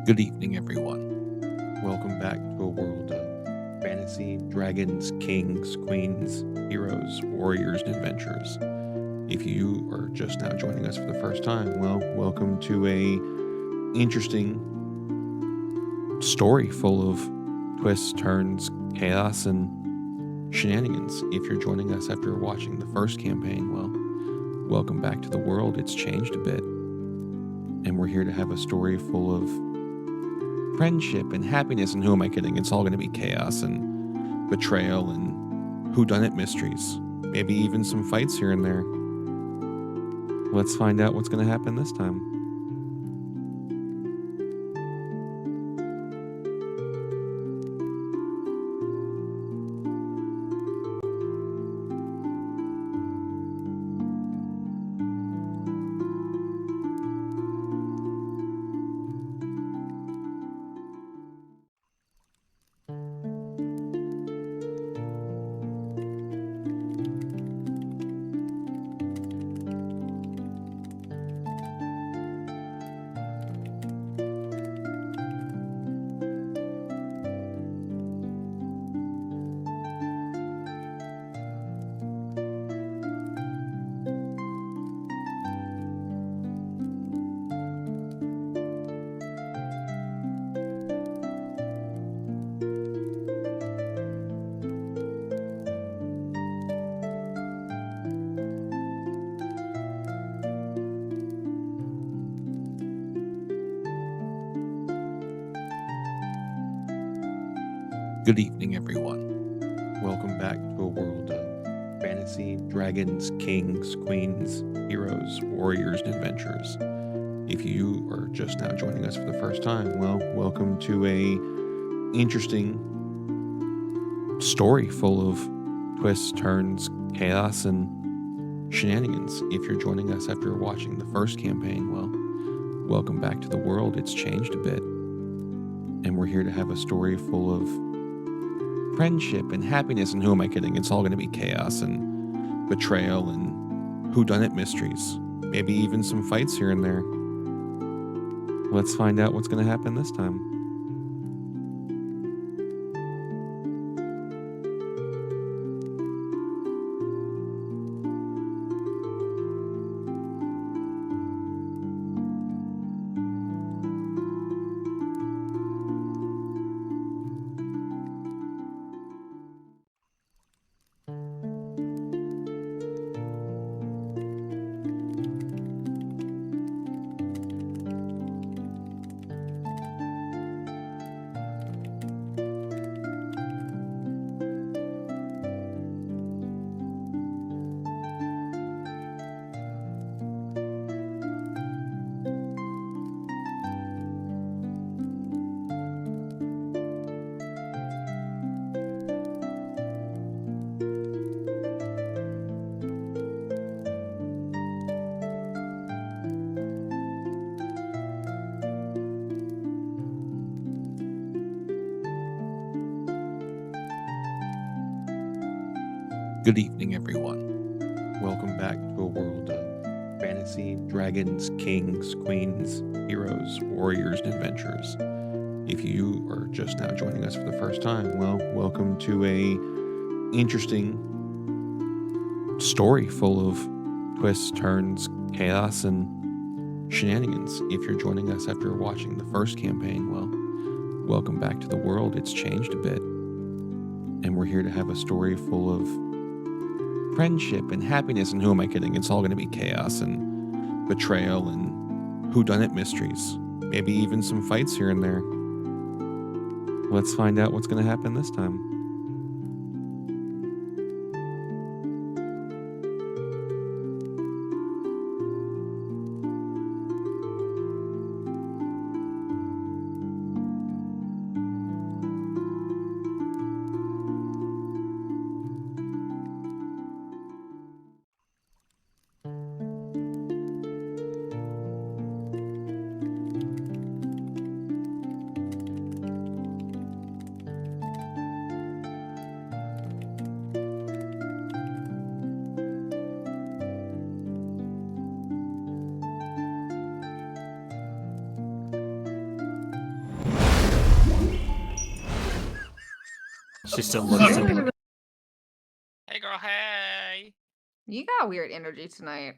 Good evening, everyone. Welcome back to a world of fantasy, dragons, kings, queens, heroes, warriors, and adventures. If you are just now joining us for the first time, well, welcome to a interesting story full of twists, turns, chaos, and shenanigans. If you're joining us after watching the first campaign, well, welcome back to the world. It's changed a bit. And we're here to have a story full of friendship and happiness, and who am I kidding? It's all going to be chaos and betrayal and whodunit mysteries. Maybe even some fights here and there. Let's find out what's going to happen this time. Good evening, everyone. Welcome back to a world of fantasy, dragons, kings, queens, heroes, warriors, and adventures. If you are just now joining us for the first time, well, welcome to a interesting story full of twists, turns, chaos, and shenanigans. If you're joining us after watching the first campaign, well, welcome back to the world. It's changed a bit. And we're here to have a story full of friendship and happiness, and who am I kidding? It's all going to be chaos and betrayal and whodunit mysteries. Maybe even some fights here and there. Let's find out what's going to happen this time. Good evening, everyone. Welcome back to a world of fantasy, dragons, kings, queens, heroes, warriors, and adventures. If you are just now joining us for the first time, well, welcome to a interesting story full of twists, turns, chaos, and shenanigans. If you're joining us after watching the first campaign, well, welcome back to the world. It's changed a bit. And we're here to have a story full of friendship and happiness, and who am I kidding? It's all going to be chaos and betrayal and whodunit mysteries. Maybe even some fights here and there. Let's find out what's going to happen this time. She still looks at him. Hey, girl, hey. You got weird energy tonight.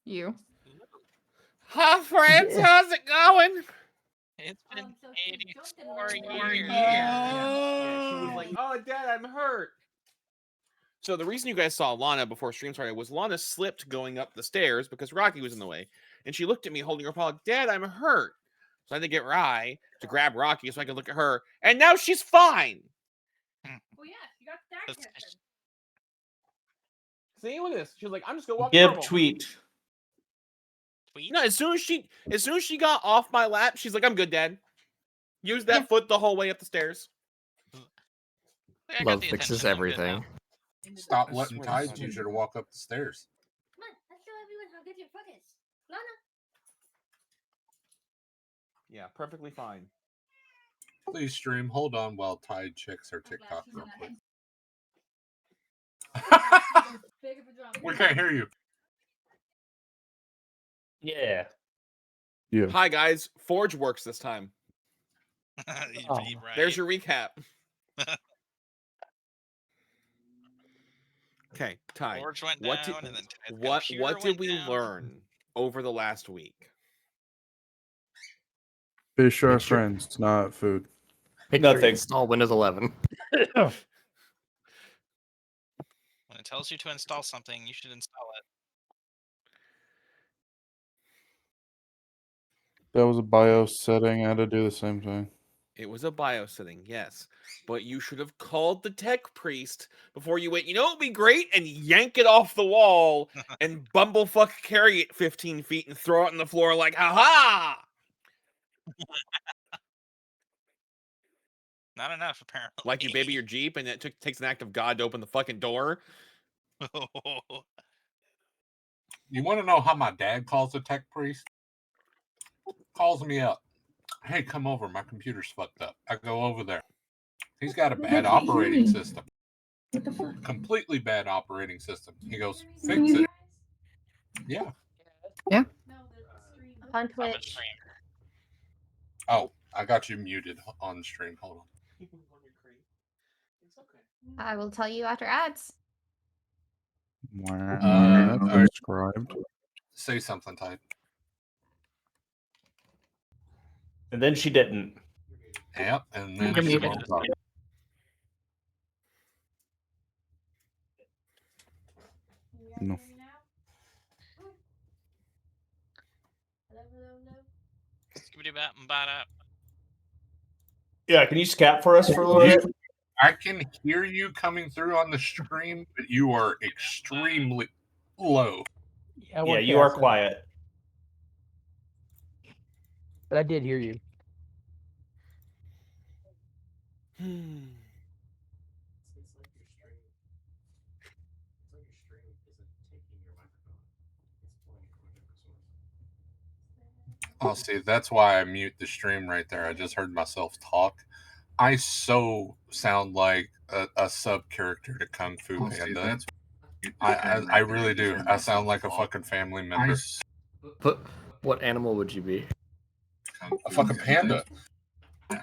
You. Hi, friends. How's it going? It's been 84 years. Yeah, she was like, "Oh, Dad, I'm hurt." So the reason you guys saw Lana before stream started was Lana slipped going up the stairs because Rocky was in the way, and she looked at me holding her paw, like, "Dad, I'm hurt." So I had to get Rye to grab Rocky so I could look at her, and now she's fine. Well, yeah, you got that. See, look at this. She was like, "I'm just gonna walk Give normal." tweet. No, as soon as she got off my lap, she's like, "I'm good, Dad." Use that foot the whole way up the stairs. I got Love the fixes attention, I'm good everything. now. Stop I letting swear to Tide God. teach her to walk up the stairs. Come on, let's show everyone how good your foot is. Lana. Yeah, perfectly fine. Please stream. Hold on while Tide checks her TikTok real quick. We can't hear you. Yeah. Hi guys, Forge works this time. Right. There's your recap. Okay, Ty. Forge went What down, did and then Ty's what computer did went we down. learn over the last week? Fish are Make sure- friends, not food. Make sure you Nothing. install Windows 11. When it tells you to install something, you should install it. That was a BIOS setting. I had to do the same thing. It was a BIOS setting, yes. But you should have called the tech priest before you went, "You know, it'd be great," and yank it off the wall and bumblefuck carry it 15 feet and throw it on the floor like, "Ha-ha!" Not enough, apparently. Like you baby your Jeep and it takes an act of God to open the fucking door. You want to know how my dad calls the tech priest? Calls me up. Hey, come over. My computer's fucked up. I go over there. He's got a bad operating system. What the fuck? Completely bad operating system. He goes, fix it. Yeah. Yeah. On On the Twitch. stream. Oh, I got you muted on stream. Hold on. I will tell you after ads. all right. Subscribed. Say something, Tide. And then she didn't. Yep. And then You're she muted. won't talk. No. Skibbity-bap-and-bada. Yeah, can you scat for us for a little bit? I can hear you coming through on the stream, but you are extremely low. Yeah, you are quiet. But I did hear you. Oh, see, that's why I mute the stream right there. I just heard myself talk. I so sound like a sub character to Kung Fu Panda. I really do. I sound like a fucking family member. But what animal would you be? A fucking panda.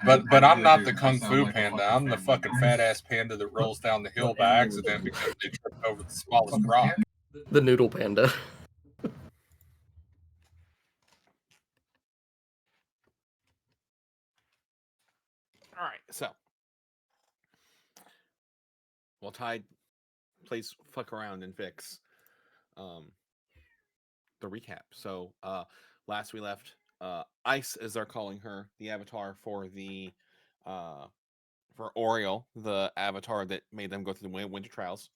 But I'm not the Kung Fu Panda. I'm the fucking fat ass panda that rolls down the hill by accident because they tripped over the smallest rock. The noodle panda. All right, so while Tide plays fuck around and fix the recap. So last we left Ice, as they're calling her, the avatar for the for Oriole, the avatar that made them go through the winter trials.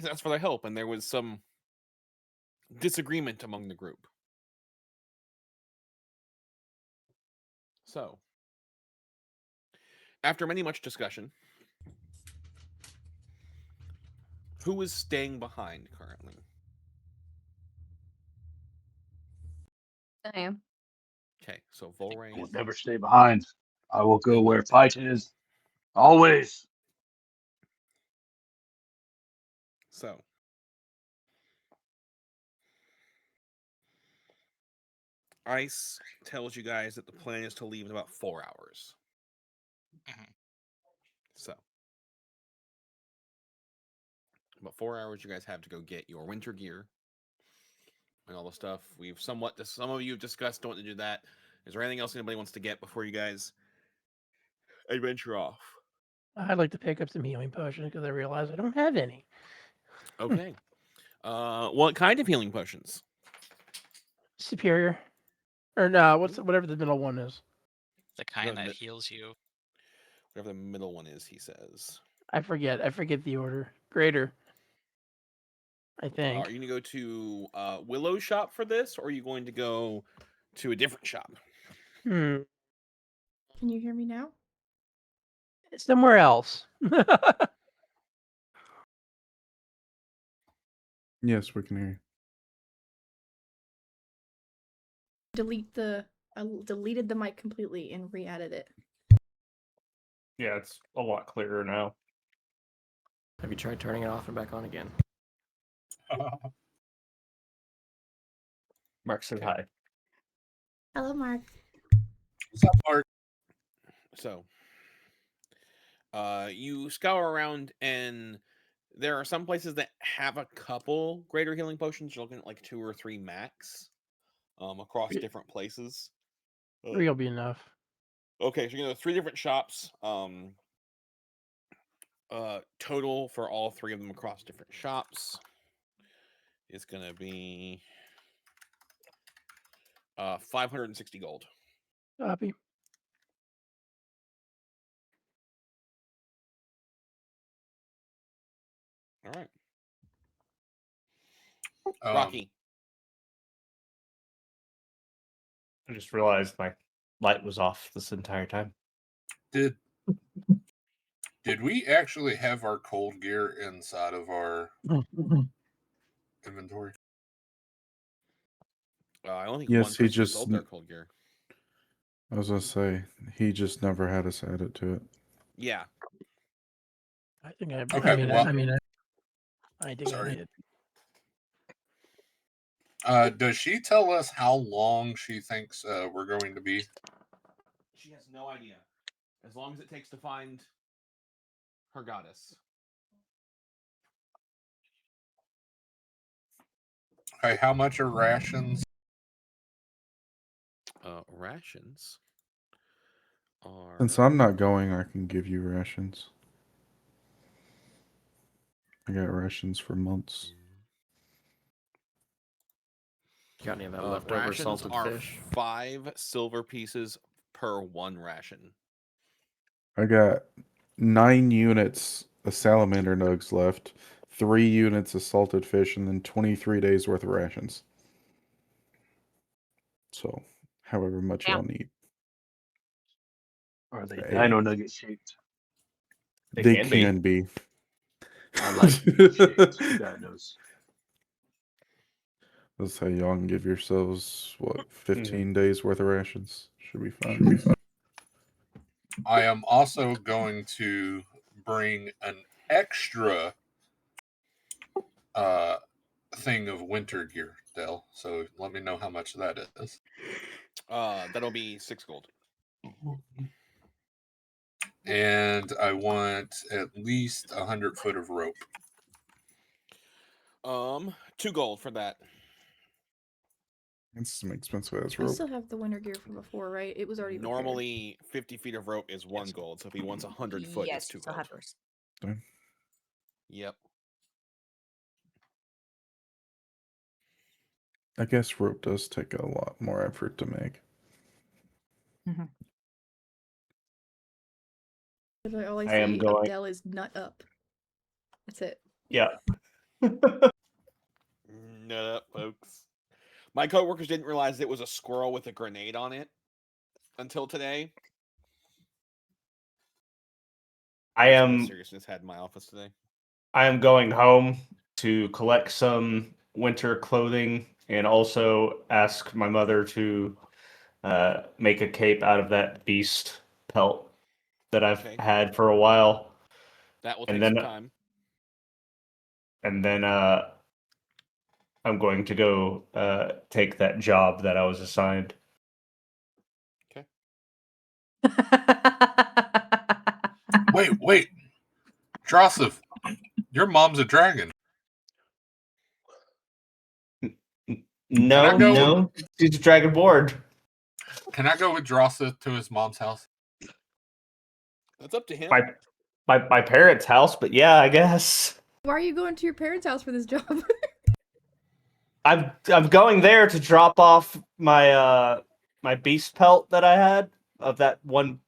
That's for their help, and there was some disagreement among the group. So after much discussion, who is staying behind currently? I am. Okay, so Volray. I will never stay behind. I will go where fight is. Always. So Ice tells you guys that the plan is to leave in about 4 hours. About 4 hours you guys have to go get your winter gear and all the stuff. We've some of you have discussed don't want to do that. Is there anything else anybody wants to get before you guys adventure off? I'd like to pick up some healing potions because I realize I don't have any. Okay. What kind of healing potions? Superior. Or no, whatever the middle one is. The kind Doesn't that it- heals you. Whatever the middle one is, he says. I forget the order. Greater. I think. Are you going to go to Willow's shop for this, or are you going to go to a different shop? Can you hear me now? Somewhere else. Yes, we can hear you. I deleted the mic completely and re-added it. Yeah, it's a lot clearer now. Have you tried turning it off and back on again? Mark said hi. Hello, Mark. What's up, Mark? So, you scour around, and there are some places that have a couple greater healing potions. You're looking at like 2 or 3 max, across different places. 3 will be enough. Okay, so you're gonna go 3 different shops. Total for all 3 of them across different shops is gonna be 560 gold. Copy. All right, Um, Rocky. I just realized my light was off this entire time. Did we actually have our cold gear inside of our inventory? I don't think Yes, one he person just sold their cold gear. I was gonna say he just never had us add it to it. Yeah. I think I. Okay, I think sorry. I did. Does she tell us how long she thinks we're going to be? She has no idea. As long as it takes to find her goddess. Okay, how much are rations? Rations are. Since I'm not going, I can give you rations. I got rations for months. Got any of that leftover Rations salted are fish? 5 silver pieces per 1 ration. I got 9 units of salamander nugs left, 3 units of salted fish, and then 23 days worth of rations. So, however much y'all need. Are they Hey. dino nugget shaped? They can can be. I like shaped dinos. That's how y'all can give yourselves, 15 days worth of rations? Should be fine. I am also going to bring an extra thing of winter gear, Dell. So let me know how much that is. That'll be 6 gold. And I want at least 100 foot of rope. 2 gold for that. It's some expensive ass I rope. still have the winter gear from before, right? It was already repaired. Normally 50 feet of rope is 1 gold, so if he wants 100 foot, it's 2 gold. Yep. I guess rope does take a lot more effort to make. Literally all I I am see going- of Dell is nut up. That's it. Yeah. No, folks. My coworkers didn't realize it was a squirrel with a grenade on it until today. I That's how much am seriousness had in my office today. I am going home to collect some winter clothing and also ask my mother to make a cape out of that beast pelt that I've Okay. had for a while. That will And take then- some time. And then I'm going to go take that job that I was assigned. Wait. Drossif, your mom's a dragon. No. She's dragonborn. Can I go with Drossa to his mom's house? That's up to him. My parents' house, but yeah, I guess. Why are you going to your parents' house for this job? I'm going there to drop off my my beast pelt that I had of that one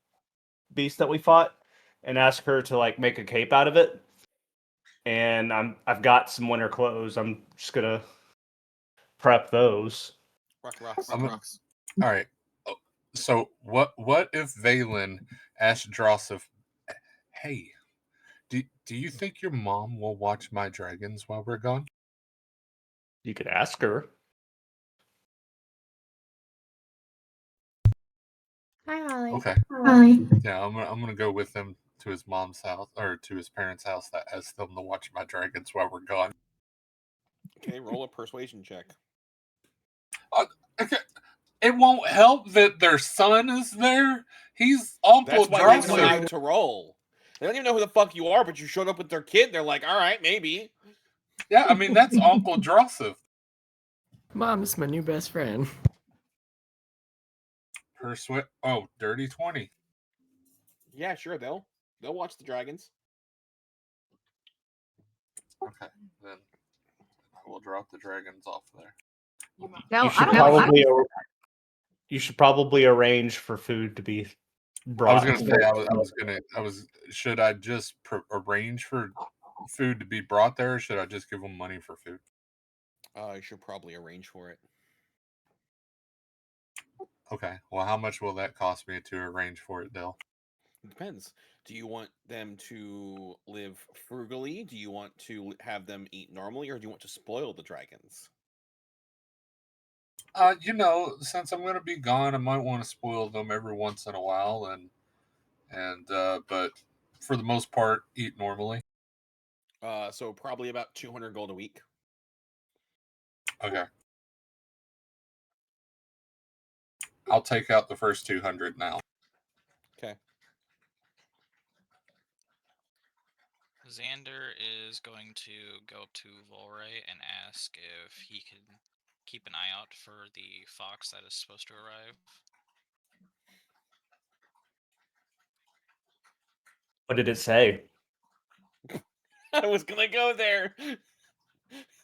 beast that we fought, and ask her to like make a cape out of it. And I've got some winter clothes. I'm just gonna prep those. Rocks. All right. So what if Valen asked Dross hey, do you think your mom will watch my dragons while we're gone? You could ask her. Hi, Holly. Okay. Hi. Yeah, I'm gonna go with him to his mom's house or to his parents' house that asks them to watch my dragons while we're gone. Okay, roll a persuasion check. Okay. It won't help that their son is there. He's Uncle That's why they Dross. decide to roll. They don't even know who the fuck you are, but you showed up with their kid. They're like, all right, maybe. Yeah, I mean that's Uncle Dross. Mom, this is my new best friend. Dirty 20. Yeah, sure. They'll watch the dragons. Okay, then I will drop the dragons off there. No, You should I don't probably you should probably arrange for food to be brought. I was gonna say should I just arrange for food to be brought there, or should I just give them money for food? I should probably arrange for it. Okay. Well, how much will that cost me to arrange for it, Dale? It depends. Do you want them to live frugally? Do you want to have them eat normally, or do you want to spoil the dragons? Since I'm gonna be gone, I might want to spoil them every once in a while, but for the most part, eat normally. So probably about 200 gold a week. Okay. I'll take out the first 200 now. Okay. Xander is going to go up to Volray and ask if he can keep an eye out for the fox that is supposed to arrive. What did it say? I was gonna go there.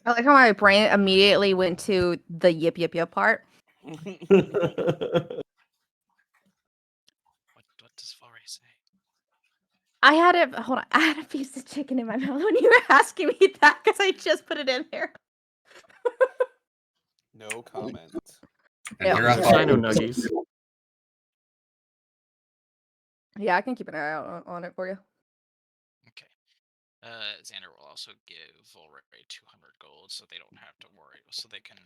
I like how my brain immediately went to the yip part. What does Volray say? I had a piece of chicken in my mouth when you were asking me that because I just put it in there. No comment. And Yeah. here I thought Dino nuggies. Yeah, I can keep an eye out on it for you. Okay. Xander will also give Volray 200 gold so they don't have to worry, so they can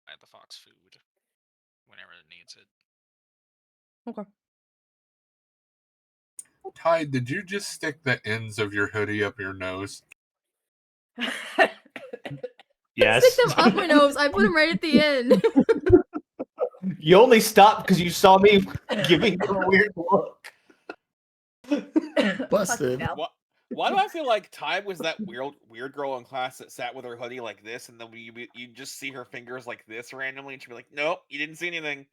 buy the fox food whenever it needs it. Okay. Ty, did you just stick the ends of your hoodie up your nose? Yes. I stick them up my nose. I put them right at the end. You only stopped because you saw me giving you a weird look. Busted. Why do I feel like Ty was that weird girl in class that sat with her hoodie like this, and then you just see her fingers like this randomly, and she'd be like, "Nope, you didn't see anything."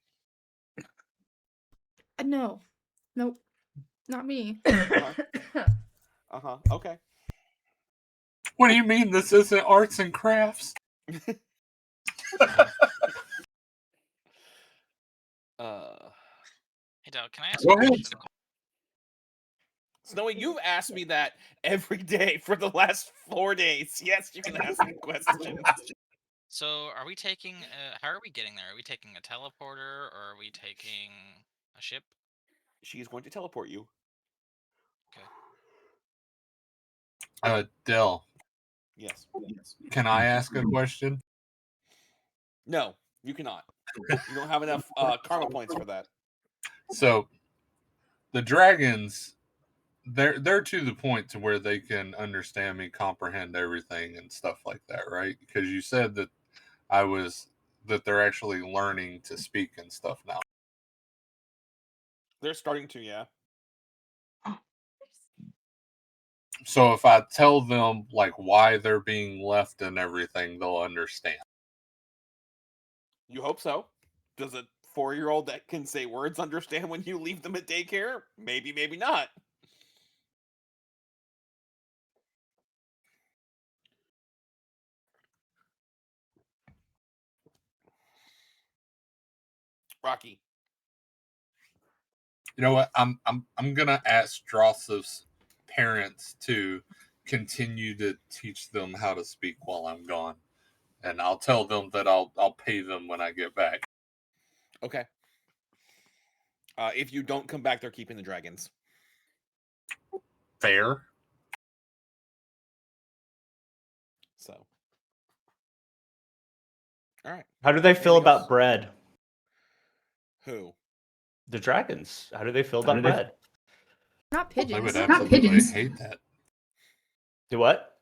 No. Nope. Not me. Okay. What do you mean this isn't arts and crafts? Hey, Dad, can I ask Go a ahead. question? Snowy, you've asked me that every day for the last 4 days. Yes, you can ask me questions. So, are we taking? How are we getting there? Are we taking a teleporter, or are we taking a ship? She's going to teleport you. Okay. Dell, Yes. can I ask a question? No, you cannot. You don't have enough karma points for that. So, the dragons, they're to the point to where they can understand me, comprehend everything, and stuff like that, right? Because you said that they're actually learning to speak and stuff now. They're starting to, yeah. So if I tell them like why they're being left and everything, they'll understand. You hope so. Does a 4-year-old that can say words understand when you leave them at daycare? Maybe, maybe not. Rocky. You know what? I'm gonna ask Dross's parents to continue to teach them how to speak while I'm gone, and I'll tell them that I'll pay them when I get back. Okay. If you don't come back, they're keeping the dragons. Fair. So. All right. How do they feel Anything about else? bread? Who? The dragons. How do they feel about bread? Not They pigeons. would absolutely hate that. Do what?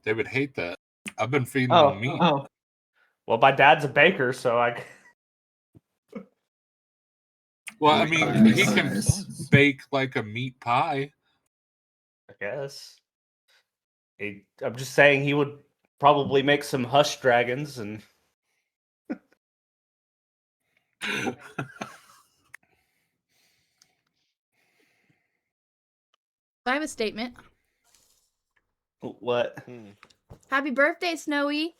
They would hate that. I've been feeding them meat. Oh. Well, my dad's a baker, so I. Well, I mean, he can bake like a meat pie. I guess. I'm just saying he would probably make some hush dragons and. I have a statement. What? Happy birthday, Snowy.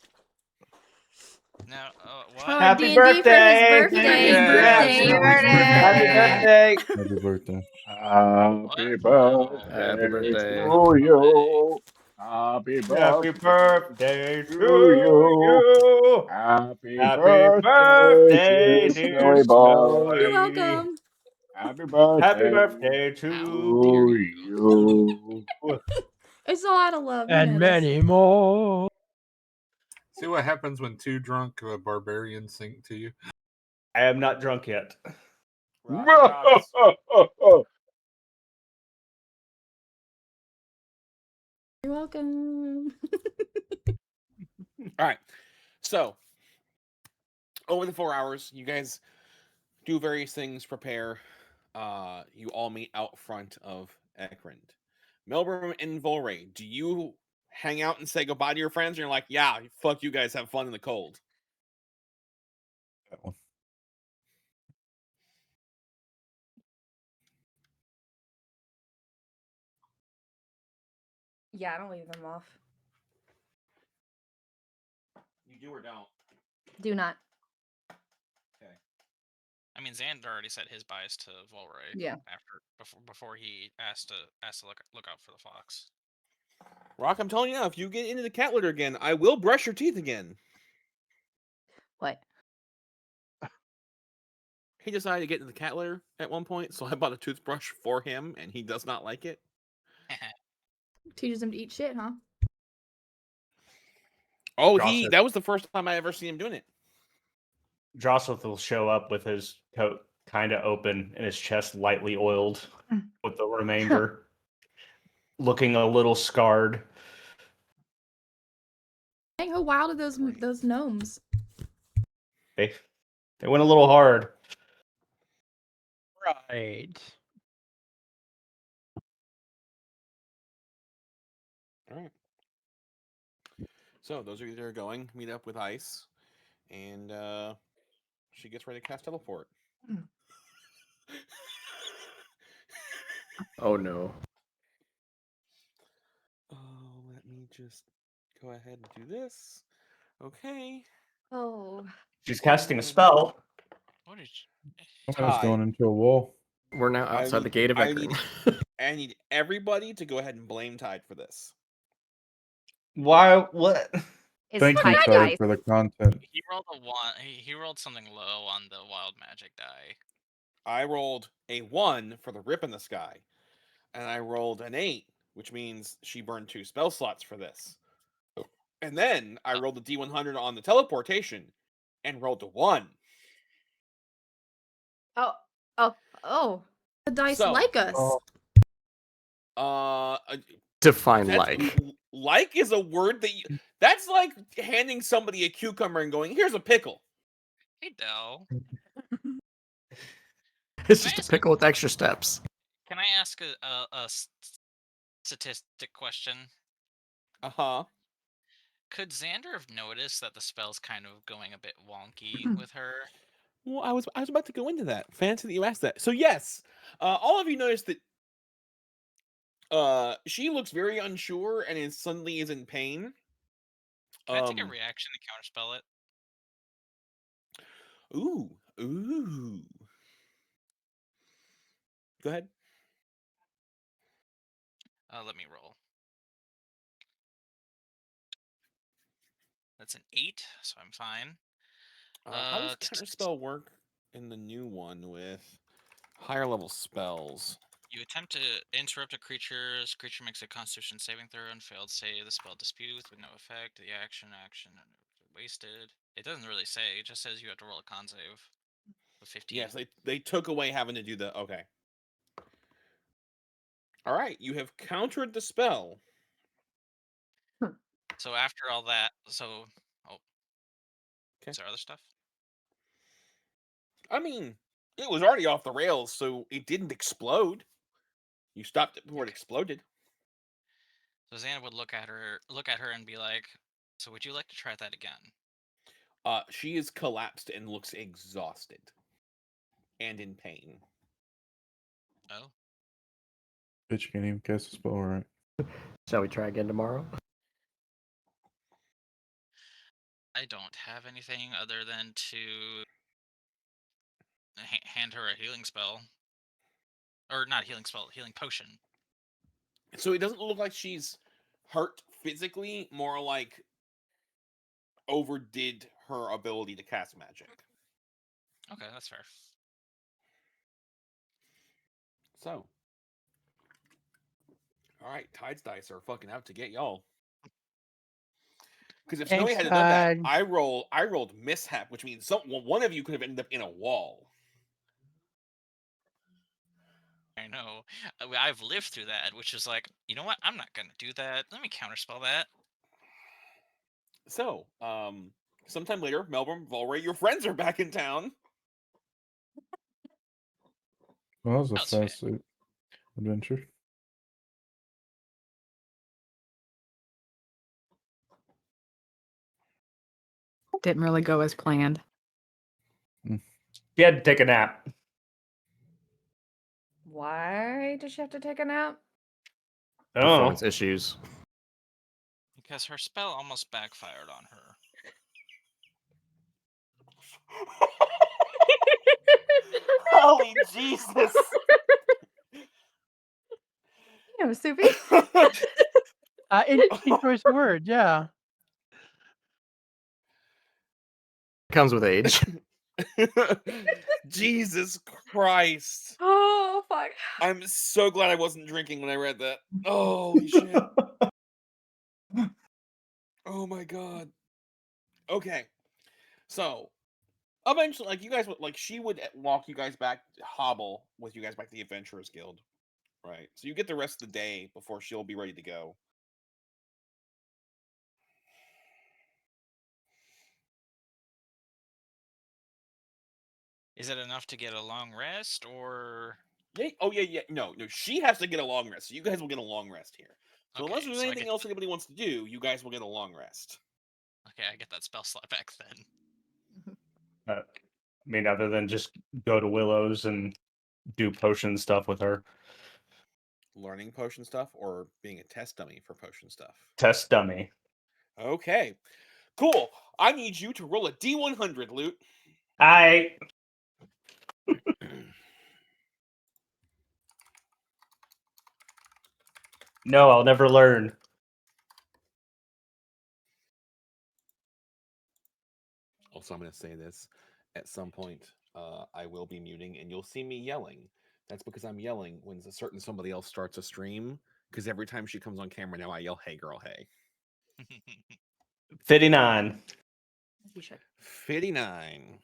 No, what? Oh, Happy D&D birthday! For his birthday. Happy birthday! Happy birthday. Happy birthday, Happy birthday. to you. Happy Happy birthday birthday to to you. you. Happy Happy birthday, birthday, dear Snowy boy. Snowy. You're welcome. Happy birthday, Happy birthday to to you. It's a lot of love. And many more. See what happens when two drunk barbarians sing to you? I am not drunk yet. You're welcome. All right. So, over the 4 hours, you guys do various things, prepare. You all meet out front of Ekrend. Milburn and Volray, do you hang out and say goodbye to your friends? And you're like, yeah, fuck you guys, have fun in the cold. That one. Yeah, I don't leave them off. You do or don't? Do not. Okay. I mean, Xander already said his bias to Volray. Yeah. Before he asked to look out for the fox. Rock, I'm telling you now, if you get into the cat litter again, I will brush your teeth again. What? He decided to get into the cat litter at one point, so I bought a toothbrush for him, and he does not like it. Teaches him to eat shit, huh? Oh, Gossip. that was the first time I ever seen him doing it. Joseph will show up with his coat kind of open and his chest lightly oiled, with the remainder looking a little scarred. Dang, how wild are those gnomes? They went a little hard. Right. All right. So those of you that are going, meet up with Ice, and she gets ready to cast teleport. Oh no. Let me just go ahead and do this. Okay. Oh. She's casting a spell. What did you... Somebody's going into a wall. We're now outside the gate of Ekrend. I need everybody to go ahead and blame Tide for this. Why? What? Thank you, Tide, for the content. He rolled a 1. He rolled something low on the wild magic die. I rolled a 1 for the rip in the sky, and I rolled an 8, which means she burned 2 spell slots for this. And then I rolled the D100 on the teleportation, and rolled a 1. Oh. The dice like us. Define like. Like is a word that's like handing somebody a cucumber and going, here's a pickle. Hey, Del. It's just a pickle with extra steps. Can I ask a statistic question? Uh-huh. Could Xander have noticed that the spell's kind of going a bit wonky with her? Well, I was about to go into that. Fancy that you asked that. So yes, all of you noticed that she looks very unsure and suddenly is in pain. Can I take a reaction to counterspell it? Ooh. Go ahead. Let me roll. That's an 8, so I'm fine. How does counterspell work in the new one with higher level spells? You attempt to interrupt a creature's creature makes a Constitution saving throw and failed save. The spell disputes with no effect. The action wasted. It doesn't really say. It just says you have to roll a con save. 15. Yes, they took away having to do the okay. All right, you have countered the spell. So after all that, okay. Is there other stuff? I mean, it was already off the rails, so it didn't explode. You stopped it before it exploded. So Xana would look at her and be like, "So would you like to try that again?" She is collapsed and looks exhausted and in pain. Oh. Bitch, you can't even cast a spell right. Shall we try again tomorrow? I don't have anything other than to hand her a healing spell. Or not healing spell, healing potion. So it doesn't look like she's hurt physically, more like overdid her ability to cast magic. Okay, that's fair. So, all right, Tides dice are fucking out to get y'all. Because if Snowy hadn't done that, I rolled mishap, which means one of you could have ended up in a wall. I know. I've lived through that, which is like, you know what? I'm not gonna do that. Let me counterspell that. So, sometime later, Melbourne, Volray, your friends are back in town. Well, that was a fast adventure. Didn't really go as planned. She had to take a nap. Why does she have to take a nap? Performance issues. Because her spell almost backfired on her. Holy Jesus! You know, Soupy. Interesting choice of word, yeah. Comes with age. Jesus Christ. Oh, fuck. I'm so glad I wasn't drinking when I read that. Oh, holy shit. Oh my god. Okay. So, eventually, like, you guys would, like, she would walk you guys back, hobble with you guys back to the Adventurers Guild. Right. So you get the rest of the day before she'll be ready to go. Is it enough to get a long rest, or? Yeah. Oh, yeah. No. She has to get a long rest. So you guys will get a long rest here. So Okay, unless there's so anything else anybody wants to do, you guys will get a long rest. Okay, I get that spell slot back then. I mean, other than just go to Willow's and do potion stuff with her. Learning potion stuff or being a test dummy for potion stuff? Test dummy. Okay. Cool. I need you to roll a D100, Loot. No, I'll never learn. Also, I'm going to say this. At some point, I will be muting, and you'll see me yelling. That's because I'm yelling when a certain somebody else starts a stream, because every time she comes on camera now, I yell, "Hey, girl, hey." 59. You should. 59.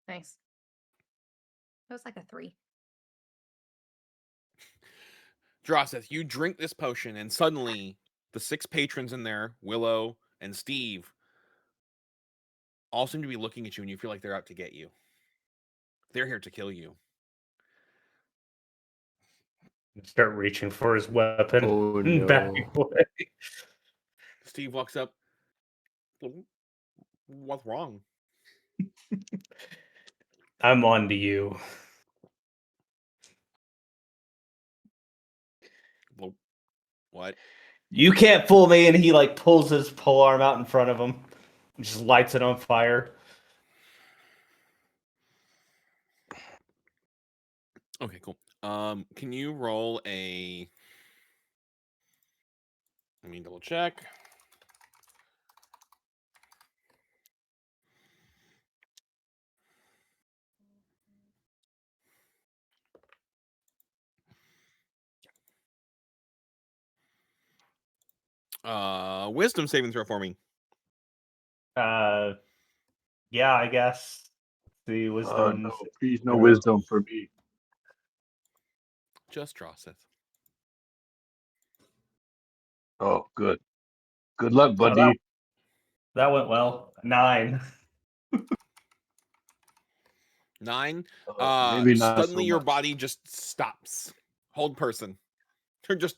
Nice. It was like a 3. Drosseth, you drink this potion, and suddenly the 6 patrons in there, Willow and Steve, all seem to be looking at you, and you feel like they're out to get you. They're here to kill you. Start reaching for his weapon. Oh, no. Backing away. Steve walks up. What's wrong? I'm on to you. What? You can't fool me, and he like pulls his polearm out in front of him, and just lights it on fire. Okay, cool. Can you roll a? Let me double check. Wisdom saving throw for me. Yeah, I guess. The wisdom. No, please, no wisdom for me. Just Drosseth. Oh, good. Good luck, Oh, buddy. that went well. 9. 9. Maybe not Suddenly so your much. body just stops. Hold person. You're just.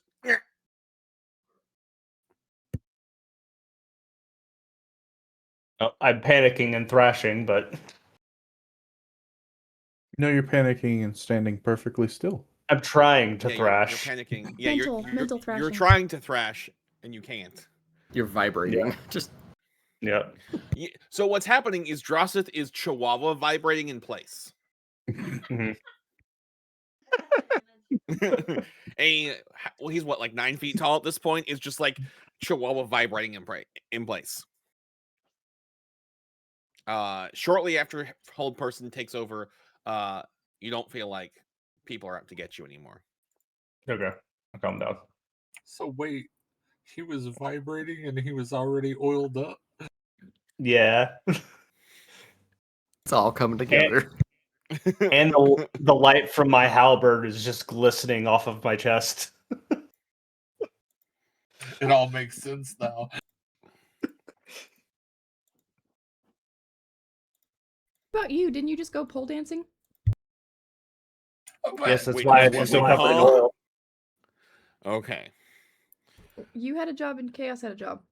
Oh, I'm panicking and thrashing, but No, you're panicking and standing perfectly still. I'm trying to Yeah, thrash. You're panicking. Yeah, Mental you're thrashing. trying to thrash and you can't. You're vibrating. Yeah. Just Yeah. So what's happening is Drosseth is Chihuahua vibrating in place. Mhm. Well, he's what, like 9 feet tall at this point? Is just like Chihuahua vibrating in place. Shortly after Hold Person takes over, you don't feel like people are out to get you anymore. Okay, I'll calm down. So wait, he was vibrating and he was already oiled up? Yeah. it's all coming together. And the light from my halberd is just glistening off of my chest. It all makes sense now. What about you? Didn't you just go pole dancing? Yes, that's Wait, why what- I'm so what- covered in huh? oil. Okay. You had a job and Chaos had a job.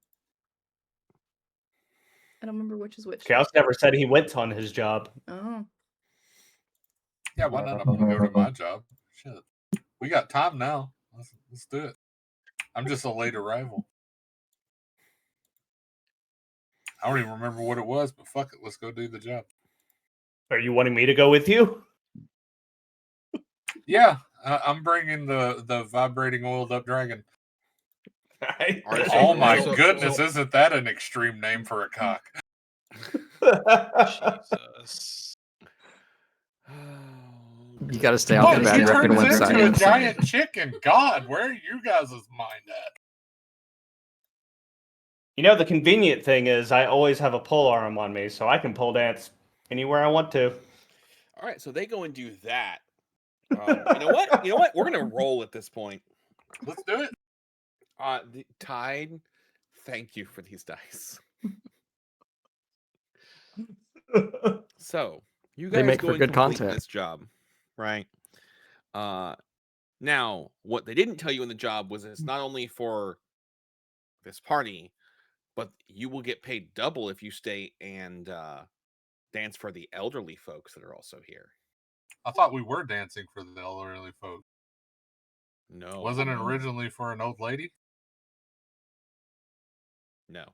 I don't remember which is which. Chaos never said he went on his job. Oh. Yeah, why not? I'm gonna go to my job. Shit, we got time now. Let's do it. I'm just a late arrival. I don't even remember what it was, but fuck it, let's go do the job. Are you wanting me to go with you? Yeah, I'm bringing the vibrating oiled up dragon. Alright, Oh my so- goodness, isn't that an extreme name for a cock? Jesus. You got to stay off the Look, bad he reckon turns into a website. giant chicken. God, where are you guys' mind at? You know, the convenient thing is I always have a pole arm on me, so I can pole dance anywhere I want to. All right, so they go and do that. You know what? You know what? We're gonna roll at this point. Let's do it. The Tide, thank you for these dice. So you They guys make go for and good complete content. this job, right? Now what they didn't tell you in the job was it's not only for this party, but you will get paid double if you stay and dance for the elderly folks that are also here. I thought we were dancing for the elderly folk. No, Wasn't it originally for an old lady? No.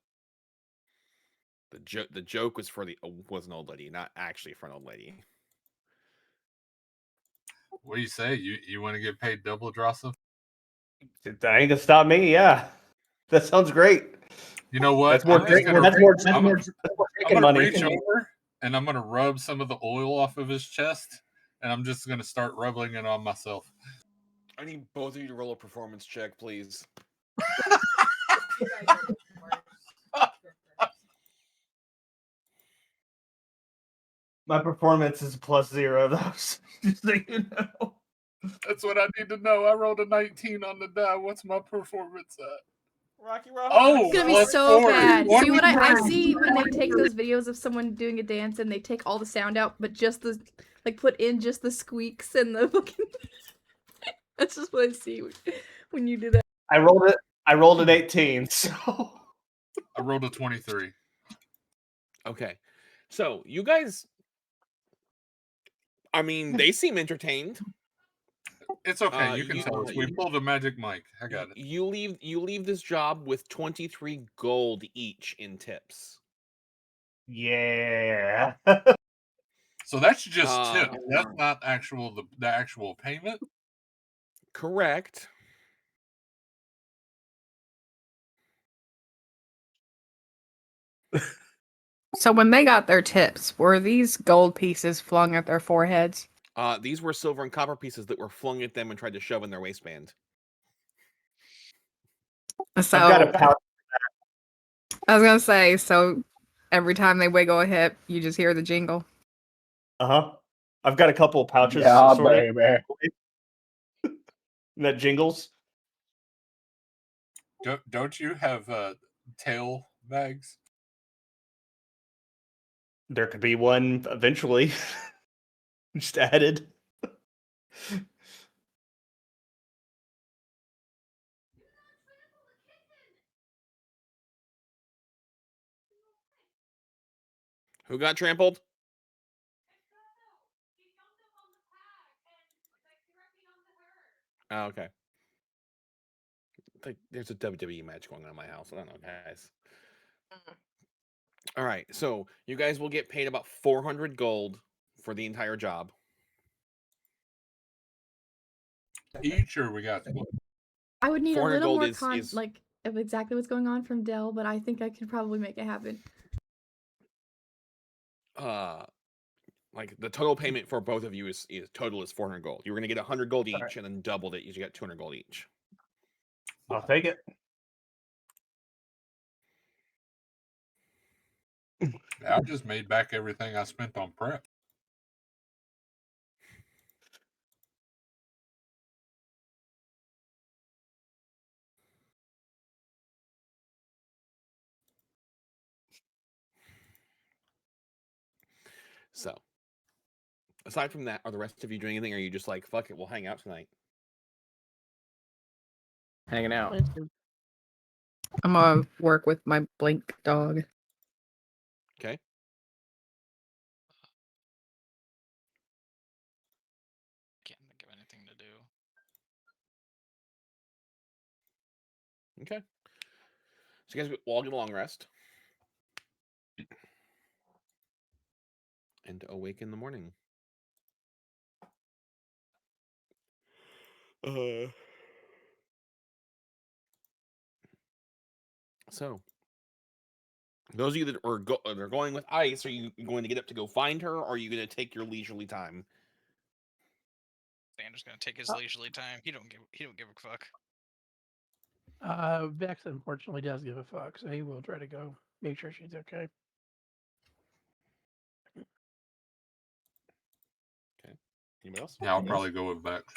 The joke was for was an old lady, not actually for an old lady. What do you say? You want to get paid double, Drossel? That ain't gonna stop me. Yeah, that sounds great. You know what? That's more. I'm Chicken gonna money. reach over and I'm gonna rub some of the oil off of his chest, and I'm just gonna start rubbing it on myself. I need both of you to roll a performance check, please. My performance is +0 though. Just so you know. That's what I need to know. I rolled a 19 on the die. What's my performance at? Rocky Rock. Oh, It's gonna be plus so 40. bad. See what I 49. see when they take those videos of someone doing a dance and they take all the sound out, but just the put in just the squeaks and the fucking. That's just what I see when you do that. I rolled an 18, so I rolled a 23. Okay. So you guys, I mean, they seem entertained. It's okay. You can tell us. We pulled a magic mic. I got it. You leave this job with 23 gold each in tips. yeah. So that's just tip. That's not the actual payment. Correct. So when they got their tips, were these gold pieces flung at their foreheads? These were silver and copper pieces that were flung at them and tried to shove in their waistband. So I've got a pouch. I was gonna say, so every time they wiggle a hip, you just hear the jingle. I've got a couple of pouches. Yeah, sorted baby. that jingles. Don't you have tail bags? There could be one eventually. Just added. Who got trampled? Oh, okay. There's a WWE match going on in my house. I don't know, guys. All right, so you guys will get paid about 400 gold for the entire job. Each, or we got I would need a 400 little gold more is like of exactly what's going on from Dell, but I think I could probably make it happen. Like the total payment for both of you is total is 400 gold. You're gonna get 100 gold each, and then doubled it. You get 200 gold each. I'll take it. I just made back everything I spent on prep. So, aside from that, are the rest of you doing anything? Or are you just like, fuck it, we'll hang out tonight? Hanging out. I'm gonna work with my blink dog. Okay. Can't think of anything to do. Okay. So you guys will all get a long rest. And awake in the morning. So, those of you that are going with Ice, are you going to get up to go find her, or are you going to take your leisurely time? Xander's gonna take his leisurely time. He don't give a fuck. Vex unfortunately does give a fuck, so he will try to go make sure she's okay. Okay. Anybody else? Yeah, I'll probably go with Vex.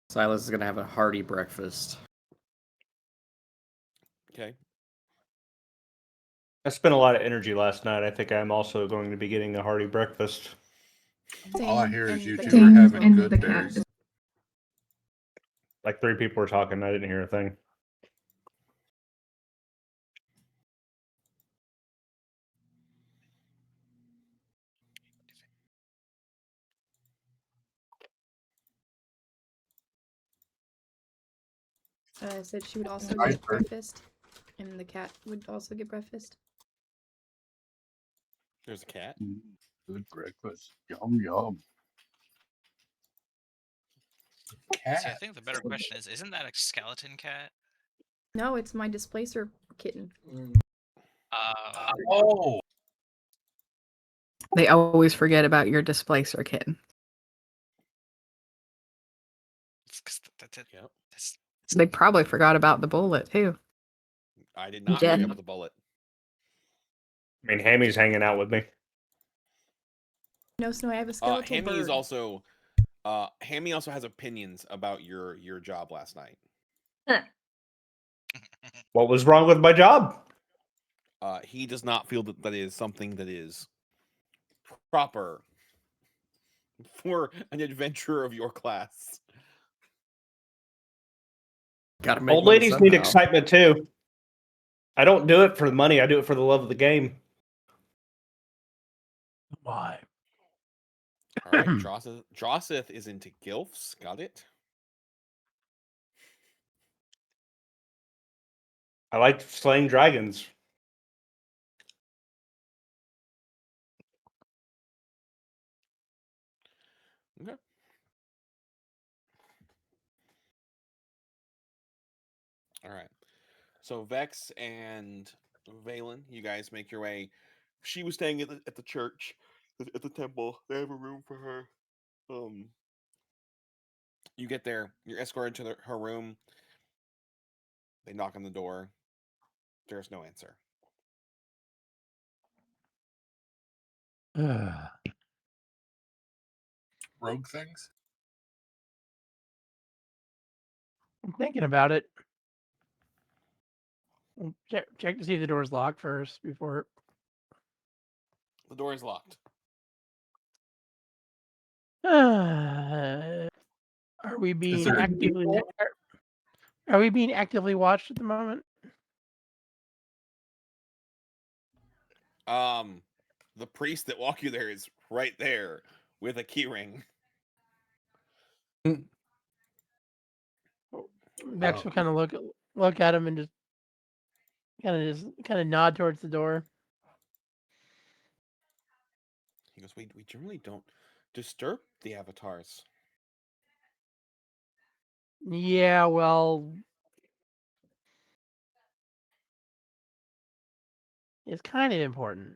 Silas is gonna have a hearty breakfast. Okay. I spent a lot of energy last night. I think I'm also going to be getting a hearty breakfast. All I hear is you two are having good berries. Like 3 people were talking. I didn't hear a thing. Said she would also get breakfast, and the cat would also get breakfast. There's a cat. Good breakfast. Yum yum. See, I think the better question is, isn't that a skeleton cat? No, it's my displacer kitten. Oh. They always forget about your displacer kitten. Yep. They probably forgot about the bullet too. I did not Yeah. pick up the bullet. I mean, Hammy's hanging out with me. No, Snow, I have a skeletal Hammy bird. is also Hammy also has opinions about your job last night. What was wrong with my job? He does not feel that is something that is proper for an adventurer of your class. Gotta make Old money ladies need somehow. excitement too. I don't do it for the money. I do it for the love of the game. Why? All right, Drossith is into gilfs. Got it. I like slaying dragons. Okay. All right. So Vex and Valen, you guys make your way. She was staying at the church, at the temple. They have a room for her. You get there. You're escorted to her room. They knock on the door. There's no answer. Rogue things. I'm thinking about it. Check to see if the door's locked first before. The door is locked. Are we being there a actively? Are we being actively watched at the moment? The priest that walked you there is right there with a keyring. Vex will kind of look at him and just kind of nod towards the door. He goes, we generally don't disturb the avatars. Yeah, well, it's kind of important.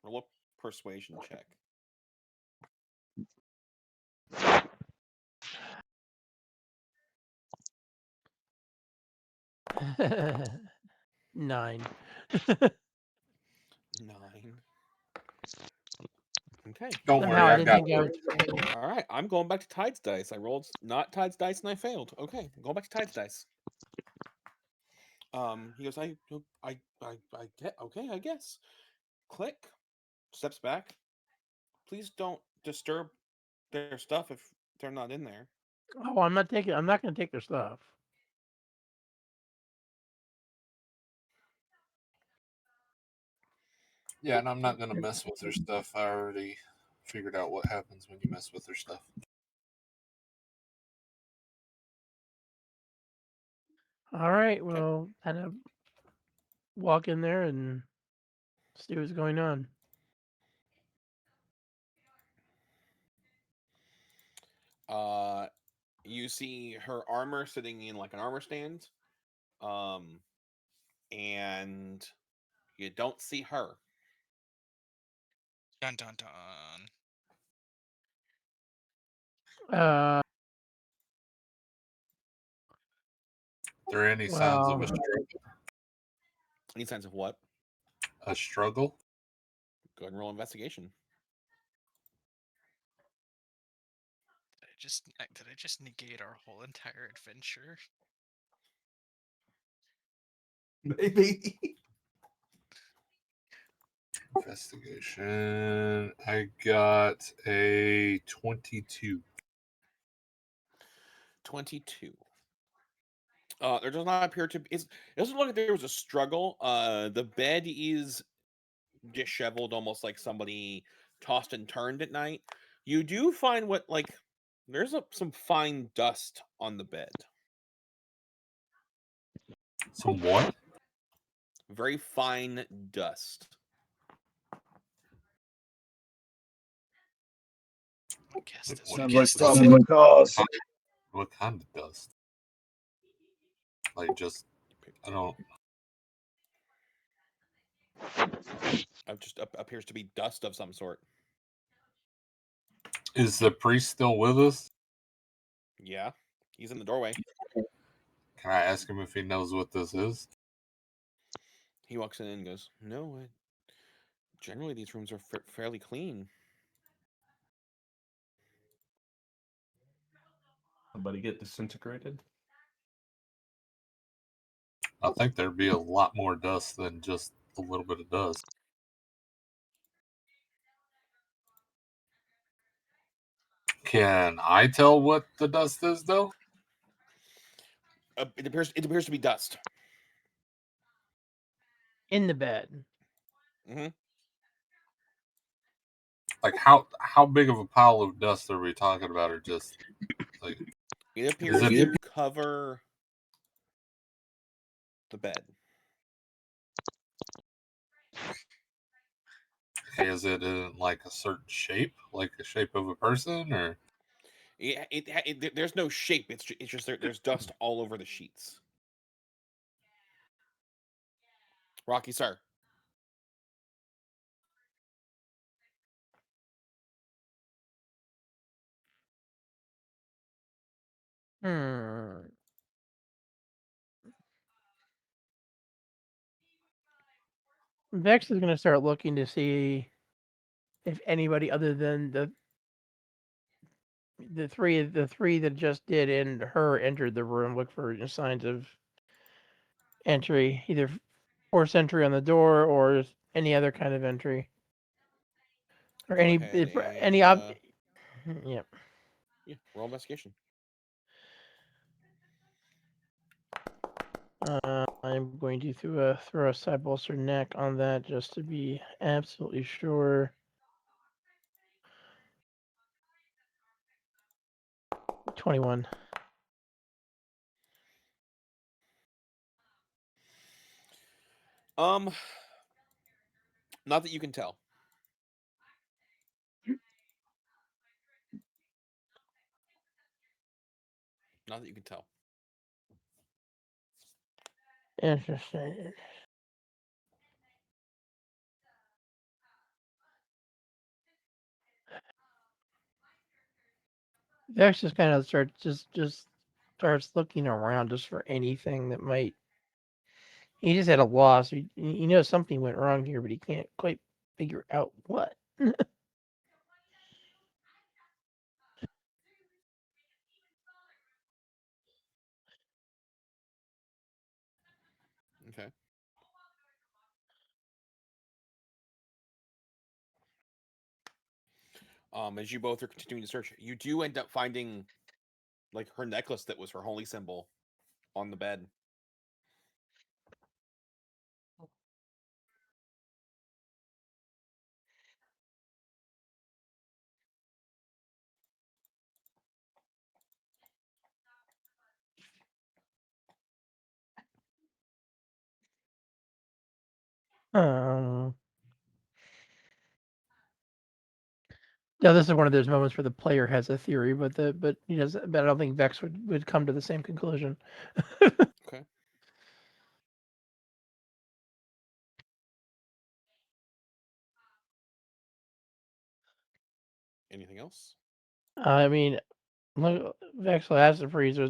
Roll a persuasion check. Nine. 9. Okay. Don't Somehow worry, I I didn't got think I this. would. All right. I'm going back to Tide's dice. I rolled not Tide's dice and I failed. Okay. I'm going back to Tide's dice. He goes, I get okay, I guess. Click. Steps back. Please don't disturb their stuff if they're not in there. Oh, I'm not going to take their stuff. Yeah, and I'm not gonna mess with their stuff. I already figured out what happens when you mess with their stuff. All right. Well, kind of walk in there and see what's going on. You see her armor sitting in like an armor stand. And you don't see her. Dun dun dun. Uh, Are there any signs of a well, struggle? Any signs of what? A struggle? Go ahead and roll investigation. Did I just negate our whole entire adventure? Maybe. Investigation. I got a 22. 22. There does not appear to be. It doesn't look like there was a struggle. The bed is disheveled, almost like somebody tossed and turned at night. You do find there's some fine dust on the bed. Some what? Very fine dust. Guess this Sounds would like be probable cause. What kind of dust? Like just, I don't. Just appears to be dust of some sort. Is the priest still with us? Yeah, he's in the doorway. Can I ask him if he knows what this is? He walks in and goes, "No, generally these rooms are fairly clean." Somebody get disintegrated. I think there'd be a lot more dust than just a little bit of dust. Can I tell what the dust is, though? It appears to be dust. In the bed. Mm-hmm. Like how big of a pile of dust are we talking about, or just like it appears to cover the bed. Okay, is it in like a certain shape, like the shape of a person, or? There's no shape. It's just there's dust all over the sheets. Rocky, sir. Vex is going to start looking to see if anybody other than the three that just did and her entered the room. Look for signs of entry, either forced entry on the door or any other kind of entry, or any Yep. Yeah, roll investigation. I'm going to throw a side bolster neck on that just to be absolutely sure. 21. Not that you can tell. Not that you can tell. Interesting. Vex just kind of starts looking around just for anything that might. He just had a loss. He knows something went wrong here, but he can't quite figure out what. Okay. As you both are continuing to search, you do end up finding like her necklace that was her holy symbol on the bed. Now this is one of those moments where the player has a theory, but he does. But I don't think Vex would come to the same conclusion. Okay. Anything else? I mean, Vex will ask the freezer.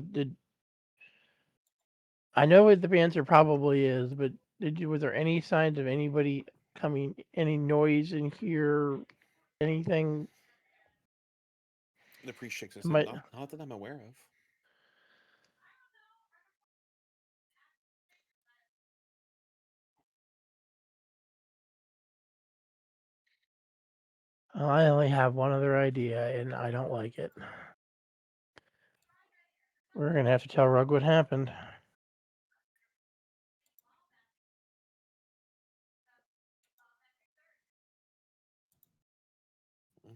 I know what the answer probably is, but was there any signs of anybody coming? Any noise in here? Anything? The priest shakes his head. Not that I'm aware of. I only have one other idea, and I don't like it. We're gonna have to tell Rug what happened.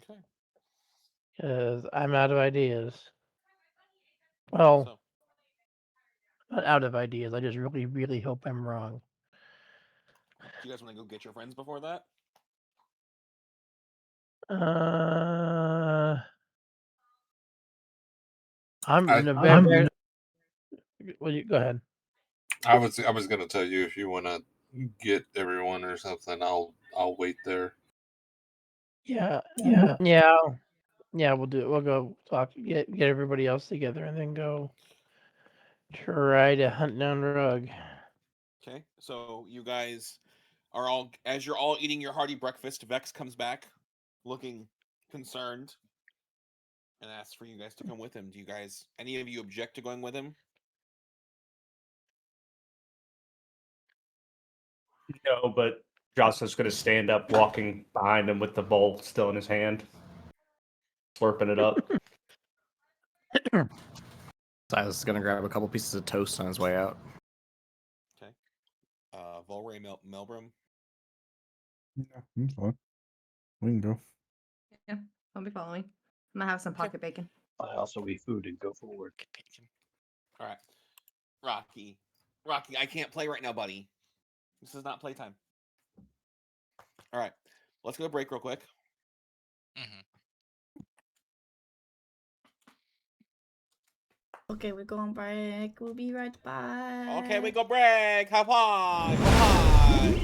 Okay. Because I'm out of ideas. Well, not out of ideas. I just really, really hope I'm wrong. Do you guys want to go get your friends before that? Well, you go ahead. I was gonna tell you if you want to get everyone or something. I'll wait there. Yeah. We'll do it. We'll go talk, get everybody else together, and then go try to hunt down Rug. Okay, so you guys are all, as you're all eating your hearty breakfast, Vex comes back looking concerned and asks for you guys to come with him. Do you guys, any of you object to going with him? No, but Jocelyn's going to stand up, walking behind him with the bowl still in his hand, slurping it up. Silas is gonna grab a couple pieces of toast on his way out. Okay. Volray Melbrum. Yeah, that's fine. We can go. Yeah, I'll be following. I'm gonna have some pocket bacon. I also eat food and go forward. All right. Rocky, I can't play right now, buddy. This is not playtime. All right, let's go to break real quick. Okay, we're going break. We'll be right back. Okay, we go break. Have fun. Have fun.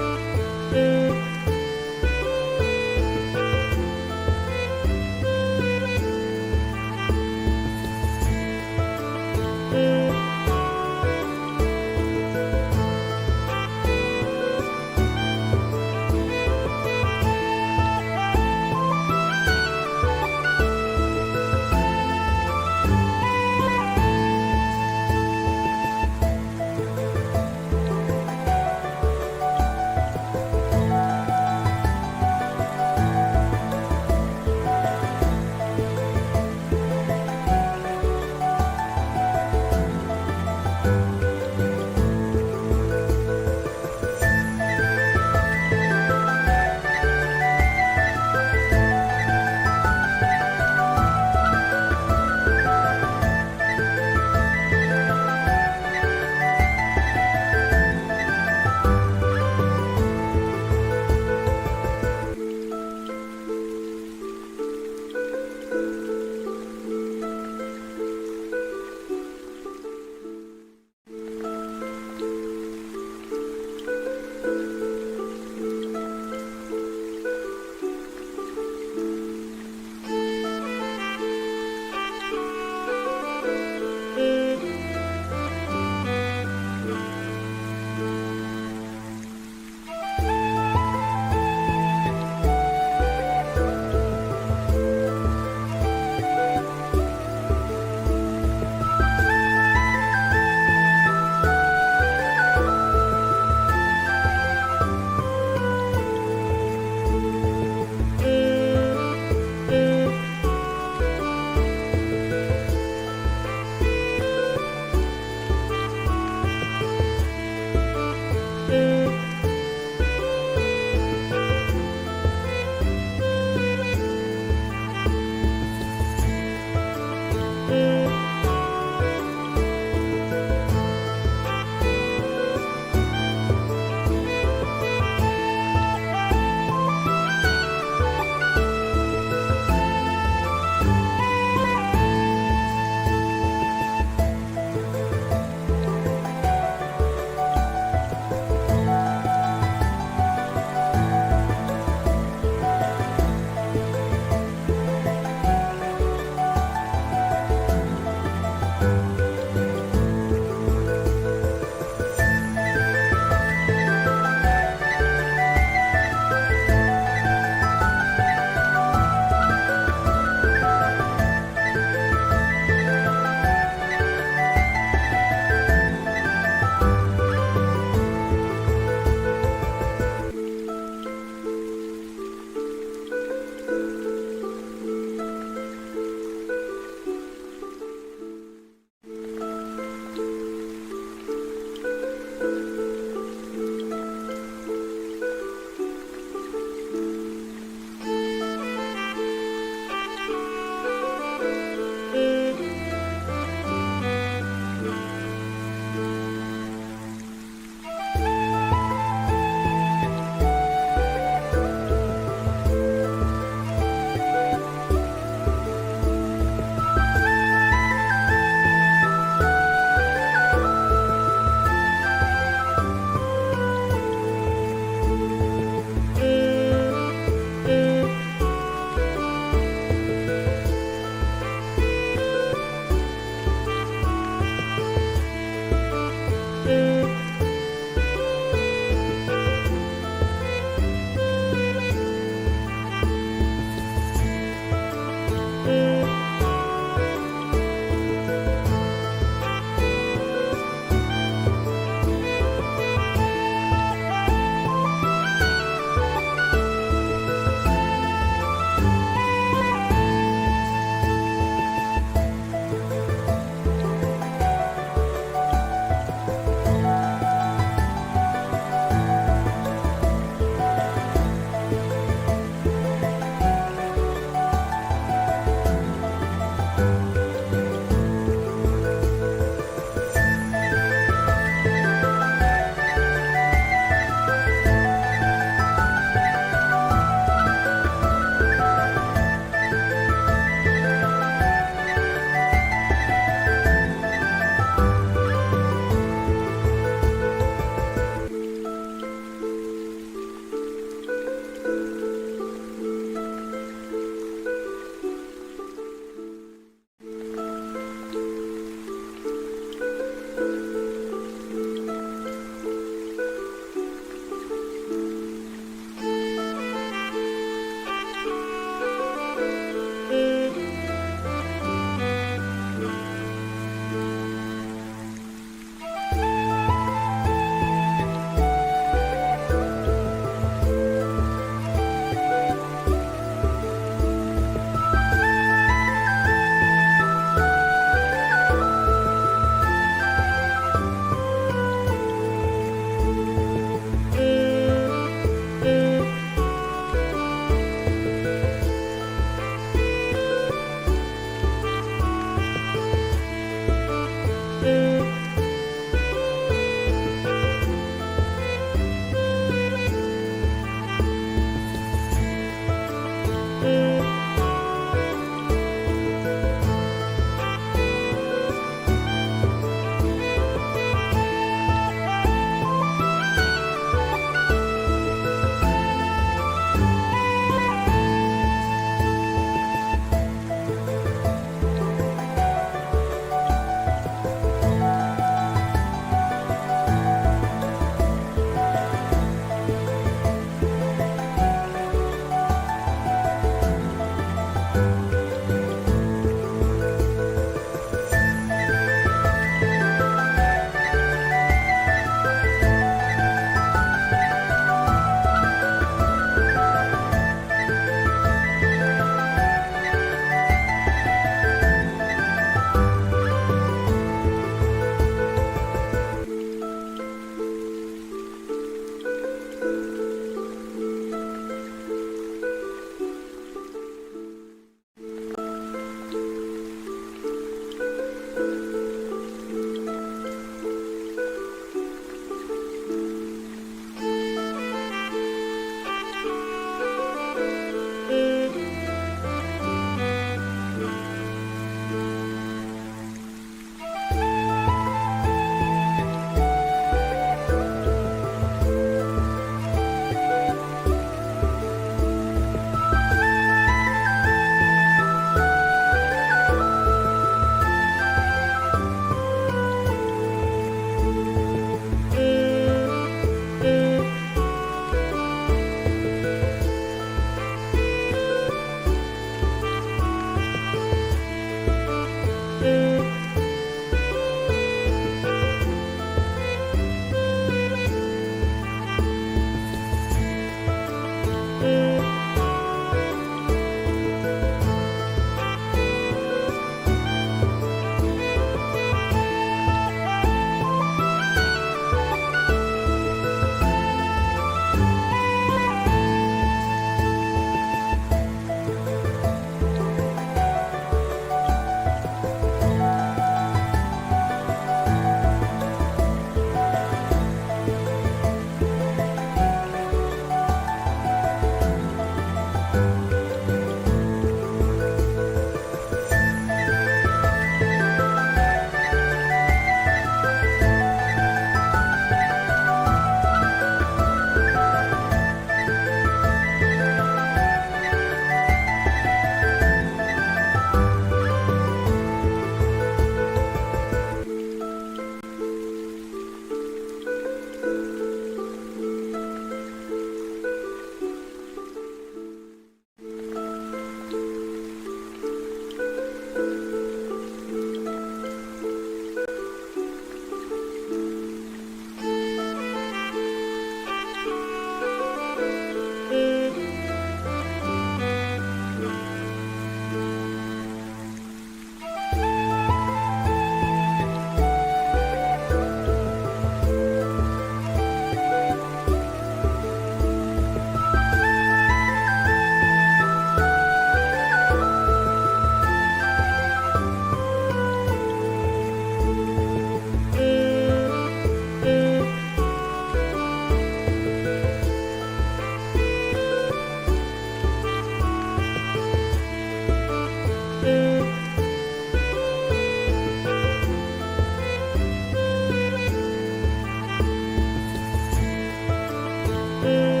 And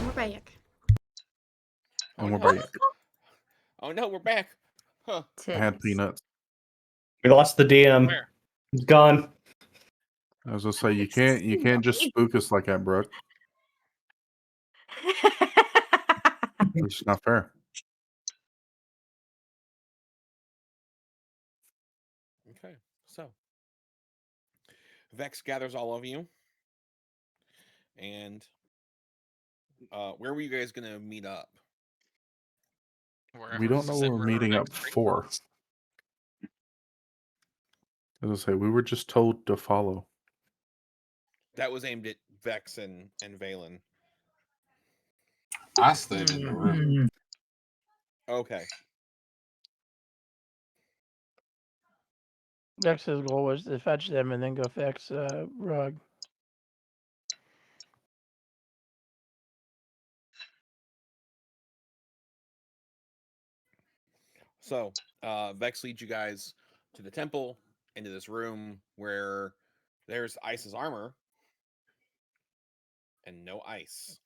we're back. And we're no. back. Oh no, we're back. Huh. I had peanuts. We lost the DM. Where? He's gone. I was gonna say you can't just spook us like that, Brooke. It's not fair. Okay, so Vex gathers all of you, and where were you guys gonna meet up? We don't know what we're meeting up for. As I say, we were just told to follow. That was aimed at Vex and Valen. I stayed in the room. Okay. Vex's goal was to fetch them and then go fix Rug. So Vex leads you guys to the temple, into this room where there's Ice's armor and no ice.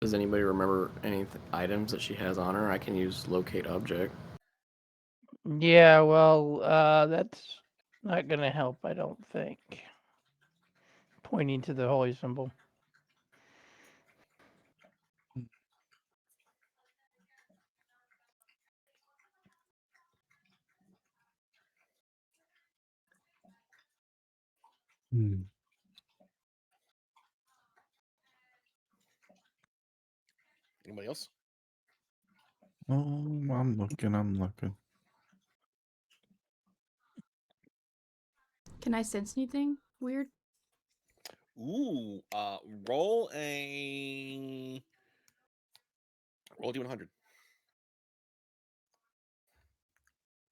Does anybody remember any items that she has on her? I can use locate object. Yeah, well, that's not gonna help, I don't think. Pointing to the holy symbol. Anybody else? I'm looking. Can I sense anything weird? Ooh, roll a D100.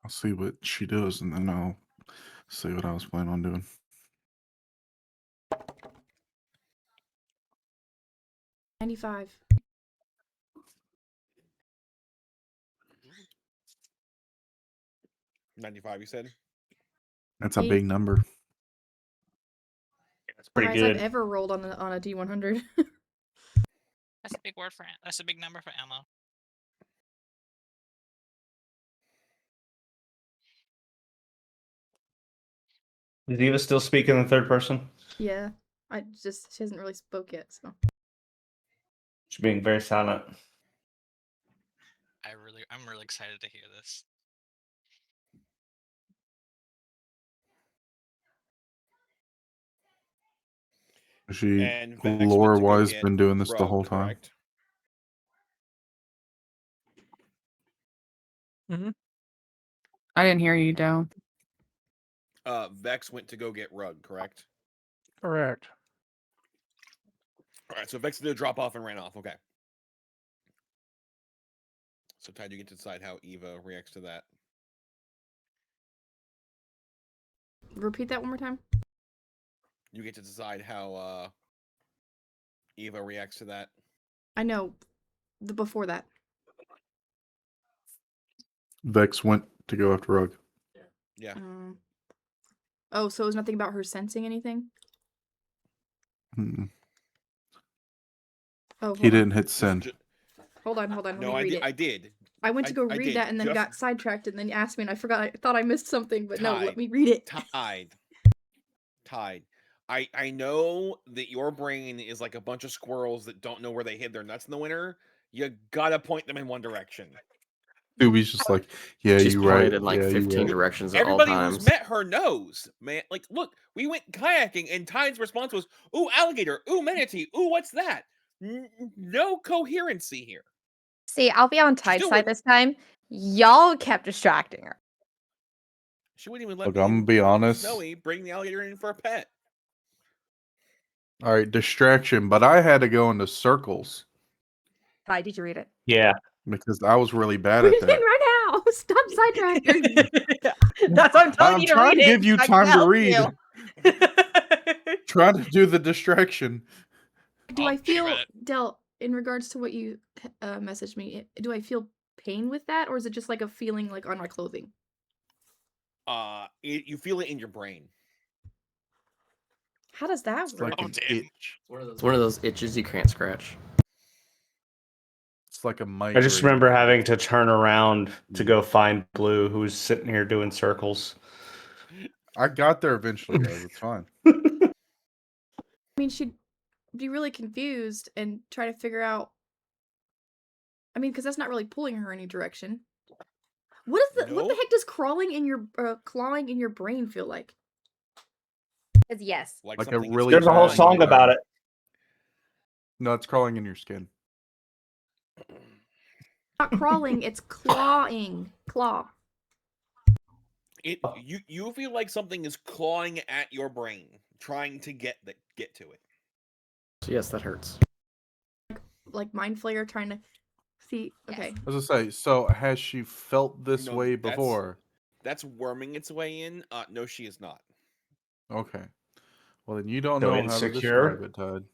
I'll see what she does, and then I'll see what I was planning on doing. 95. 95, you said? That's a big number. That's pretty Highest good. I've ever rolled on a D100. That's a big word for that's a big number for ammo. Is Eva still speaking in the third person? Yeah, she hasn't really spoke yet, so. She's being very silent. I'm really excited to hear this. She And Vex went to go lore-wise get been doing this the Rug, whole time. correct? I didn't hear you, Doe. Vex went to go get Rug, correct? Correct. All right, so Vex did a drop off and ran off. Okay. So, Tide, you get to decide how Eva reacts to that. Repeat that one more time. You get to decide how Eva reacts to that. I know. Before that. Vex went to go after Rug. Yeah. Oh, so it was nothing about her sensing anything? Mm-mm. Oh, He didn't hit send. Hold on. No, Let me I read did. it. I did. I went to go I read did. that and then Just- got sidetracked and then you asked me and I forgot. I thought I missed something, but no, let Tide. me read it. Tide. I know that your brain is like a bunch of squirrels that don't know where they hid their nuts in the winter. You gotta point them in one direction. Doobie's just like, yeah, She's you right. pointed in like yeah, you 15 right. directions at all Everybody times. who's met her knows, man. Like, look, we went kayaking, and Tide's response was, "Ooh, alligator! Ooh, manatee! Ooh, what's that?" No coherency here. See, I'll be on Tide's side this time. Y'all kept distracting her. She wouldn't even let Look, me. I'm gonna be honest. Snowy, bring the alligator in for a pet. All right, distraction, but I had to go into circles Tide, did you read it? Yeah. because I was really bad Read at it that. right now. Stop sidetracking. That's what I'm telling I'm you to trying read to it. give you I time can to help read. you. Trying to do the distraction. Do I think feel, about it. Del, in regards to what you messaged me, do I feel pain with that, or is it just like a feeling like on my clothing? You feel it in your brain. How does that It's work? like Oh, an damn. itch. It's one of those itches you can't scratch. It's like a I migraine. just remember having to turn around to go find Blue, who was sitting here doing circles. I got there eventually, guys. It's fine. I mean, she'd be really confused and try to figure out. I mean, because that's not really pulling her any direction. What the No? heck does crawling in your clawing in your brain feel like? It's yes. Like a something is really There's a whole bad song migraine. about it. No, it's crawling in your skin. Not crawling, it's clawing. Claw. You feel like something is clawing at your brain, trying to get to it. So yes, that hurts. Like mind flayer trying to see. Okay. I was gonna say, so has she felt this No, way that's- before? That's worming its way in. No, she is not. Okay. Well, then you don't So know how to insecure? describe it, Todd.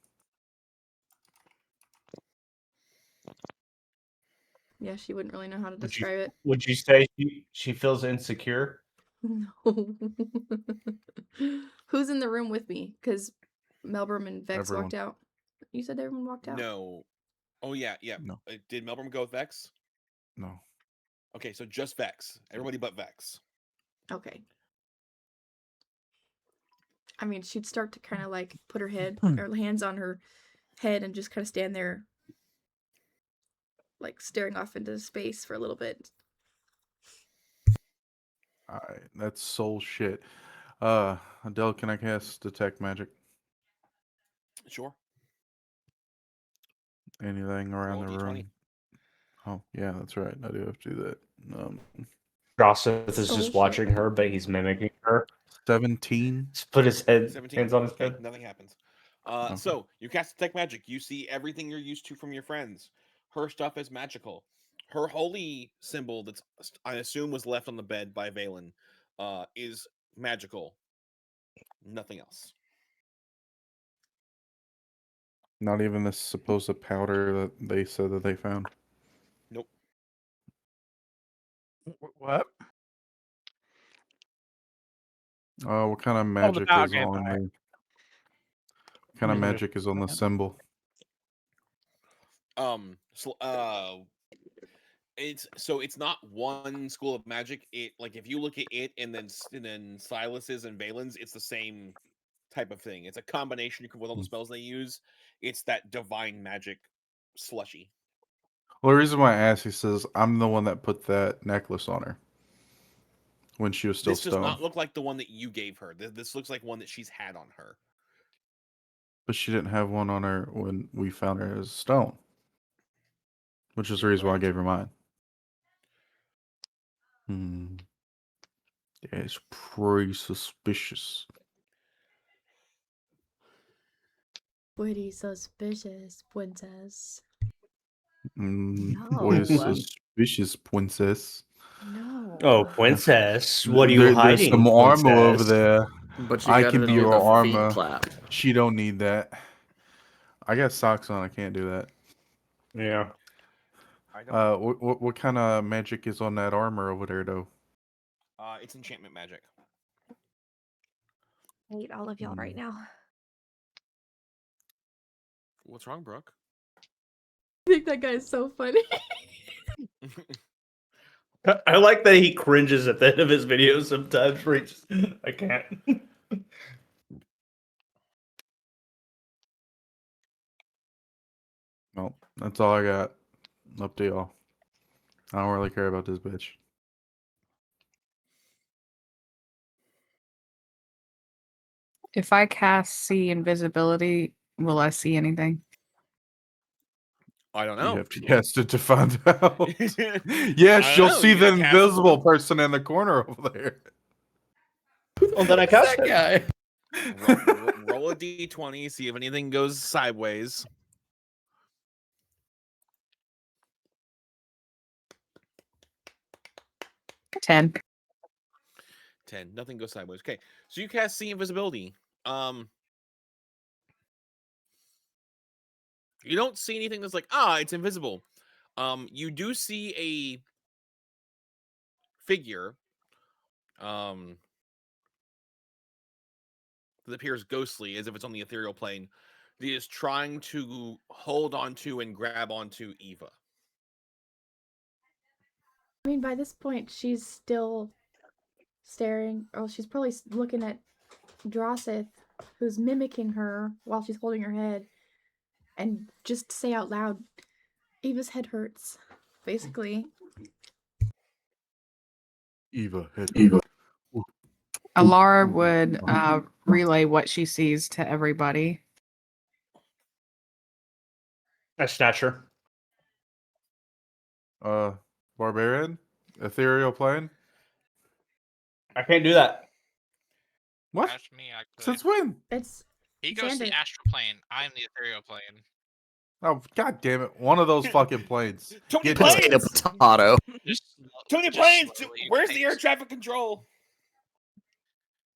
Yeah, she wouldn't really know how to describe it. Would you say she feels insecure? No. Who's in the room with me? Because Melbourne and Vex Everyone. walked out. You said everyone walked out? No. Oh yeah. No. Did Melbourne go with Vex? No. Okay, so just Vex. Everybody but Vex. Okay. I mean, she'd start to kind of like put her head or hands on her head and just kind of stand there, like staring off into space for a little bit. Alright, that's soul shit. Adele, can I cast Detect Magic? Sure. Anything around Roll the D20. room? Oh, yeah, that's right. I do have to do that. Gossip is Oh, just shit. watching her, but he's mimicking her. 17. Just put his 17. hands on his Okay, head. nothing happens. Okay. So you cast Detect Magic. You see everything you're used to from your friends. Her stuff is magical. Her holy symbol that's I assume was left on the bed by Valen is magical. Nothing else. Not even this supposed powder that they said that they found. Nope. What? What kind of Oh, the magic power is game. on the? What kind of magic is on the symbol? It's not one school of magic. It like if you look at it and then Silas's and Valen's, it's the same type of thing. It's a combination with all the spells they use. It's that divine magic slushy. Well, the reason why I asked, he says, I'm the one that put that necklace on her when she was still This does stoned. not look like the one that you gave her. This looks like one that she's had on her. But she didn't have one on her when we found her as stone, which is the You're reason why I correct. gave her mine. Yeah, it's pretty suspicious. Pretty suspicious, princess. What is No. suspicious, princess? No. Oh, princess, what are you There's hiding? some armor over princess? there. But you I gotta can be do your the feet armor. clap. She don't need that. I got socks on. I can't do that. Yeah. I don't. What kind of magic is on that armor over there, though? It's enchantment magic. I hate all of y'all right now. What's wrong, Brooke? I think that guy is so funny. I like that he cringes at the end of his videos sometimes. Where he just, I can't. Well, that's all I got. Up to y'all. I don't really care about this bitch. If I cast see invisibility, will I see anything? I don't You know. have to cast it to find out. I Yes, don't you'll know, see you the gotta cast invisible person in the corner over there. Well, then I cast it. Guy. Roll a d20, see if anything goes sideways. Ten. 10. Nothing goes sideways. Okay, so you cast see invisibility. You don't see anything that's like, it's invisible. You do see a figure that appears ghostly, as if it's on the ethereal plane. That is trying to hold onto and grab onto Eva. I mean, by this point, she's still staring. Or she's probably looking at Drossith, who's mimicking her while she's holding her head. And just say out loud, Eva's head hurts, basically. Eva, head. Eva. Alara would relay what she sees to everybody. I snatch her. Barbarian? Ethereal plane? I can't do that. What? Ask me, I could. Since when? He goes to the astral plane. I'm the ethereal plane. Oh, god damn it. One of those fucking planes. Too many Get to it. planes! Potato. Too many planes! Where's the air traffic control?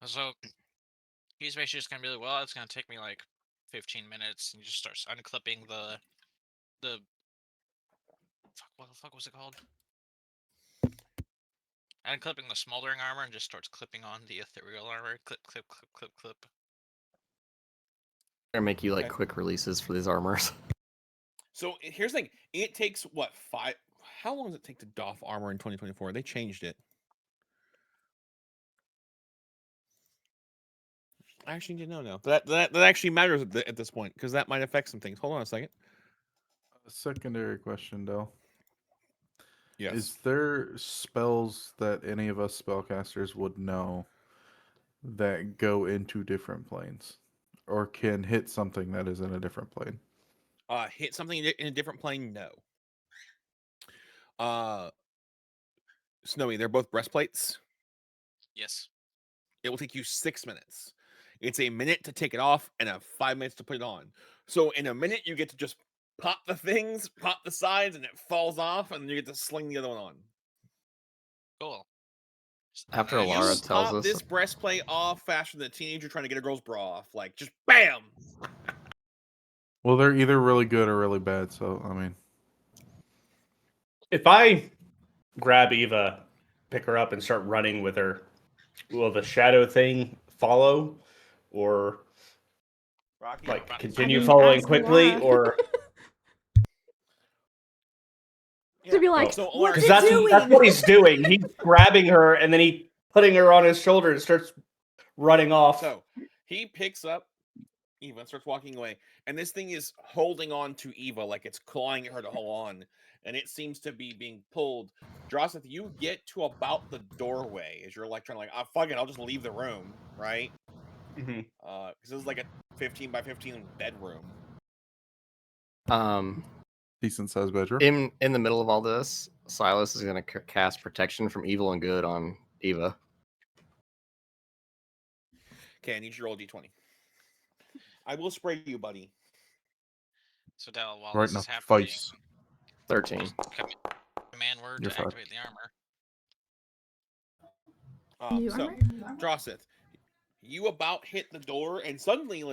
So he's basically just gonna be like, well, it's gonna take me like 15 minutes, and he just starts unclipping the what the fuck was it called? Unclipping the smoldering armor and just starts clipping on the ethereal armor. Clip, clip, clip, clip, clip. They're gonna make you like quick releases for these armors. So here's the thing. It takes what, 5? How long does it take to doff armor in 2024? They changed it. I actually didn't know now. That actually matters at this point, because that might affect some things. Hold on a second. A secondary question, though. Yes. Is there spells that any of us spellcasters would know that go into different planes? Or can hit something that is in a different plane? Hit something in a different plane? No. Snowy, they're both breastplates. Yes. It will take you 6 minutes. It's a minute to take it off and 5 minutes to put it on. So in a minute, you get to just pop the things, pop the sides, and it falls off, and you get to sling the other one on. Cool. After You Alara tells pop us, this breastplate off faster than a teenager trying to get a girl's bra off. Like, just BAM! Well, they're either really good or really bad, so, I mean... If I grab Eva, pick her up, and start running with her, will the shadow thing follow? Or, Rocky? like, continue following quickly? Or... To be like, So, what's Because it that's doing? what he's doing. He's grabbing her, and then he putting her on his shoulder and starts running off. So he picks up Eva and starts walking away, and this thing is holding on to Eva like it's clawing at her to hold on, and it seems to be being pulled. Drossith, you get to about the doorway as you're like trying to fuck it, I'll just leave the room, right? Mm-hmm. Because this is like a 15 by 15 bedroom. Decent sized bedroom. in the middle of all this, Silas is gonna cast protection from evil and good on Eva. Okay, I need you to roll a d20. I will spray you, buddy. So Dell, while Right this now, is happening, face. 13. command word You're to fine. activate the armor. New So, armor? Drossith, you about hit the door, and suddenly,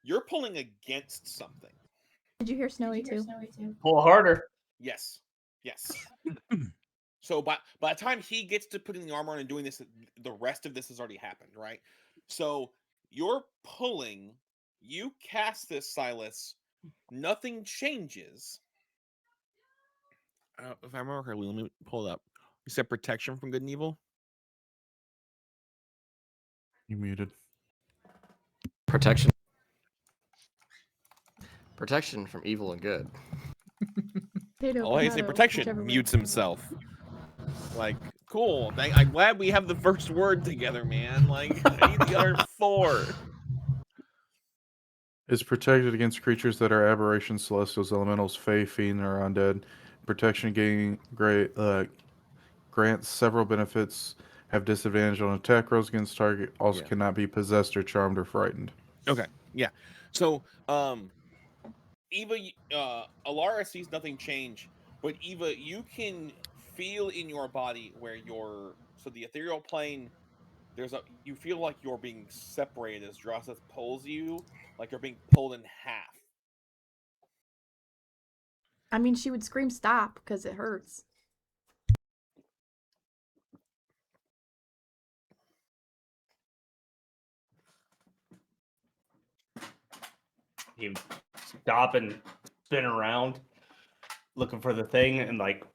you're pulling against something. Did you hear Snowy too? Pull harder. Yes. So by the time he gets to putting the armor on and doing this, the rest of this has already happened, right? So you're pulling, you cast this, Silas, nothing changes. If I remember correctly, let me pull it up. You said protection from good and evil? You muted. Protection from evil and good. Oh, I say protection mutes himself. Like, cool. I'm glad we have the first word together, man. Like, I need the other 4. Is protected against creatures that are aberrations, celestials, elementals, fae, fiend, or undead. Protection grants several benefits. Have disadvantage on attack rolls against target. Also cannot be possessed or charmed or frightened. Okay, yeah. So, Eva, Alara sees nothing change, but Eva, you can feel in your body where the ethereal plane, you feel like you're being separated as Drossith pulls you, like you're being pulled in half. I mean, she would scream stop because it hurts. You stop and spin around, looking for the thing, and like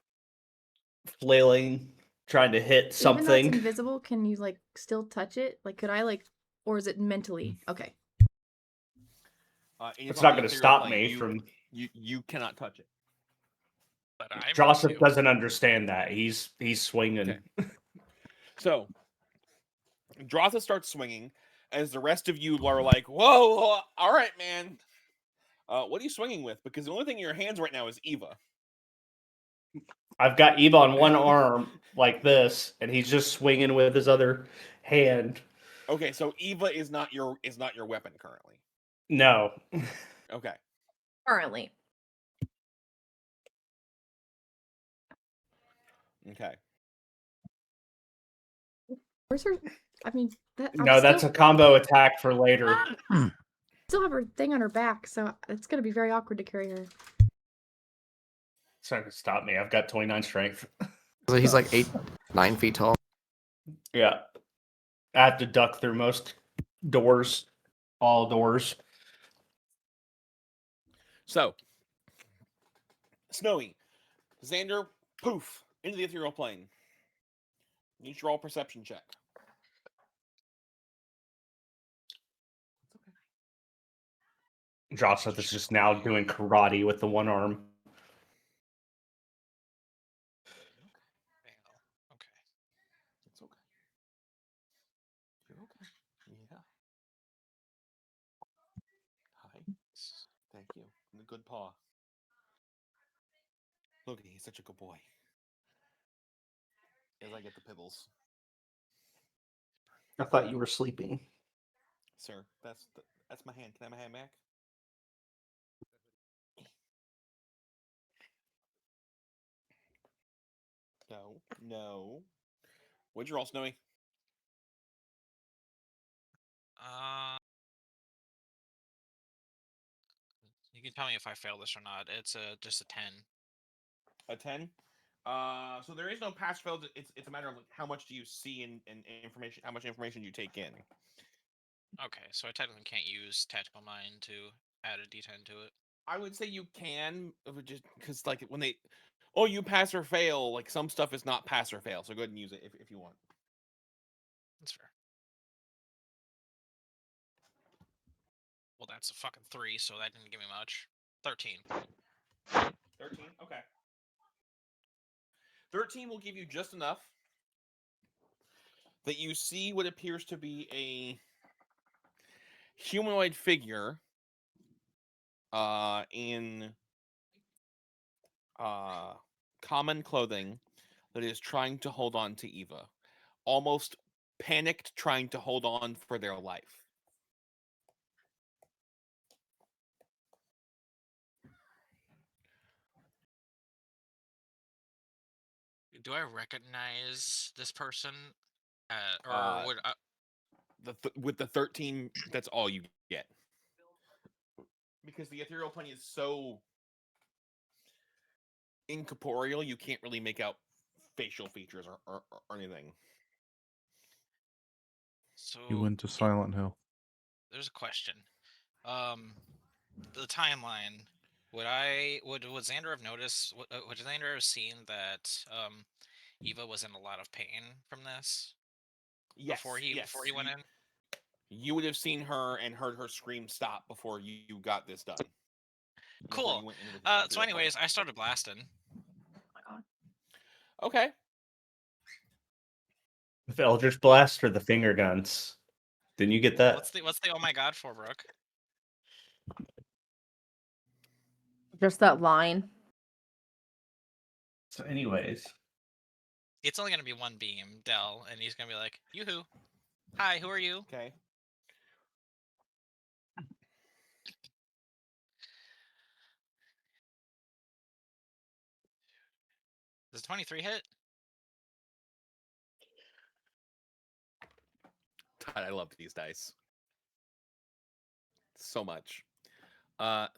flailing, trying to hit Even though something. it's invisible, can you like still touch it? Like, could I like, or is it mentally? Okay. It's not going to stop me from. You cannot touch it. But I'm Joseph doesn't understand that. He's swinging. Okay. So, Drotha starts swinging, as the rest of you are like, "Whoa, all right, man. What are you swinging with? Because the only thing in your hands right now is Eva." I've got Eva on one arm like this, and he's just swinging with his other hand. Okay, so Eva is not your weapon currently. No. Okay. Currently. Okay. Where's her? I mean, that. No, that's a combo attack for later. Still have her thing on her back, so it's gonna be very awkward to carry her. It's not going to stop me. I've got 29 strength. So he's like 9 feet tall. Yeah. I have to duck through most doors, all doors. So, Snowy, Xander, poof, into the ethereal plane. You need to roll a perception check. Joseph is just now doing karate with the one arm. Okay. It's okay. You're okay. Yeah. Hi. Thank you. And a good paw. Look, he's such a good boy. As I get the pibbles. I thought you were sleeping. Sir, that's my hand. Can I have my hand back? No. What'd you roll, Snowy? You can tell me if I fail this or not. It's just a 10. A 10? So there is no pass fail. It's a matter of like, how much do you see in information, how much information you take in. Okay, so I technically can't use Tactical Mind to add a D10 to it. I would say you can, just because like when they, you pass or fail, like some stuff is not pass or fail. So go ahead and use it if you want. That's fair. Well, that's a fucking 3, so that didn't give me much. 13. 13? Okay. 13 will give you just enough that you see what appears to be a humanoid figure in common clothing that is trying to hold on to Eva. Almost panicked, trying to hold on for their life. Do I recognize this person? Or would I... With the 13, that's all you get. Because the ethereal plane is so incorporeal, you can't really make out facial features or anything. So You went to Silent Hill. there's a question. The timeline. Would Xander have noticed? Would Xander have seen that Eva was in a lot of pain from this? Yes. Before he went in. You would have seen her and heard her scream stop before you got this done. Cool. So anyways, I started blasting. Oh my god. Okay. The Eldritch Blast or the finger guns? Didn't you get that? What's the oh my god for, Brooke? Just that line. So anyways. It's only gonna be one beam, Dell, and he's gonna be like, yoo-hoo. Hi, who are you? Okay. Does 23 hit? God, I love these dice so much.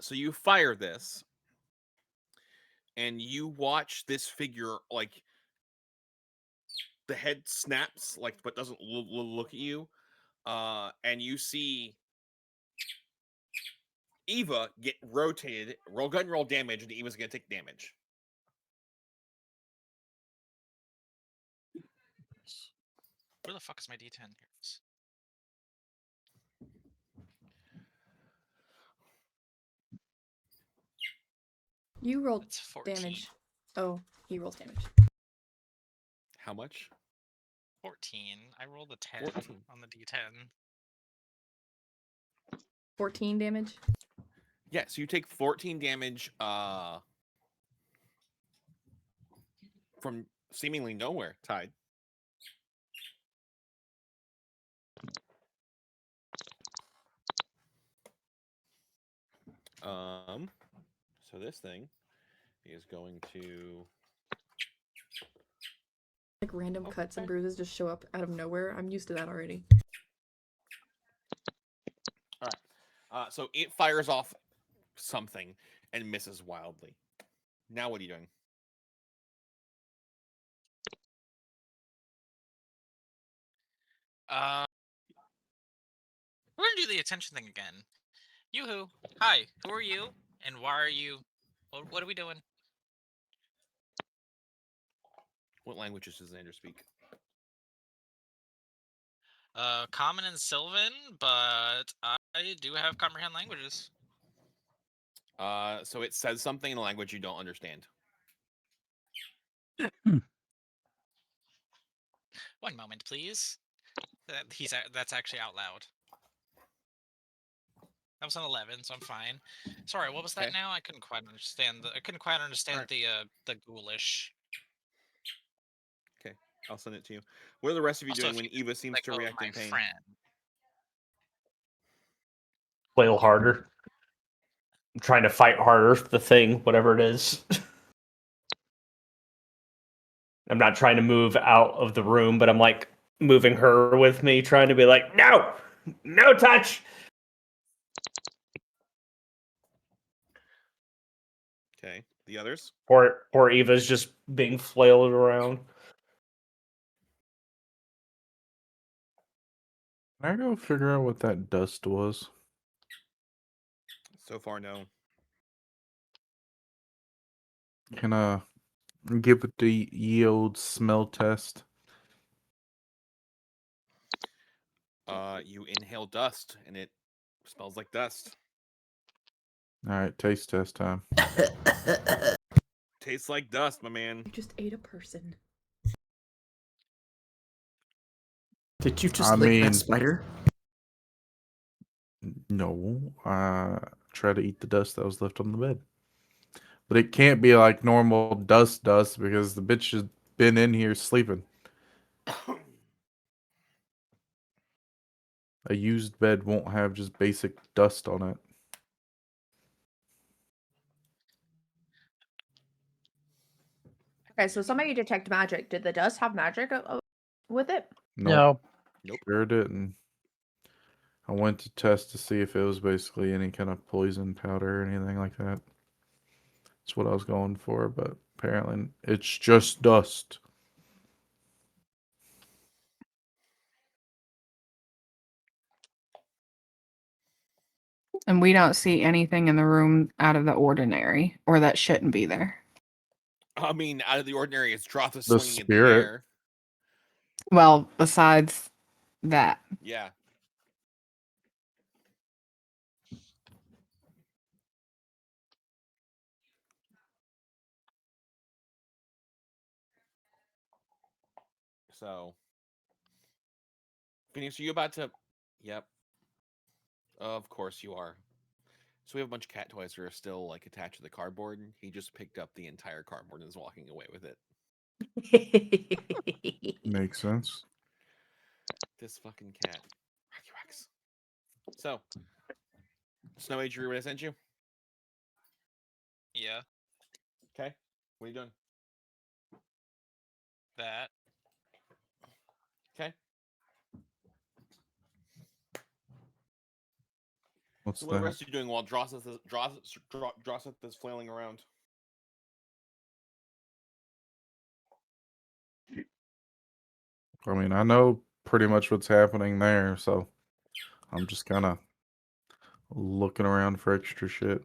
So you fire this, and you watch this figure, like, the head snaps, like, but doesn't look at you, and you see Eva get rotated, roll damage, and Eva's gonna take damage. Where the fuck is my D10? Here it is. You rolled It's 14. damage. Oh, he rolls damage. How much? 14. I rolled a 10 14. on the D10. 14 damage. Yeah, so you take 14 damage from seemingly nowhere, Tide. So this thing is going to Like random cuts and bruises just show up out of nowhere. I'm used to that already. all right. So it fires off something and misses wildly. Now what are you doing? We're gonna do the attention thing again. Yoo-hoo. Hi, who are you? And why are you... What are we doing? What languages does Xander speak? Common and Sylvan, but I do have comprehend languages. So it says something in a language you don't understand. One moment, please. That's actually out loud. That was an 11, so I'm fine. Sorry, what was that now? I couldn't quite understand the ghoulish. Okay, I'll send it to you. What are the rest of you Also, doing if when you Eva could seems let to go of react my in pain? friend. Flail harder. I'm trying to fight harder, the thing, whatever it is. I'm not trying to move out of the room, but I'm like moving her with me, trying to be like, no! No touch! Okay, the others? Poor Eva's just being flailed around. Can I go figure out what that dust was? So far, no. Can I give it the ye old smell test? You inhale dust, and it smells like dust. All right, taste test time. Tastes like dust, my man. You just ate a person. Did you just lick that spider? No, try to eat the dust that was left on the bed. But it can't be like normal dust because the bitch has been in here sleeping. A used bed won't have just basic dust on it. Okay, so somebody detect magic. Did the dust have magic with it? Nope. Nope. Sure didn't. I went to test to see if it was basically any kind of poison powder or anything like that. That's what I was going for, but apparently it's just dust. And we don't see anything in the room out of the ordinary or that shouldn't be there. I mean, out of the ordinary, it's Drotha The swinging in the spirit. air. Well, besides that. Yeah. So, Phoenix, are you about to? Yep. Of course you are. So we have a bunch of cat toys that are still like attached to the cardboard. He just picked up the entire cardboard and is walking away with it. Makes sense. This fucking cat. Rocky Rex. So, Snow Age, what I sent you? Yeah, Okay. What are you doing? that. Okay. What's So what are the that? rest of you doing while Drosseth is flailing around? I mean, I know pretty much what's happening there, so I'm just kind of looking around for extra shit.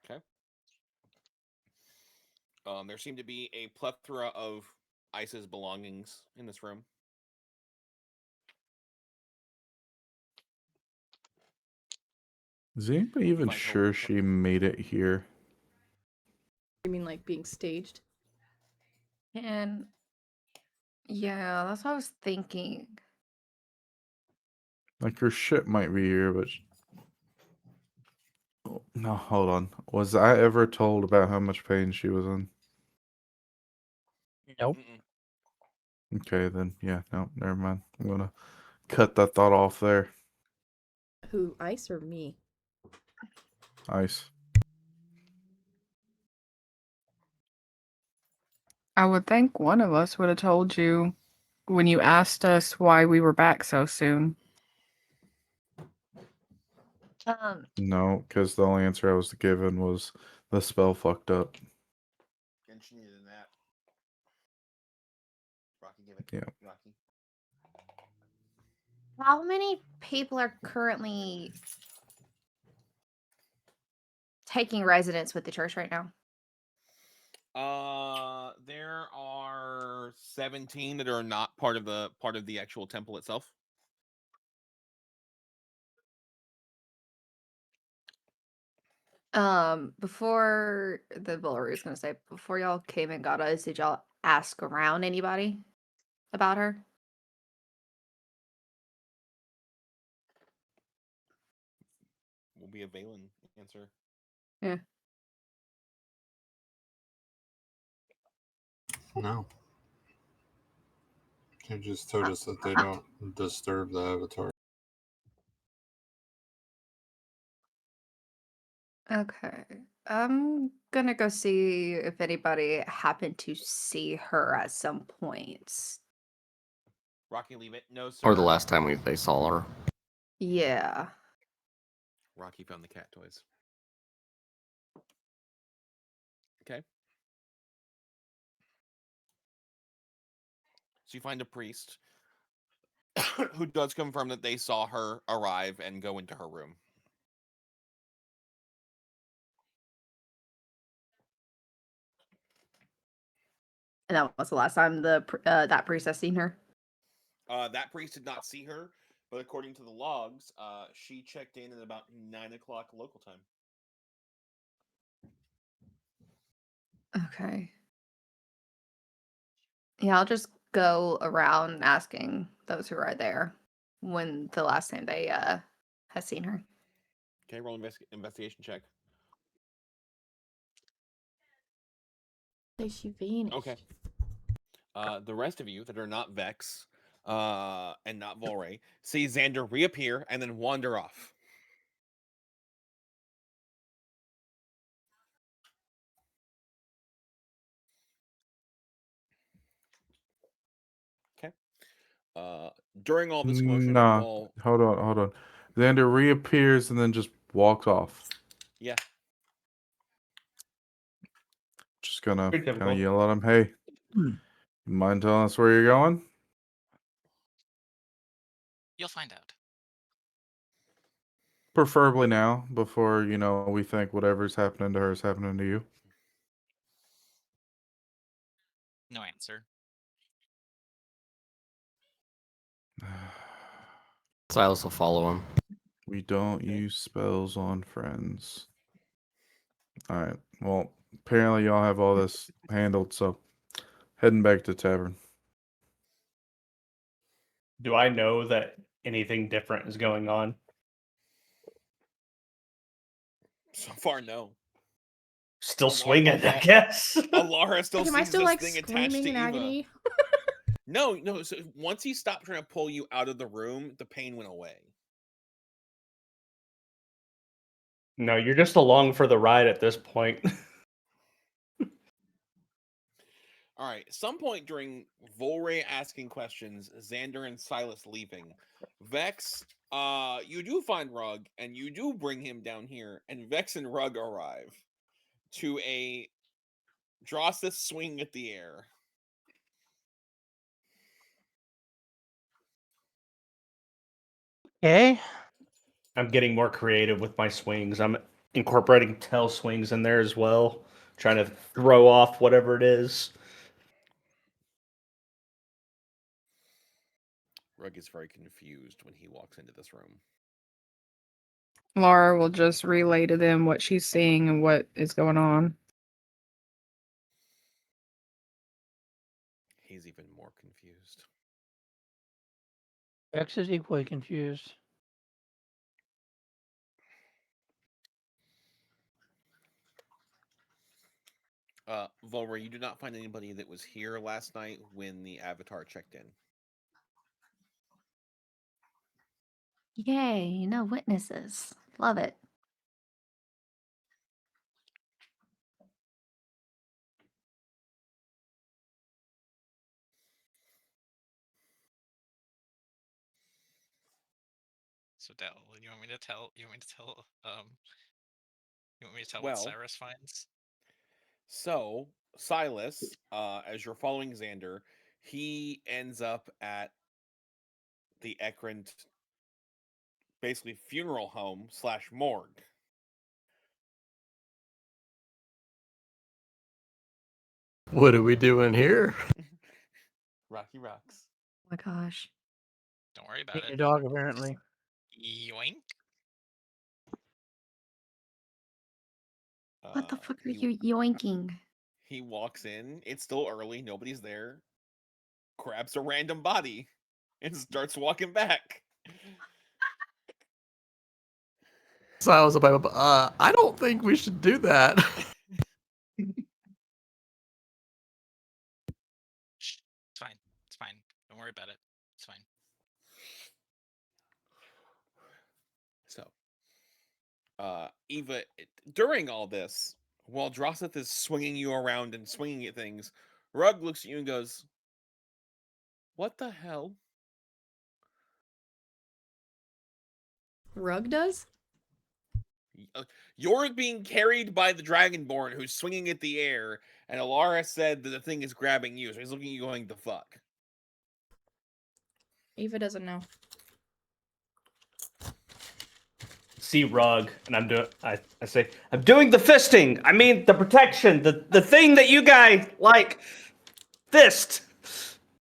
Okay. There seem to be a plethora of Ice's belongings in this room. Is anybody even find her- sure she made it here? You mean like being staged? And yeah, that's what I was thinking. Like her shit might be here, but oh, no, hold on. Was I ever told about how much pain she was in? Nope. Okay, then yeah, no, never mind. I'm gonna cut that thought off there. Who, Ice or me? Ice. I would think one of us would have told you when you asked us why we were back so soon. No, because the only answer I was given was the spell fucked up. And she needed that. Rocky, give it. Yeah. Rocky. How many people are currently taking residence with the church right now? There are 17 that are not part of the actual temple itself. Before the Bullery was gonna say, before y'all came and got us, did y'all ask around anybody about her? Will be a Valen answer. Yeah. No. They just told us that they don't disturb the avatar. Okay. I'm gonna go see if anybody happened to see her at some point. Rocky, leave it. No, sir. Or the last time they saw her. Yeah. Rocky found the cat toys. Okay. So you find a priest who does confirm that they saw her arrive and go into her room. And that was the last time that priest has seen her. That priest did not see her, but according to the logs, she checked in at about 9 o'clock local time. Okay. Yeah, I'll just go around asking those who are there when the last time they has seen her. Okay, roll investigation check. Say she vanished. Okay. The rest of you that are not Vex and not Volray see Xander reappear and then wander off. Okay. During all this commotion, Nah, while hold on. Xander reappears and then just walks off. yeah, Just gonna Pretty kind of typical. yell at him, hey, you mind telling us where you're going? You'll find out. Preferably now, before, we think whatever's happening to her is happening to you. No answer. Silas will follow him. We don't use spells on friends. Alright, well, apparently y'all have all this handled, so heading back to tavern. Do I know that anything different is going on? so far no. Still swinging, I guess. Alara still Am I sees still this like thing attached screaming to in Eva. agony? No. So once he stopped trying to pull you out of the room, the pain went away. No, you're just along for the ride at this point. All right. Some point during Volray asking questions, Xander and Silas leaving, Vex, you do find Rug and you do bring him down here, and Vex and Rug arrive to a Drossith swing at the air. Okay. I'm getting more creative with my swings. I'm incorporating tail swings in there as well, trying to throw off whatever it is. Rug is very confused when he walks into this room. Laura will just relay to them what she's seeing and what is going on. He's even more confused. X is equally confused. Volra, you do not find anybody that was here last night when the Avatar checked in. Yay, no witnesses. Love it. So Dell, you want me to tell? You want me to tell? You want me to tell Well, what Cyrus finds? So Silas, as you're following Xander, he ends up at the Ekrant, basically funeral home / morgue. What are we doing here? Rocky rocks. Oh my gosh. Don't worry about Eating it. a dog, apparently. Yoink. What the fuck are you yoinking? He walks in. It's still early. Nobody's there. Grabs a random body and starts walking back. So I was like, I don't think we should do that. Shh. It's fine. It's fine. Don't worry about it. It's fine. So, Eva, during all this, while Drossith is swinging you around and swinging at things, Rug looks at you and goes, "What the hell?" Rug does? You're being carried by the Dragonborn who's swinging at the air, and Alara said that the thing is grabbing you, so he's looking at you going, "The fuck?" Eva doesn't know. See Rug, and I say, I'm doing the fisting. I mean the protection, the thing that you guys like. Fist.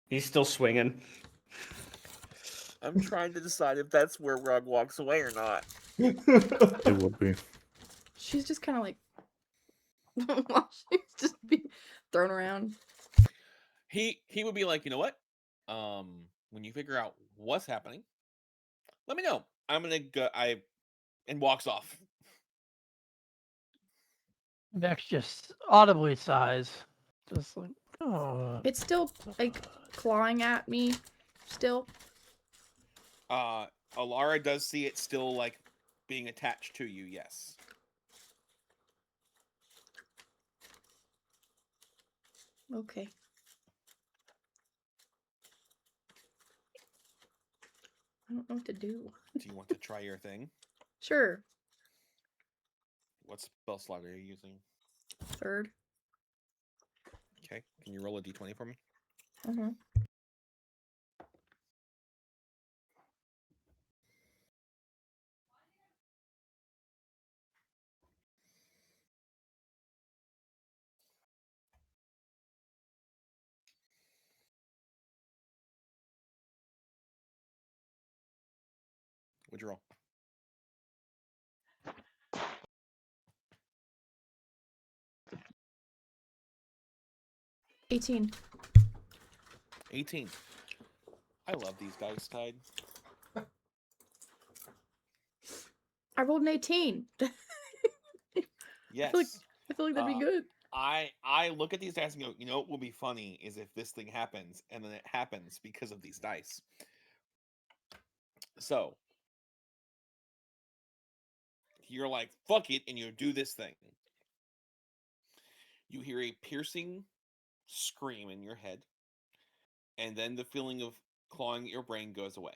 He's still swinging. I'm trying to decide if that's where Rug walks away or not. It would be. She's just kind of like, she's just being thrown around. He would be like, "You know what? When you figure out what's happening, let me know. I'm gonna go." And walks off. Vex just audibly sighs. Just like, oh. It's still like clawing at me. Still. Alara does see it still like being attached to you. Yes. Okay. I don't know what to do. Do you want to try your thing? Sure. What spell slot are you using? 3rd. Okay. Can you roll a d20 for me? Uh-huh. What'd you roll? $18. 18. I love these dice, Tide. I rolled an 18. Yes. I feel like that'd be good. I look at these dice and go, you know what will be funny is if this thing happens, and then it happens because of these dice. So you're like, fuck it, and you do this thing. You hear a piercing scream in your head, and then the feeling of clawing at your brain goes away.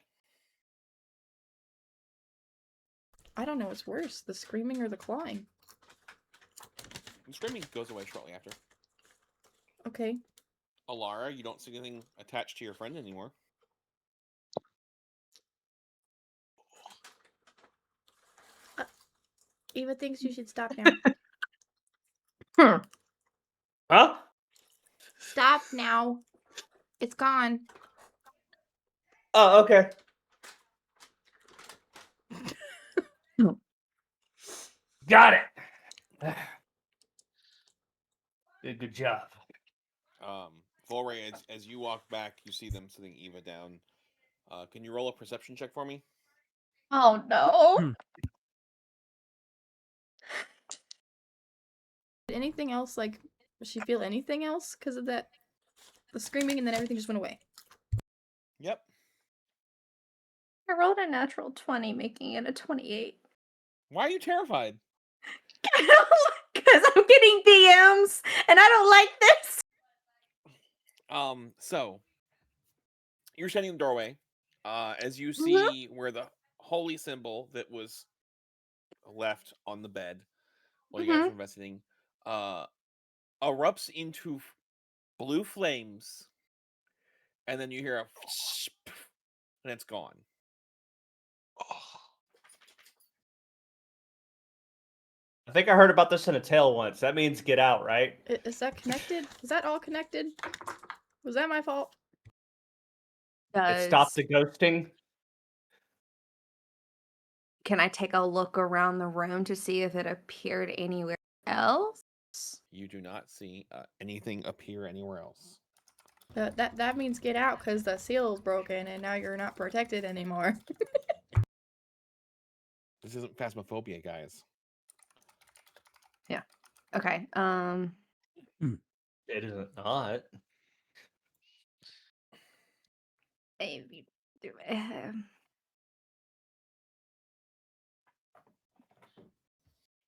I don't know what's worse, the screaming or the clawing. The screaming goes away shortly after. Okay. Alara, you don't see anything attached to your friend anymore. Eva thinks you should stop now. Huh? Stop now. It's gone. Oh, okay. Got it. Good job. Volray, as you walk back, you see them sitting Eva down. Can you roll a perception check for me? Oh no. Did anything else, like, does she feel anything else because of that? The screaming and then everything just went away. Yep. I rolled a natural 20, making it a 28. Why are you terrified? Because I'm getting DMs and I don't like this. So you're standing in the doorway. As you see where the holy symbol that was left on the bed while you guys were investigating erupts into blue flames, and then you hear a and it's gone. I think I heard about this in a tale once. That means get out, right? Is that connected? Is that all connected? Was that my fault? It stopped the ghosting. Can I take a look around the room to see if it appeared anywhere else? You do not see anything appear anywhere else. That means get out because the seal is broken and now you're not protected anymore. This isn't phasmophobia, guys. Yeah. Okay. It isn't not. Maybe do it.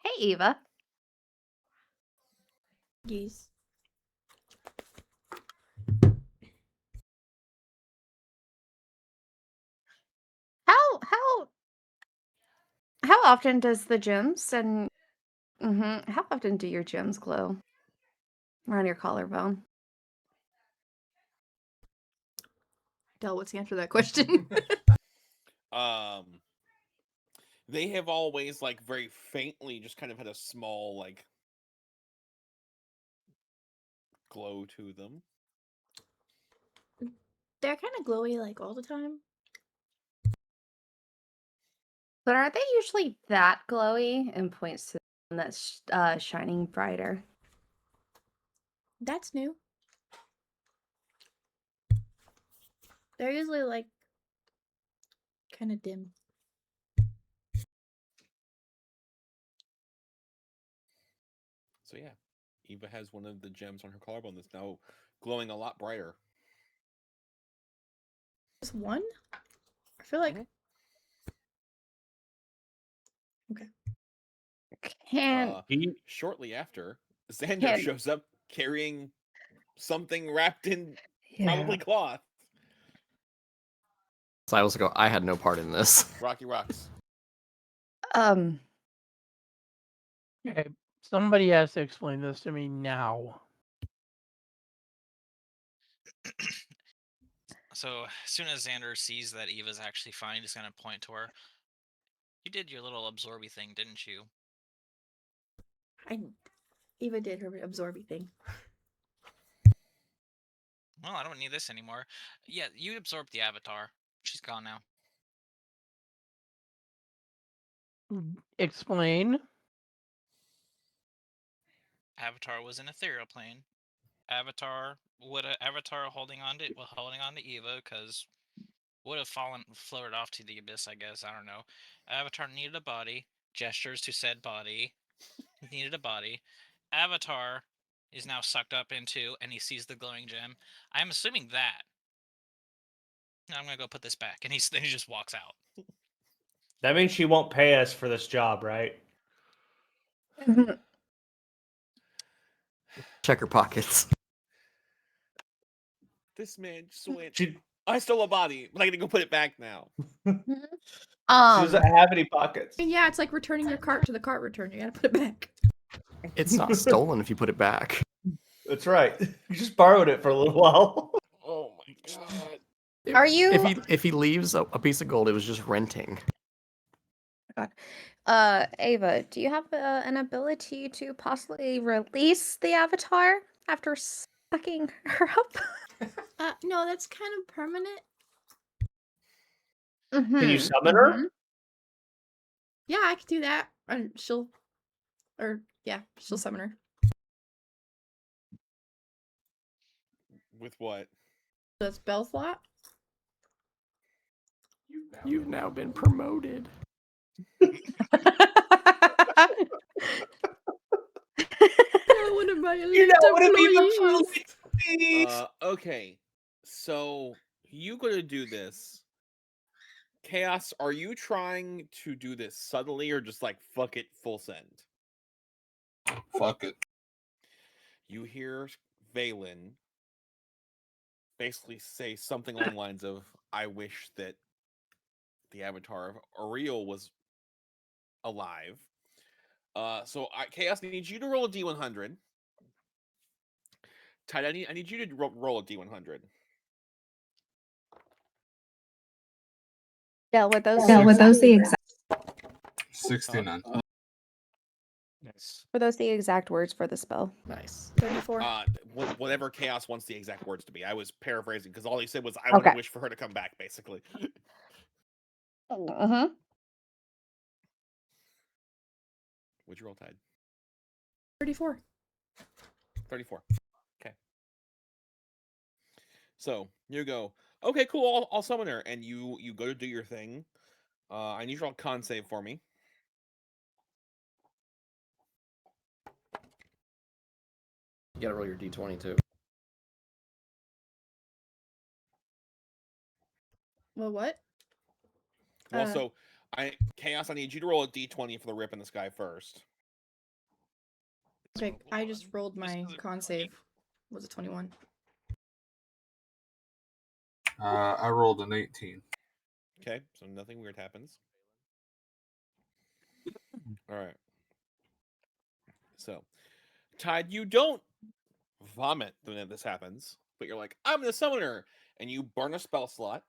Hey, Eva. Geese. How often does the gems and how often do your gems glow around your collarbone? Del, what's the answer to that question? They have always, like, very faintly just kind of had a small, like, glow to them. They're kind of glowy, like, all the time. But are they usually that glowy? And points to the one that's shining brighter. That's new. They're usually, like, kind of dim. So yeah, Eva has one of the gems on her collarbone that's now glowing a lot brighter. Just one? I feel like... Okay. Shortly after, Xander shows up carrying something wrapped in probably cloth. Silas go, I had no part in this. Rocky rocks. Okay, somebody has to explain this to me now. So as soon as Xander sees that Eva's actually fine, he's gonna point to her. You did your little absorby thing, didn't you? Eva did her absorby thing. Well, I don't need this anymore. Yeah, you absorbed the avatar. She's gone now. Explain. Avatar was an ethereal plane. Avatar holding on to Eva because would have floated off to the abyss, I guess. I don't know. Avatar needed a body. Gestures to said body. Needed a body. Avatar is now sucked up into, and he sees the glowing gem. I'm assuming that. Now I'm gonna go put this back, and then he just walks out. That means she won't pay us for this job, right? Check her pockets. This man just went. I stole a body, but I gotta go put it back now. She doesn't have any pockets. Yeah, it's like returning your cart to the cart return. You gotta put it back. It's not stolen if you put it back. That's right. You just borrowed it for a little while. Oh my god. Are you? If he leaves a piece of gold, it was just renting. Ava, do you have an ability to possibly release the avatar after sucking her up? No, that's kind of permanent. Can you summon her? Yeah, I could do that. And she'll summon her. With what? The spell slot. You've now been promoted. One of my You're not one of employees. Okay. So you gonna do this. Chaos, are you trying to do this subtly or just like fuck it full send? Fuck it. You hear Valen basically say something along the lines of, I wish that the avatar of Ariel was alive. So Chaos needs you to roll a D100. Tide, I need you to roll a D100. Yeah, with those. the exact 69. Nice. Were those the exact words for the spell? Nice. 34. Whatever Chaos wants the exact words to be. I was paraphrasing because all he said was, I want to wish for her to come back, basically. Uh-huh. What'd you roll, Tide? 34. 34. Okay. So you go, okay, cool, I'll summon her. And you go to do your thing. I need you to roll a con save for me. You gotta roll your D20 too. Well, what? Well, so Chaos, I need you to roll a D20 for the rip in the sky first. Okay, I just rolled my con save. Was it 21? I rolled an 18. Okay, so nothing weird happens. All right. So, Tide, you don't vomit when this happens, but you're like, I'm the summoner, and you burn a spell slot,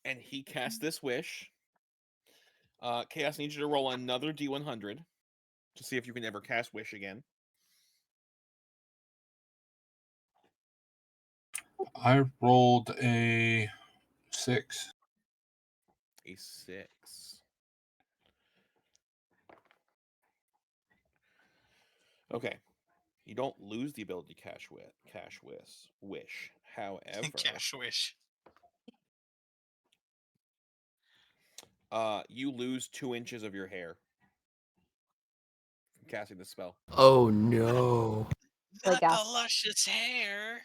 and he casts this wish. Chaos needs you to roll another D100 to see if you can ever cast wish again. I rolled a 6. A 6. Okay. You don't lose the ability to cash wish. However, Cash wish. You lose 2 inches of your hair from casting the spell. Oh no. Not the luscious hair.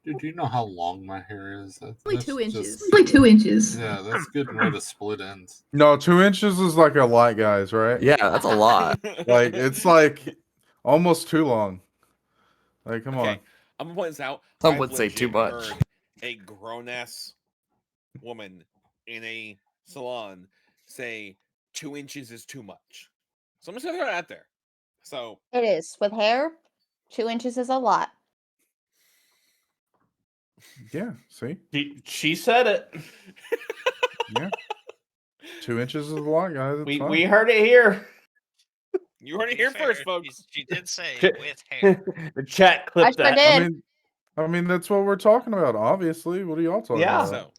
Dude, do you know how long my hair is? Only 2 inches. Like 2 inches. Yeah, that's getting rid of split ends. No, 2 inches is like a lot, guys, right? Yeah, that's a lot. Like, it's like almost too long. Like, come on. I'm gonna point this out. Some would say too much. Heard a grown-ass woman in a salon say 2 inches is too much. So I'm just gonna throw it out there. So It is. With hair, 2 inches is a lot. Yeah, see? She said it. Yeah. 2 inches is a lot, guys. It's fine. We heard it here. You heard it here first, folks. She did say with hair. The chat clipped I sure that. did. I mean, that's what we're talking about, obviously. What are y'all talking about? So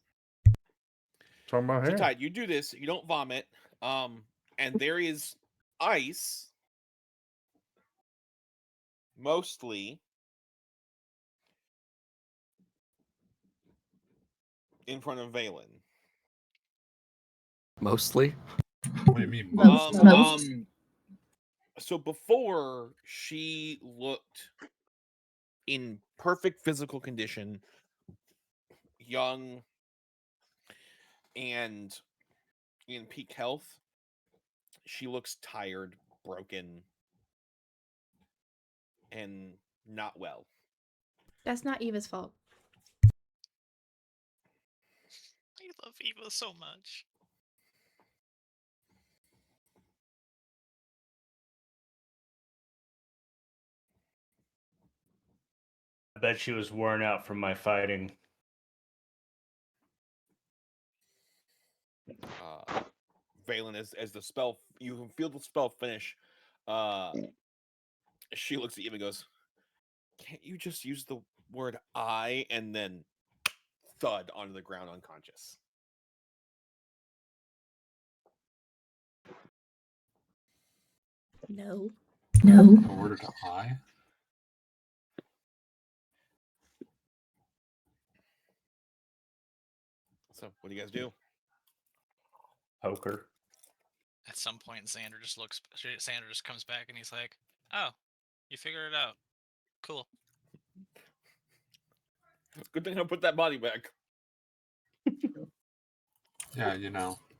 Talking about hair. Tide, you do this, you don't vomit, and there is ice, mostly in front of Valen. Mostly? What do you mean most? So before, she looked in perfect physical condition, young, and in peak health. She looks tired, broken, and not well. That's not Eva's fault. I love Eva so much. I bet she was worn out from my fighting. Valen, as the spell, you can feel the spell finish. She looks at you and goes, "Can't you just use the word I and then thud onto the ground unconscious?" No. The word I? So, what do you guys do? Poker. At some point, Xander just comes back and he's like, "Oh, you figured it out. Cool." Good thing I put that body back. Yeah,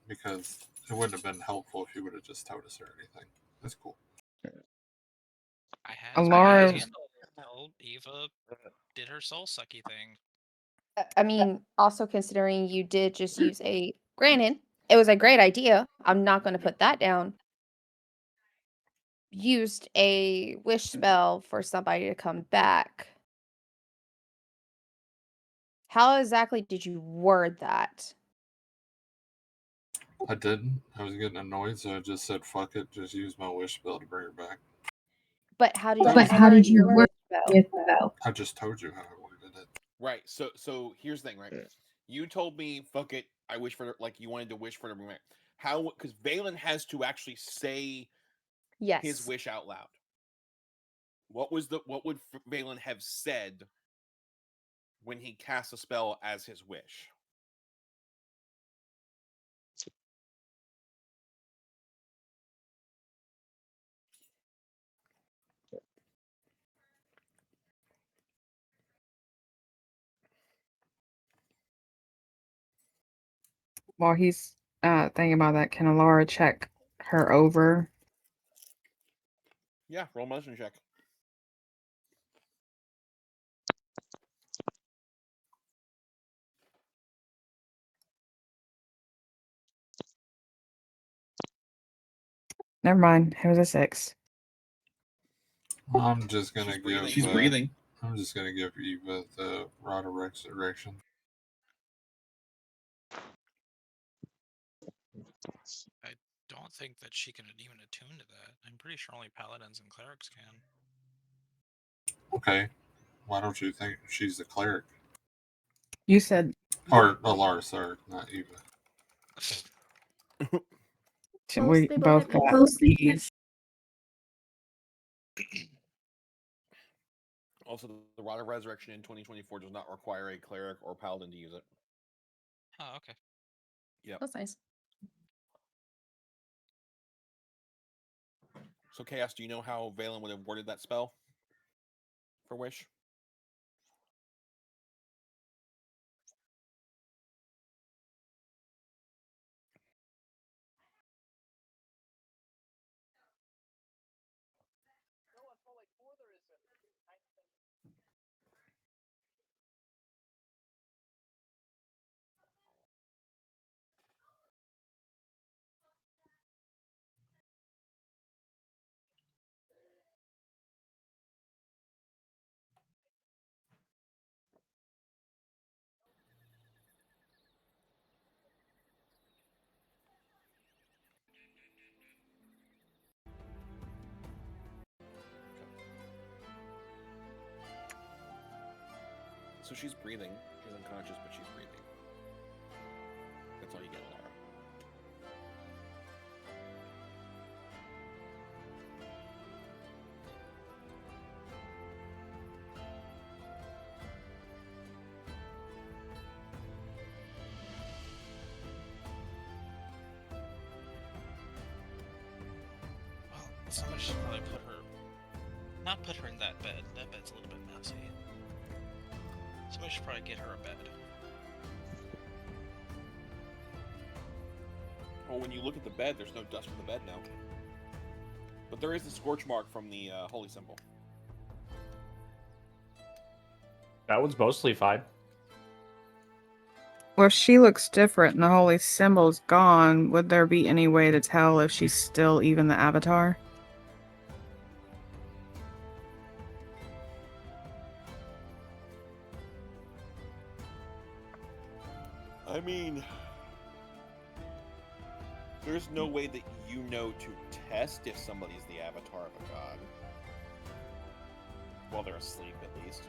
because it wouldn't have been helpful if you would have just told us or anything. That's cool. I had Alara- until Eva did her soul sucky thing. I mean, also considering you did just use granted, it was a great idea. I'm not going to put that down. Used a wish spell for somebody to come back. How exactly did you word that? I didn't. I was getting annoyed, so I just said, fuck it, just use my wish spell to bring her back. But how did you word your spell? I just told you how I worded it. Right. So here's the thing, right? You told me, fuck it, I wish for you wanted to wish for the roommate. How? Because Valen has to actually say his wish out loud. What would Valen have said when he cast a spell as his wish? While he's thinking about that, can Alara check her over? Yeah, roll medicine check. Never mind. It was a 6. I'm just gonna give. She's breathing. I'm just gonna give Eva the Rod of Resurrection. I don't think that she can even attune to that. I'm pretty sure only paladins and clerics can. Okay. Why don't you think she's the cleric? You said. Or Alara, sorry, not Eva. We They both both got have these. Also, the Rod of Resurrection in 2024 does not require a cleric or paladin to use it. Oh, okay. Yep. That's nice. So, Chaos, do you know how Valen would have worded that spell for wish? So she's breathing. She's unconscious, but she's breathing. That's all you get, Laura. Well, somebody should probably not put her in that bed. That bed's a little bit messy. Somebody should probably get her a bed. Well, when you look at the bed, there's no dust from the bed now. But there is the scorch mark from the holy symbol. That one's mostly fine. Well, if she looks different and the holy symbol's gone, would there be any way to tell if she's still even the avatar? I mean, there's no way that you know to test if somebody's the avatar of a god. While they're asleep, at least.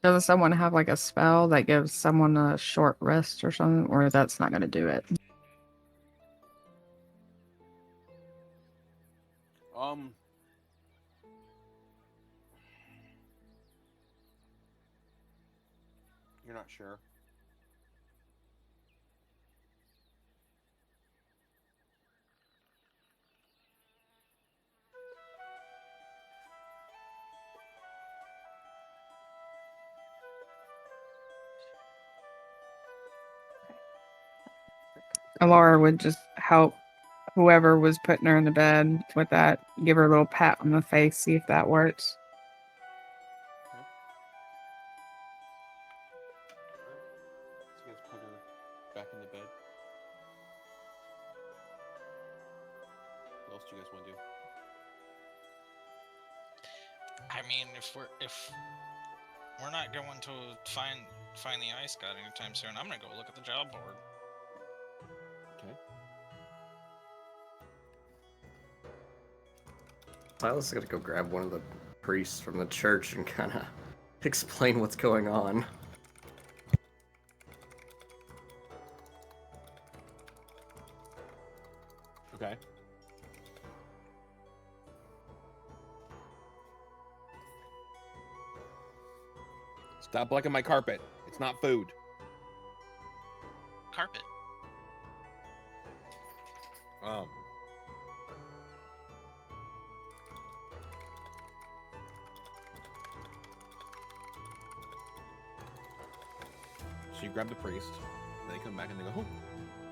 Does someone have like a spell that gives someone a short rest or something, or that's not going to do it? You're not sure. Laura would just help whoever was putting her in the bed with that, give her a little pat on the face, see if that works. So you guys put her back in the bed. What else do you guys want to do? I mean, if we're not going to find the ice god anytime soon, I'm gonna go look at the job board. Okay. Silas is gonna go grab one of the priests from the church and kind of explain what's going on. Okay. Stop licking my carpet. It's not food. Carpet. So you grab the priest, and they come back and they go, "Oh,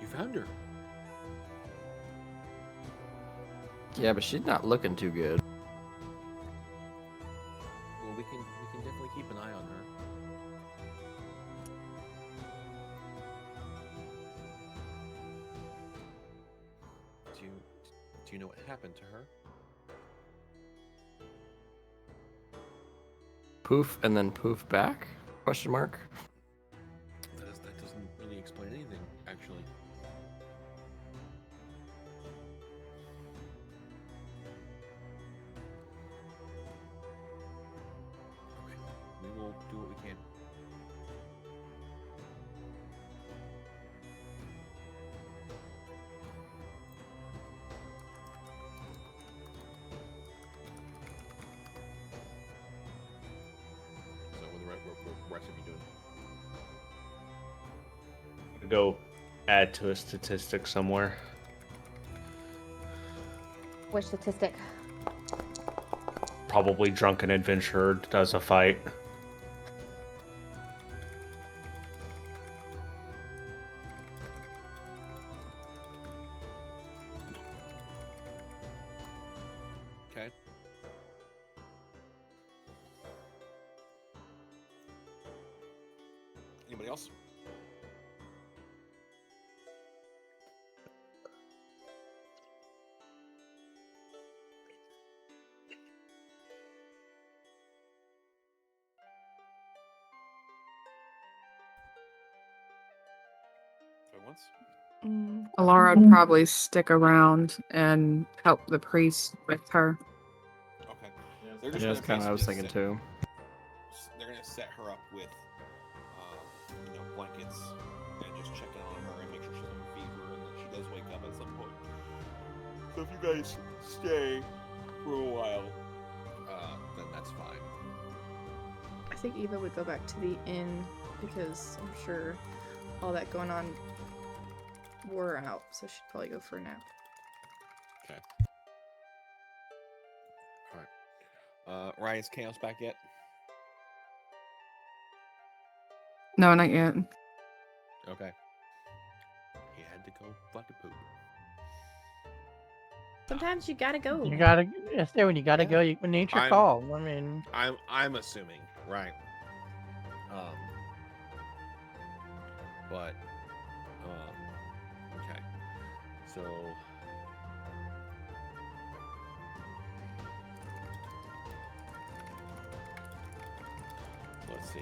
you found her." Yeah, but she's not looking too good. Well, we can definitely keep an eye on her. Do you know what happened to her? Poof and then poof back? Question mark. That doesn't really explain anything, actually. Okay, we will do what we can. So what the rest of you doing? Go add to a statistic somewhere. Which statistic? Probably drunken adventurer does a fight. Okay. Anybody else? Going once? Laura would probably stick around and help the priest with her. Okay. They're Yeah, just that's kind of what I was basically thinking too. They're gonna set her up with, blankets and just check in on her and make sure she's on a fever and that she does wake up at some point. So if you guys stay for a while, then that's fine. I think Eva would go back to the inn because I'm sure all that going on wore her out, so she'd probably go for a nap. Okay. All right. Ryan, is Chaos back yet? No, not yet. Okay. He had to go fuck a poop. Sometimes you gotta go. You gotta stay when you gotta go. When nature I'm- calls. I mean, I'm assuming, right? But okay. So let's see.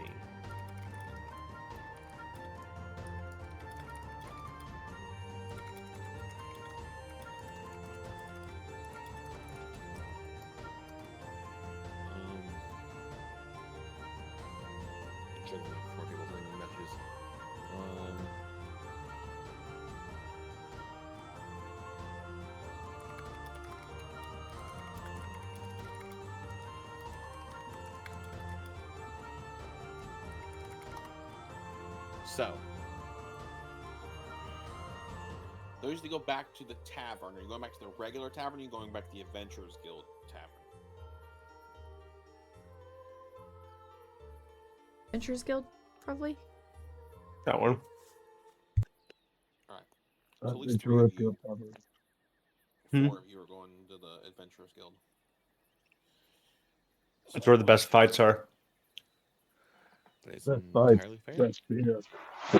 Checking before people send me messages. So, those to go back to the tavern. Are you going back to the regular tavern? Or are you going back to the Adventurers Guild tavern? Adventurers Guild, probably. That one. All right. So at least Adventurers Guild tavern. four of you are going to the Adventurers Guild. That's where the best fights are. It's That's entirely fair. Best beer.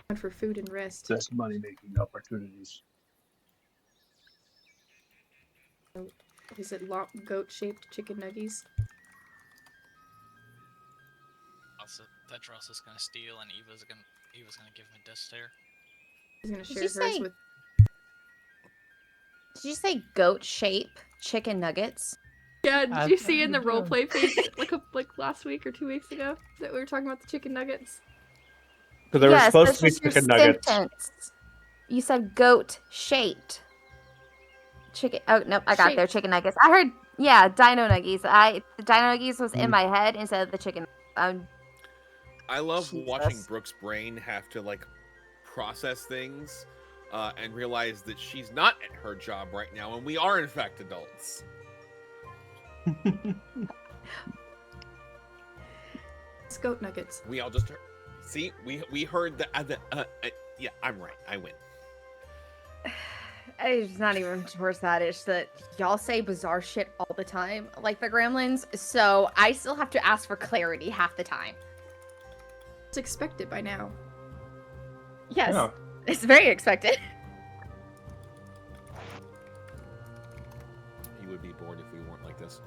Went for food and rest. Best money making opportunities. Is it goat-shaped chicken nuggies? Also, Tetros is gonna steal, and Eva's gonna give him a death stare. He's gonna Did share you hers say- with. Did you say goat shape chicken nuggets? Yeah, did I you thought see in you the did. roleplay page like last week or 2 weeks ago that we were talking about the chicken nuggets? Because they were Yes, supposed that's to be just your chicken nuggets. sentence. You said goat shaped chicken. Oh nope, I got there. Shaped. Chicken nuggets. I heard dino nuggies. The dino nuggies was in my head instead of the chicken. I love watching Jesus. Brooke's brain have to like process things and realize that she's not at her job right now, and we are in fact adults. It's goat nuggets. We all just heard. See, we heard the yeah, I'm right. I win. It's not even towards that. It's that y'all say bizarre shit all the time, like the gremlins. So I still have to ask for clarity half the time. It's expected by now. Yes, Yeah. it's very expected. You would be bored if we weren't like this.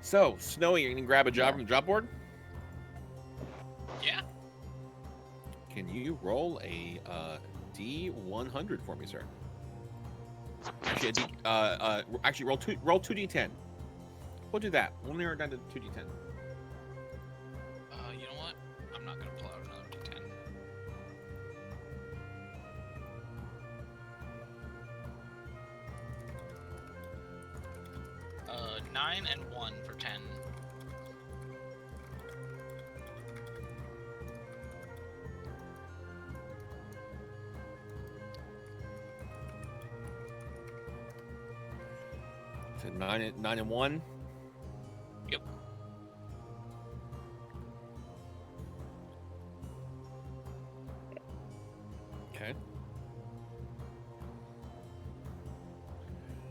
So, Snowy, you can grab a job from the job board. Yeah. Can you roll a D100 for me, sir? Actually, actually roll 2d10. We'll do that. We'll narrow it down to 2d10. You know what? I'm not gonna pull out another D10. 9 and 1 for 10. So 9 and 1. Yep. Okay.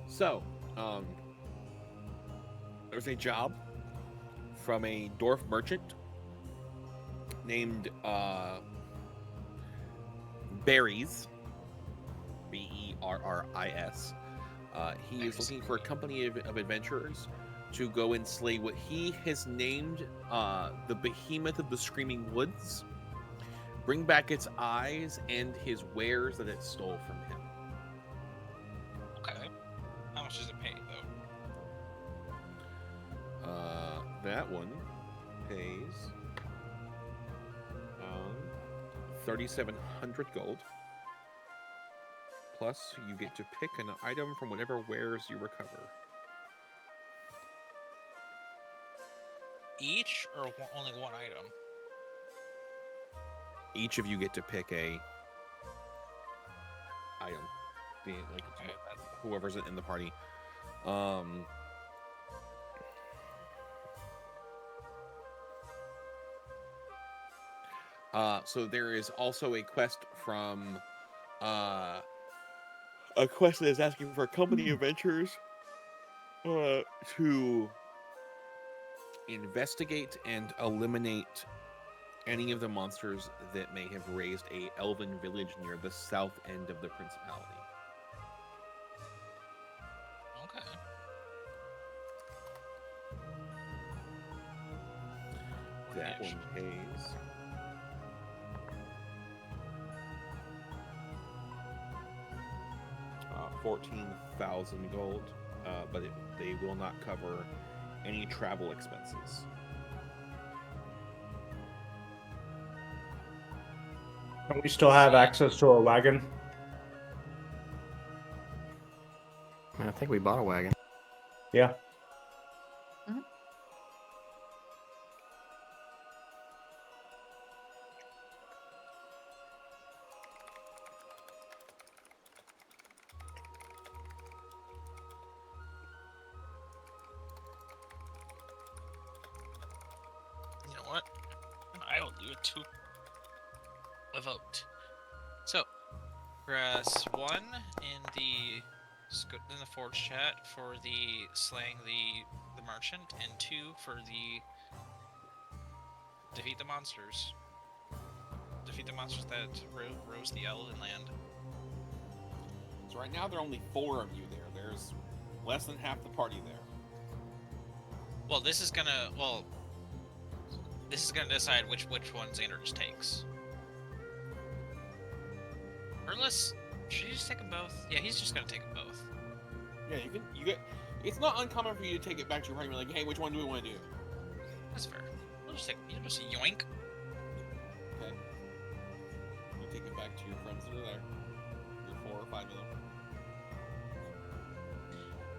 So, there's a job from a dwarf merchant named Berries, Berris. He is looking for a company of adventurers to go and slay what he has named the Behemoth of the Screaming Woods, bring back its eyes and his wares that it stole from him. Okay. How much does it pay, though? That one pays 3,700 gold. Plus, you get to pick an item from whatever wares you recover. Each, or only one item? Each of you get to pick a item, being like Okay, whoever's in the party. So there is also a quest from a quest that is asking for company adventurers to investigate and eliminate any of the monsters that may have raised a elven village near the south end of the principality. Okay. That one pays 14,000 gold, but they will not cover any travel expenses. Don't we still have access to a wagon? I think we bought a wagon. Yeah. You know what? I will do it too. A vote. So, press 1 in the forge chat for the slaying the merchant, and 2 for the defeat the monsters. Defeat the monsters that rose the Elven land. So right now there are only 4 of you there. There's less than half the party there. Well, this is gonna decide which one Xander just takes. Or unless, should he just take them both? Yeah, he's just gonna take them both. Yeah, you get. It's not uncommon for you to take it back to your party and be like, hey, which one do we want to do? That's fair. We'll just just yoink. Okay. You take it back to your friends that are there. Your 4 or 5 of them.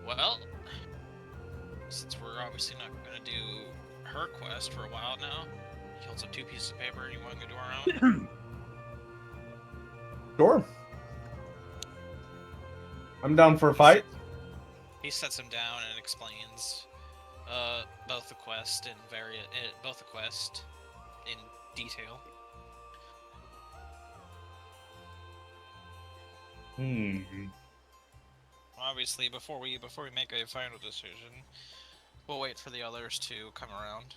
Well, since we're obviously not gonna do her quest for a while now, he holds up 2 pieces of paper and you want to go do our own? Sure. I'm down for a fight. He sets him down and explains both the quest and both the quest in detail. Obviously, before we make a final decision, we'll wait for the others to come around.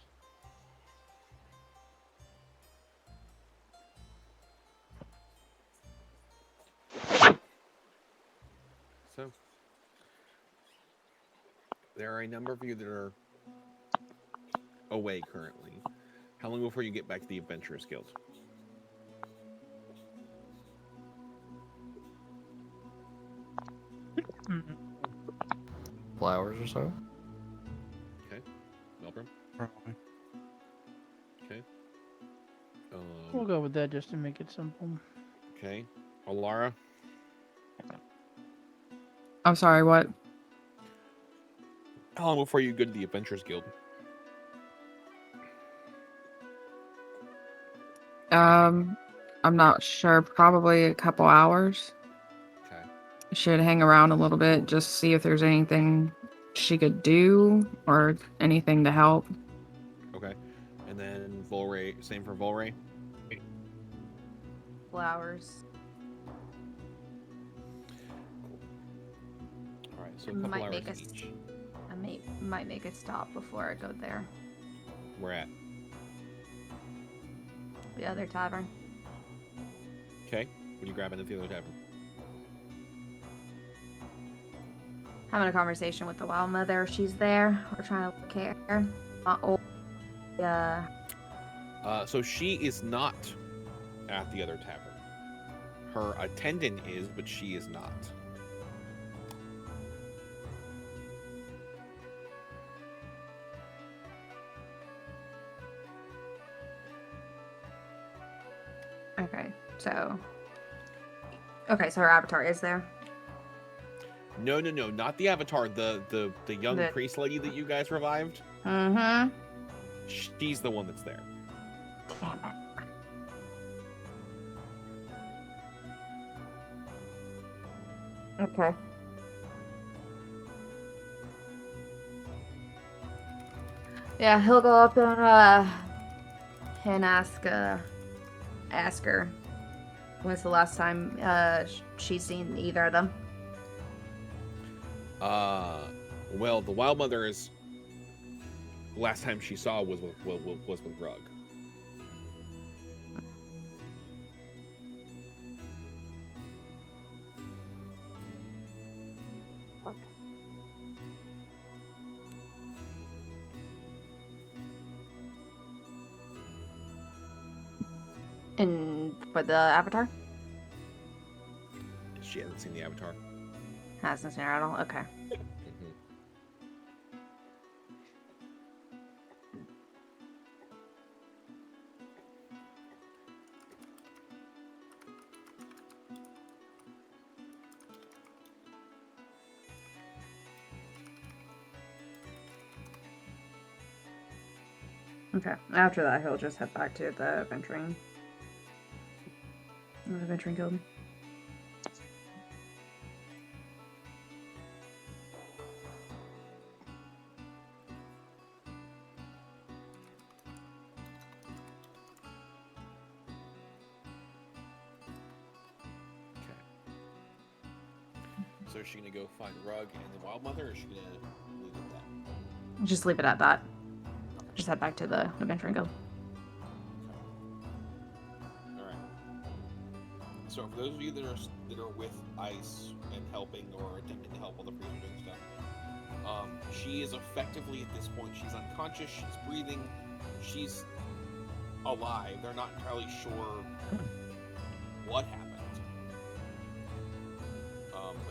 So, there are a number of you that are away currently. How long before you get back to the Adventurers Guild? Couple hours or so. Okay. Melbourne? Probably. Okay. We'll go with that just to make it simple. Okay. Alara? I'm sorry, what? How long before you go to the Adventurers Guild? I'm not sure. Probably a couple hours. Okay. Should hang around a little bit, just see if there's anything she could do or anything to help. Okay. And then Volray, same for Volray? Flowers. Alright, so a couple Might hours make each. I might make a stop before I go there. Where at? The other tavern. Okay. What are you grabbing at the other tavern? Having a conversation with the wild mother. She's there. We're trying to locate her. So she is not at the other tavern. Her attendant is, but she is not. Okay, so her avatar is there. No, not the avatar. The young priest lady that you guys revived. Mm-hmm. She's the one that's there. Okay. Yeah, he'll go up and ask ask her when's the last time she's seen either of them. Well, the Wild Mother is. The last time she saw was with Rug. And for the Avatar? She hasn't seen the Avatar. Hasn't seen her at all? Okay. Okay. After that, he'll just head back to the Venturing Guild. So is she gonna go find Rug and the Wild Mother, or is she gonna leave it at that? Just leave it at that. Just head back to the Venturing Guild. All right. So for those of you that are with Ice and helping or attempting to help while the priests are doing stuff, she is effectively at this point. She's unconscious. She's breathing. She's alive. They're not entirely sure what happened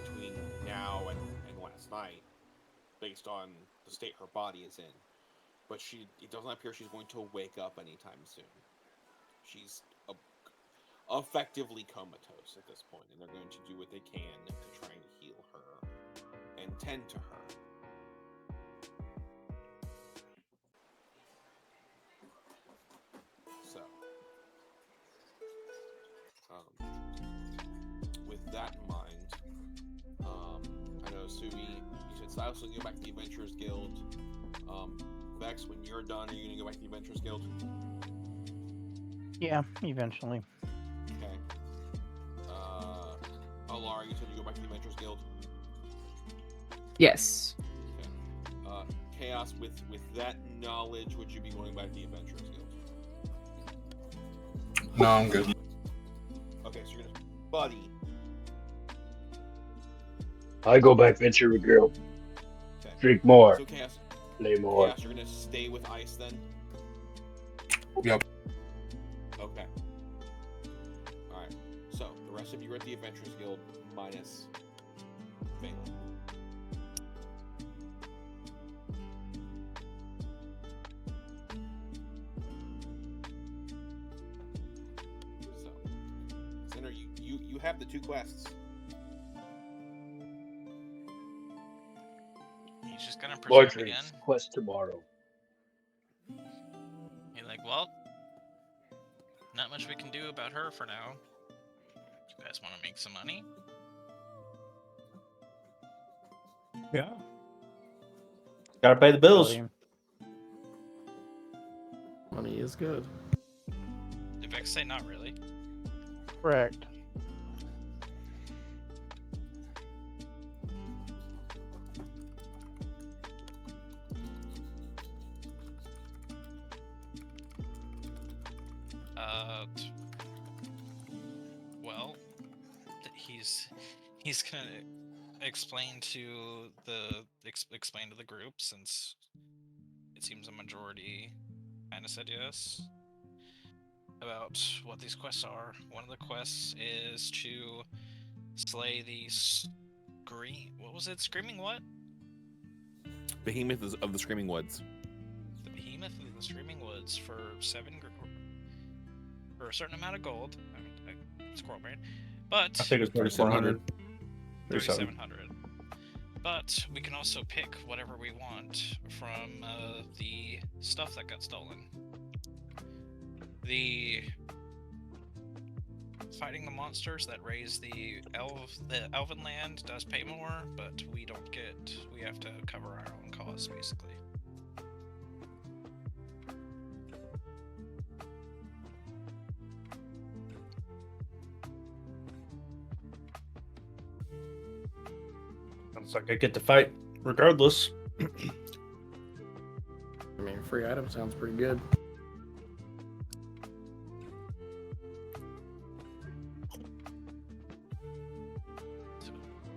between now and last night, based on the state her body is in. But it doesn't appear she's going to wake up anytime soon. She's effectively comatose at this point, and they're going to do what they can to try and heal her and tend to her. So, with that in mind, I know Subi, you said Silas will go back to the Adventurers Guild. Vex, when you're done, are you going to go back to the Adventurers Guild? Yeah, eventually. Okay. Alara, you said you go back to the Adventurers Guild? Yes. Okay. Chaos, with that knowledge, would you be going back to the Adventurers Guild? No, I'm good. Okay, so you're going to... Buddy. I go back venture with girl. Okay. Drink more. So Chaos, Play more. Chaos, you're going to stay with Ice then? Yep. Okay. Alright. So, the rest of you are at the Adventurers Guild, minus Phelan. So, Sinner, you have the 2 quests. He's just gonna More pursue him again. drinks. Quest tomorrow. You're like, well, not much we can do about her for now. You guys want to make some money? Yeah. Gotta pay the bills. Money is good. Did Vex say not really? Correct. Well, he's gonna explain to the group, since it seems a majority kind of said yes, about what these quests are. One of the quests is to slay the what was it? Screaming what? Behemoth of the Screaming Woods. The Behemoth of the Screaming Woods for a certain amount of gold. I squirrel brain. But I think it's 3,700. 3,700. But we can also pick whatever we want from the stuff that got stolen. The fighting the monsters that raise the elven land does pay more, but we have to cover our own costs, basically. Looks like I get to fight regardless. I mean, free item sounds pretty good. So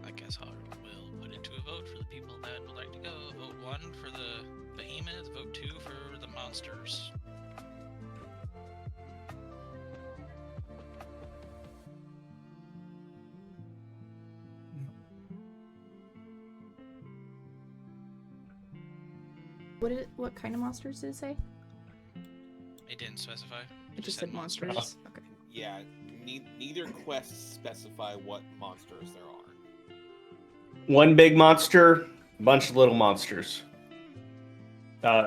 I guess we'll put it to a vote for the people that would like to go. Vote 1 for the behemoth, vote 2 for the monsters. What kind of monsters did it say? It didn't specify. It just said monsters. Okay. Yeah, neither quests specify what monsters there are. One big monster, a bunch of little monsters.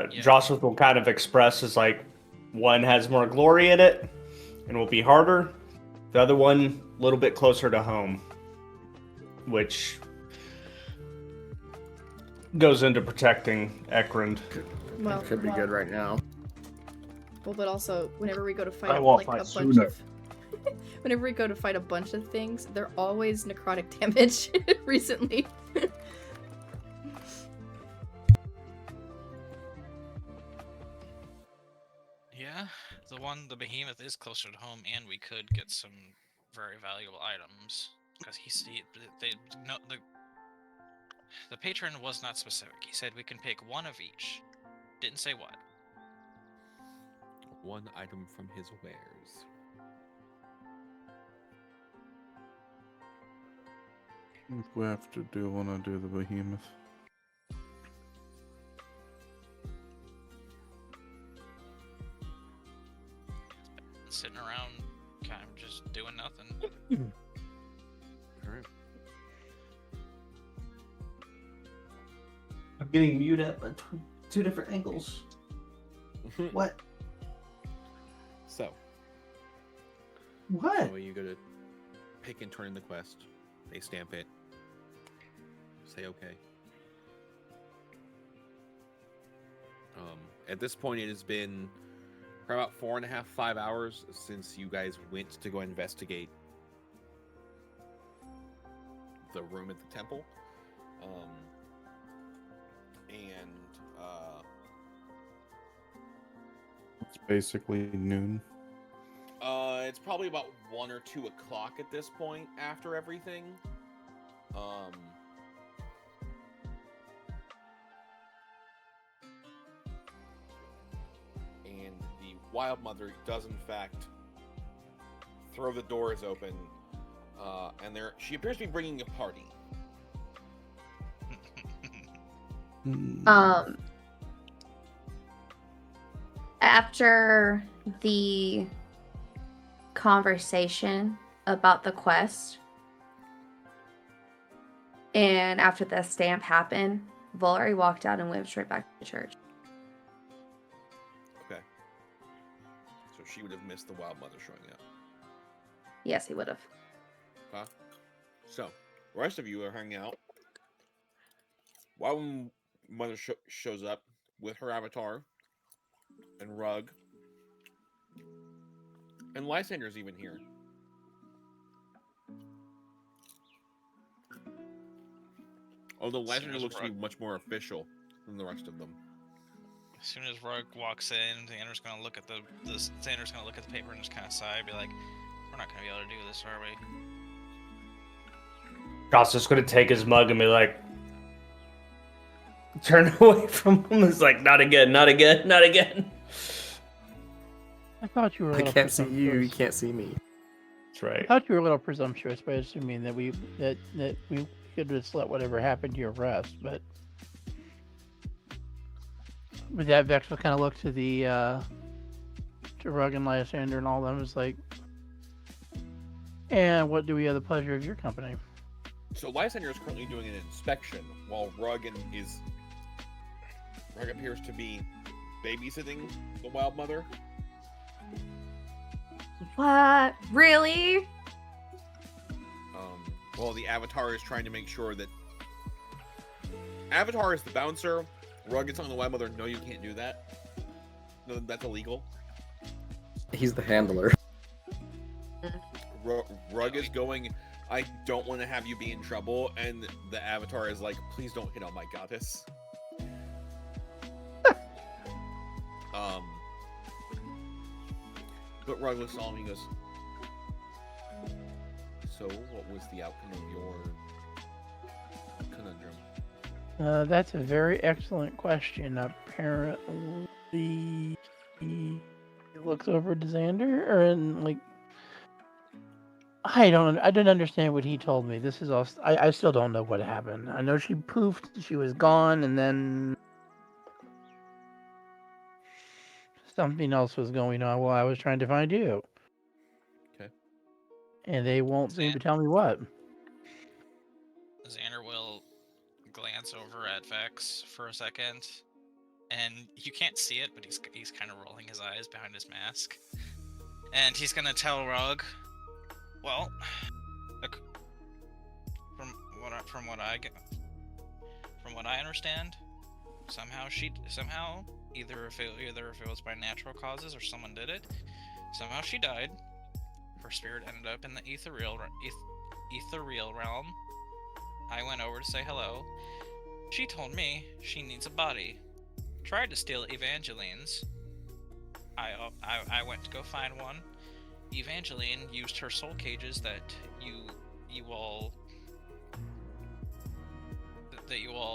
Joseph will kind of express as like one has more glory in it and will be harder. The other one a little bit closer to home, which goes into protecting Ekrund. Well, Could be good right now. Well, but also whenever we go to fight I won't like fight a bunch sooner. of whenever we go to fight a bunch of things, they're always necrotic damage recently. Yeah, the behemoth is closer to home, and we could get some very valuable items because the patron was not specific. He said we can pick one of each. Didn't say what. One item from his wares. If we have to want to do the behemoth. Sitting around, kind of just doing nothing. Alright. I'm getting mute at two different angles. What? So, What? you go to pick and turn in the quest. They stamp it. Say okay. At this point, it has been probably about 4.5, 5 hours since you guys went to go investigate the room at the temple. It's basically noon. It's probably about 1 or 2 o'clock at this point after everything. And the Wild Mother does in fact throw the doors open, and she appears to be bringing a party. After the conversation about the quest and after the stamp happened, Valerie walked out and went straight back to the church. Okay. So she would have missed the Wild Mother showing up. Yes, he would have. Huh? So, the rest of you are hanging out. Wild Mother shows up with her avatar and Rug. And Lysander's even here. Although Lysander looks to be much more official than the rest of them. As soon as Rug walks in, Xander's gonna look at the paper and just kind of sigh, be like, "We're not gonna be able to do this, are we?" Joss is gonna take his mug and be like, turn away from him. It's like, not again, not again, not again. I thought you were. I can't see you. You can't see me. That's right. I thought you were a little presumptuous by assuming that we could just let whatever happen to your rest, but that Vex will kind of look to the to Rug and Lysander and all them is like, and what do we have the pleasure of your company? So Lysander is currently doing an inspection while Rug appears to be babysitting the Wild Mother. What? Really? Well, the Avatar is trying to make sure that... Avatar is the bouncer. Rug is telling the Wild Mother, no, you can't do that. No, that's illegal. He's the handler. Rug is going I don't want to have you be in trouble, and the avatar is like, please don't hit on my goddess. But Rug looks at him and he goes, so what was the outcome of your conundrum? That's a very excellent question. Apparently, he looks over to Xander, and like, I didn't understand what he told me. This is all. I still don't know what happened. I know she poofed, she was gone, and then something else was going on while I was trying to find you. Okay. And they won't seem to tell me what. Xander will glance over at Vex for a second, and you can't see it, but he's kind of rolling his eyes behind his mask, and he's gonna tell Rug, well, from what I understand, somehow either if it was by natural causes or someone did it, somehow she died. Her spirit ended up in the ethereal realm. I went over to say hello. She told me she needs a body. Tried to steal Evangeline's. I went to go find one. Evangeline used her soul cages that you all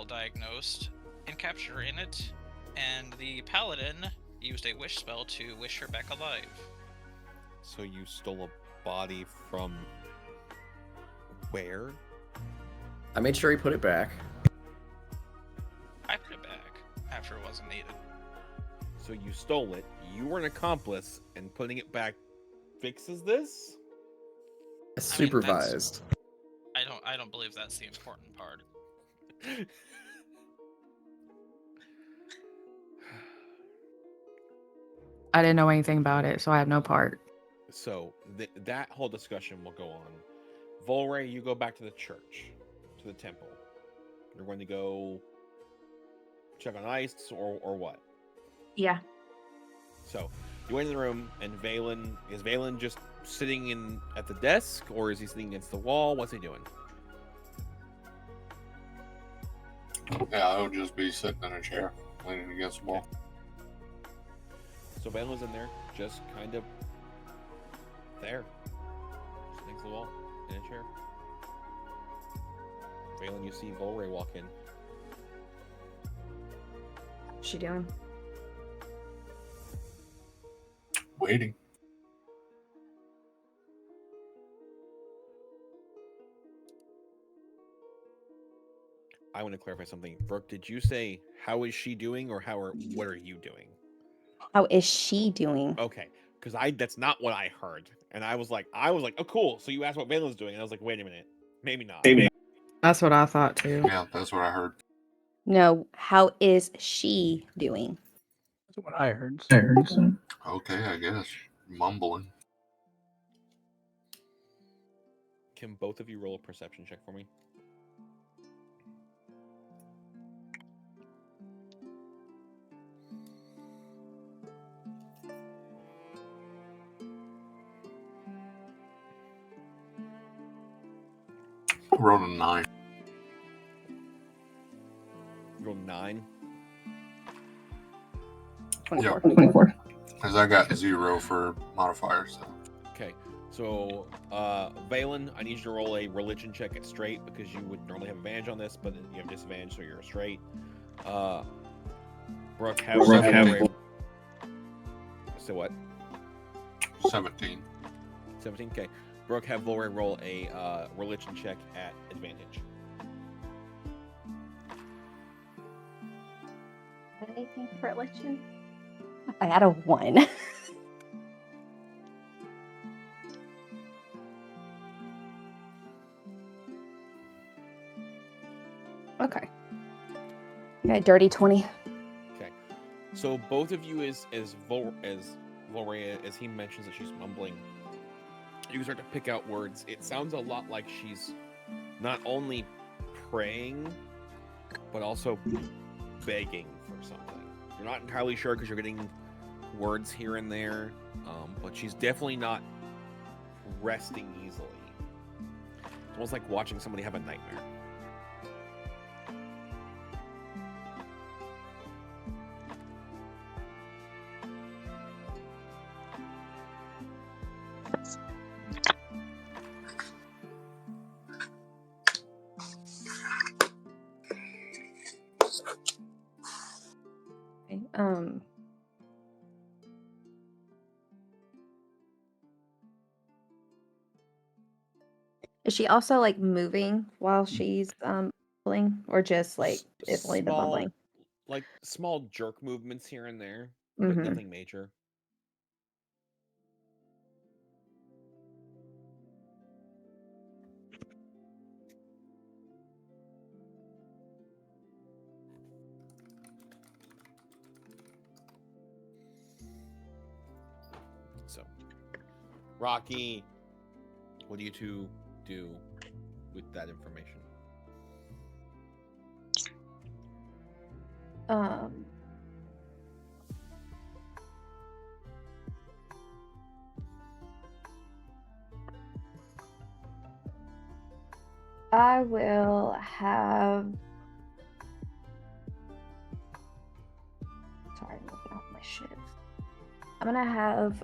diagnosed and captured her in it, and the paladin used a wish spell to wish her back alive. So you stole a body from where? I made sure he put it back. I put it back after it wasn't needed. So you stole it, you were an accomplice, and putting it back fixes this? Supervised. I don't believe that's the important part. I didn't know anything about it, so I have no part. So that whole discussion will go on. Volray, you go back to the church, to the temple. You're going to go check on ice or what? Yeah. So you went in the room, and is Valen just sitting at the desk, or is he sitting against the wall? What's he doing? Yeah, I would just be sitting in a chair, leaning against the wall. So Valen's in there, just kind of there, sitting against the wall, in a chair. Valen, you see Volray walk in. What's she doing? Waiting. I want to clarify something. Brooke, did you say how is she doing, or what are you doing? How is she doing? Okay, because that's not what I heard, and I was like, oh cool. So you asked what Valen's doing, and I was like, wait a minute, maybe not. That's what I thought too. Yeah, that's what I heard. No, how is she doing? That's what I heard. So. Okay, I guess. Mumbling. Can both of you roll a perception check for me? I rolled a 9. Roll 9. 24. Yep. 24. Because I got 0 for modifiers. So. Okay, so Valen, I need you to roll a religion check at straight, because you would normally have advantage on this, but you have disadvantage, so you're a straight. Brooke, have so what? 17. 17. Okay. Brooke, have Volray roll a religion check at advantage. What did I think for religion? I had a 1. Okay. Yeah, dirty 20. Okay. So both of you, as Volray, as he mentions that she's mumbling, you can start to pick out words. It sounds a lot like she's not only praying, but also begging for something. You're not entirely sure because you're getting words here and there, but she's definitely not resting easily. almost like watching somebody have a nightmare. Okay, is she also like moving while she's bubbling, or just like it's only the bubbling? Like small jerk movements here and there, but Mm-hmm. nothing major. So, Rocky, what do you two do with that information? I will have. Sorry, I'm looking off my shit. I'm gonna have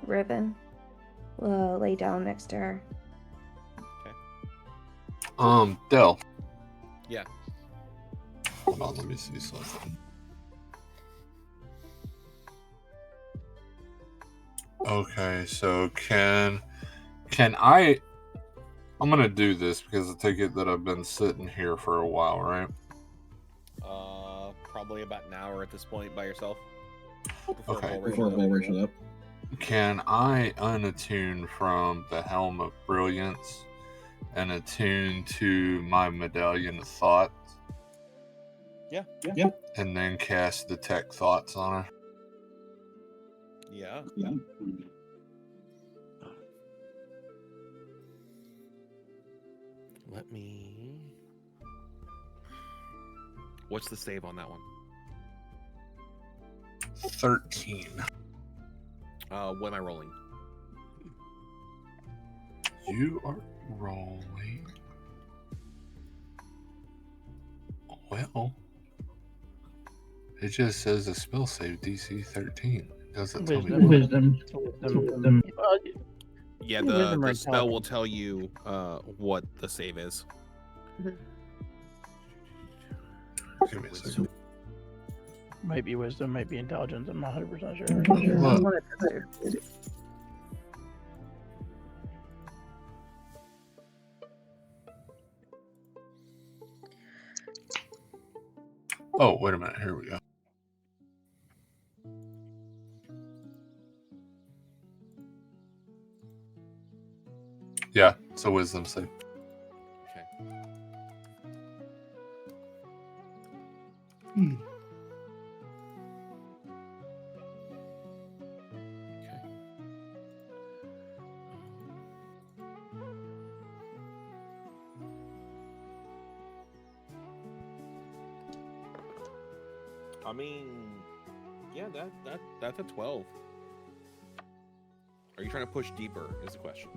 Ribbon lay down next to her. Del. Yeah. Hold on, let me see something. Okay, so can I'm gonna do this because I take it that I've been sitting here for a while, right? Probably about an hour at this point by yourself. Okay. Before vibration up. Can I unattune from the Helm of Brilliance and attune to my Medallion of Thought? Yeah. And then cast Detect Thoughts on her? Yeah. Let me. What's the save on that one? 13. What am I rolling? You are rolling. Well, it just says a spell save DC 13. It doesn't tell me what. Wisdom. Yeah, Wisdom or the spell will intelligence. tell you what the save is. Give me a second. Might be wisdom, might be intelligence. I'm not 100% sure. Look. One of the two. Oh, wait a minute. Here we go. Yeah, it's a wisdom save. Okay. I mean, yeah, that's a 12. Are you trying to push deeper? Is the question.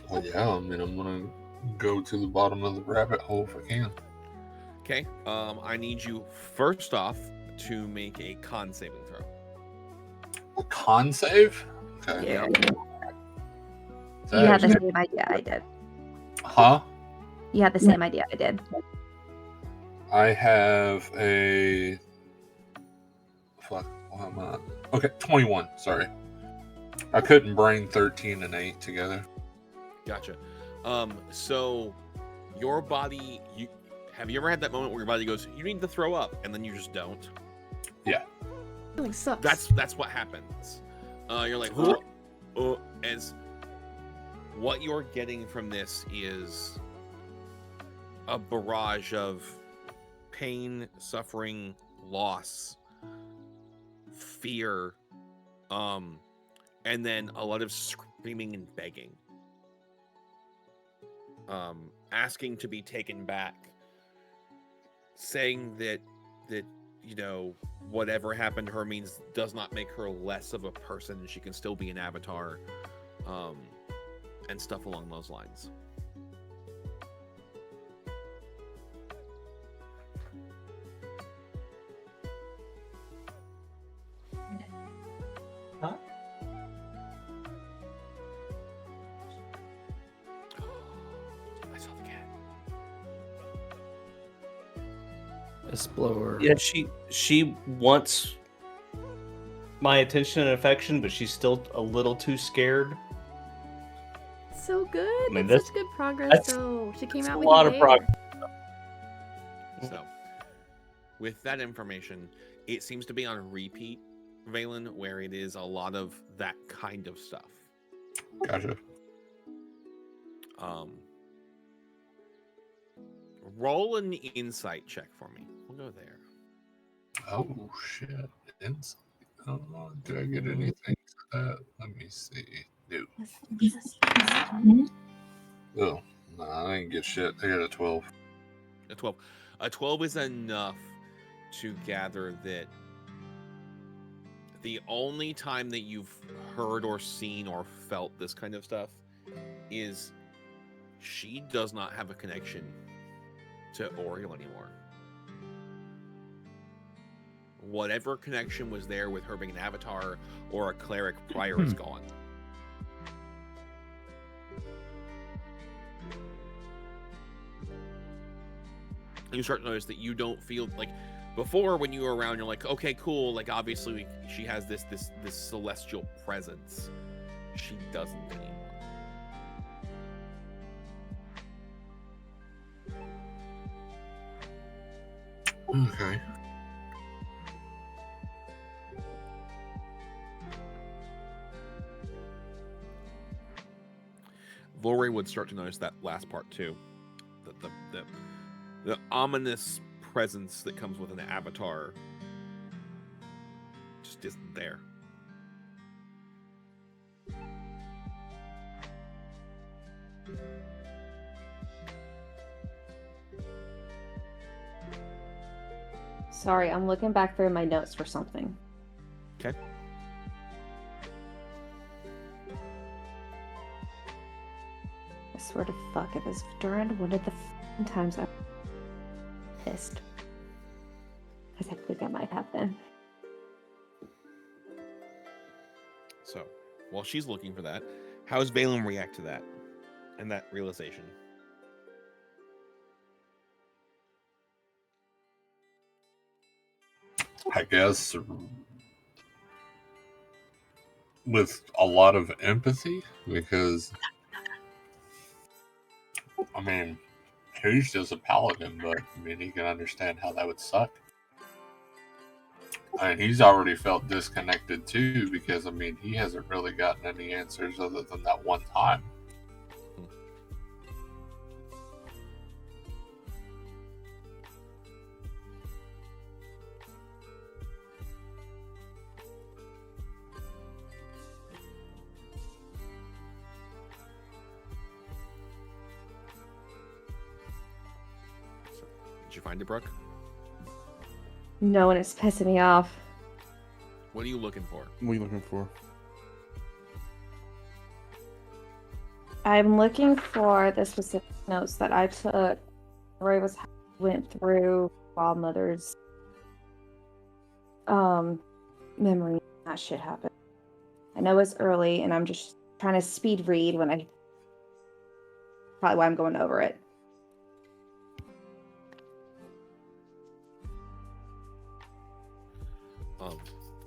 Well, yeah, I mean, I'm gonna go to the bottom of the rabbit hole if I can. Okay. I need you first off to make a con saving throw. A con save? Okay. Yeah. That You had the is- same idea I did. Huh? You had the same idea I did. I have a. Fuck. What am I? Okay, 21. Sorry. I couldn't bring 13 and 8 together. Gotcha. So your body, have you ever had that moment where your body goes, you need to throw up, and then you just don't? Yeah. Really sucks. That's what happens. You're like, as what you're getting from this is a barrage of pain, suffering, loss, fear, and then a lot of screaming and begging, asking to be taken back, saying that you know, whatever happened to her does not make her less of a person. She can still be an avatar, and stuff along those lines. Huh? I saw the cat. Explorer. Yeah, she wants my attention and affection, but she's still a little too scared. So good. I mean, That's such good progress, that's- though. She came that's out a with lot a of babe. progress. So, with that information, it seems to be on repeat, Valen, where it is a lot of that kind of stuff. Gotcha. Roll an insight check for me. We'll go there. Oh shit! Insight. Oh, did I get anything for that? Let me see. No. Oh, no, I didn't get shit. I got a 12. A 12. A 12 is enough to gather that the only time that you've heard or seen or felt this kind of stuff is she does not have a connection to Oriel anymore. Whatever connection was there with her being an avatar or a cleric prior is gone. You start to notice that you don't feel like before when you were around, you're like, okay, cool. Like obviously she has this celestial presence. She doesn't anymore. Okay. Lori would start to notice that last part too. The ominous presence that comes with an avatar just isn't there. Sorry, I'm looking back through my notes for something. Okay. I swear to fuck, it was during one of the times I was pissed. Because I think I might have been. So, while she's looking for that, how does Valen react to that and that realization? I guess with a lot of empathy, because I mean, he's just a paladin, but I mean, he can understand how that would suck. I mean, he's already felt disconnected too, because I mean, he hasn't really gotten any answers other than that one time. Did you find it, Brooke? No, and it's pissing me off. What are you looking for? What are you looking for? I'm looking for the specific notes that I took. Roy went through while Mother's memory. That shit happened. I know it's early, and I'm just trying to speed read when I. Probably why I'm going over it.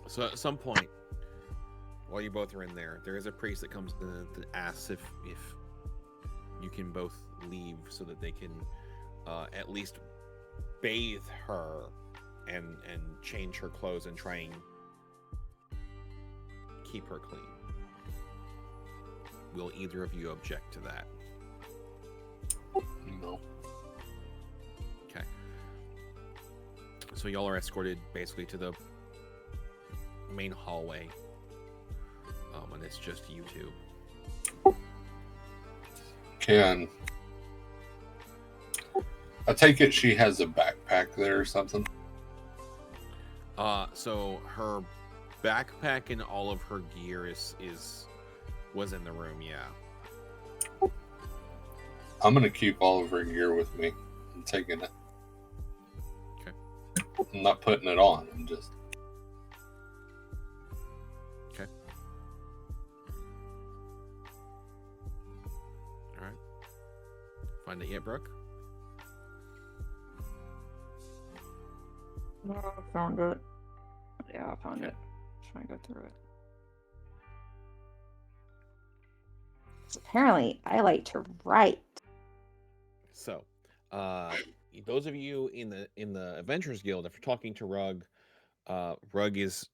So at some point, while you both are in there is a priest that comes in and asks if you can both leave so that they can at least bathe her and change her clothes and try and keep her clean. Will either of you object to that? No. Okay. So y'all are escorted basically to the main hallway, and it's just you two. Can I take it she has a backpack there or something? So her backpack and all of her gear was in the room, yeah. I'm gonna keep all of her gear with me. I'm taking it. Okay. I'm not putting it on. I'm just. Okay. All right. Find it yet, Brooke? Oh, I found it. Yeah, I found it. Trying to go through it. Apparently, I like to write. So, those of you in the Adventurers Guild, if you're talking to Rug, Rug is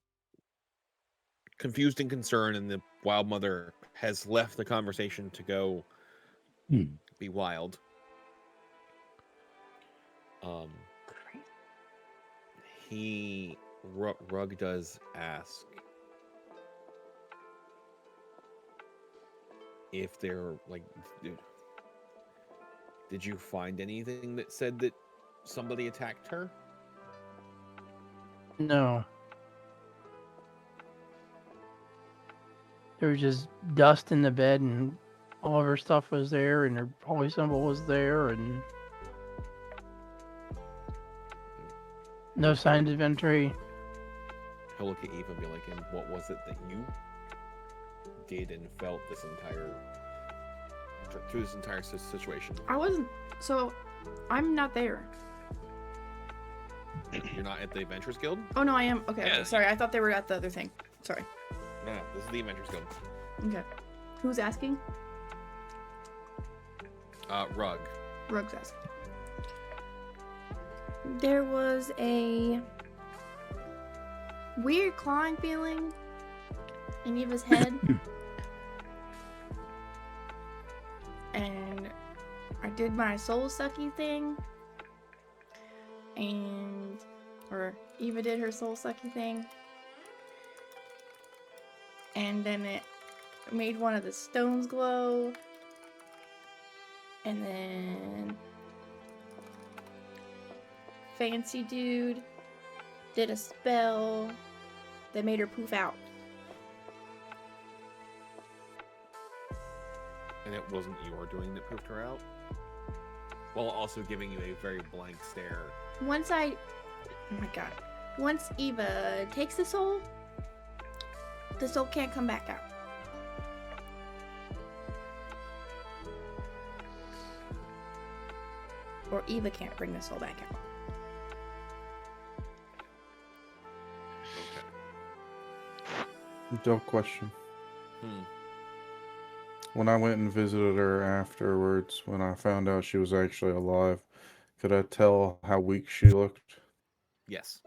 confused and concerned, and the Wild Mother has left the conversation to go be wild. Rug does ask if they're like, did you find anything that said that somebody attacked her? No. There was just dust in the bed, and all of her stuff was there, and her holy symbol was there, and no signs of entry. He'll look at Eve and be like, and what was it that you did and felt through this entire situation? I wasn't. So, I'm not there. You're not at the Adventurers Guild? Oh no, I am. Okay, Yeah. okay. Sorry, I thought they were at the other thing. Sorry. No, this is the Adventurers Guild. Okay. Who's asking? Rug. Rug's asking. There was a weird clawing feeling in Eva's head. And I did my soul sucky thing. Or Eva did her soul sucky thing. And then it made one of the stones glow. And then Fancy Dude did a spell that made her poof out. And it wasn't your doing that poofed her out? While also giving you a very blank stare. Oh my god. Once Eva takes the soul can't come back out. Or Eva can't bring the soul back out. Dope question. When I went and visited her afterwards, when I found out she was actually alive, could I tell how weak she looked? Yes.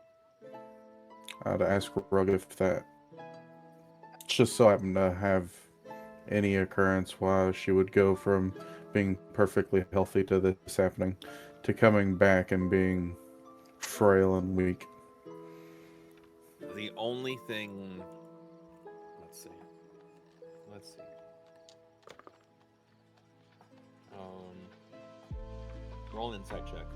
I'd ask Rug if that just so happened to have any occurrence why she would go from being perfectly healthy to this happening to coming back and being frail and weak. The only thing... Let's see. Roll an insight check.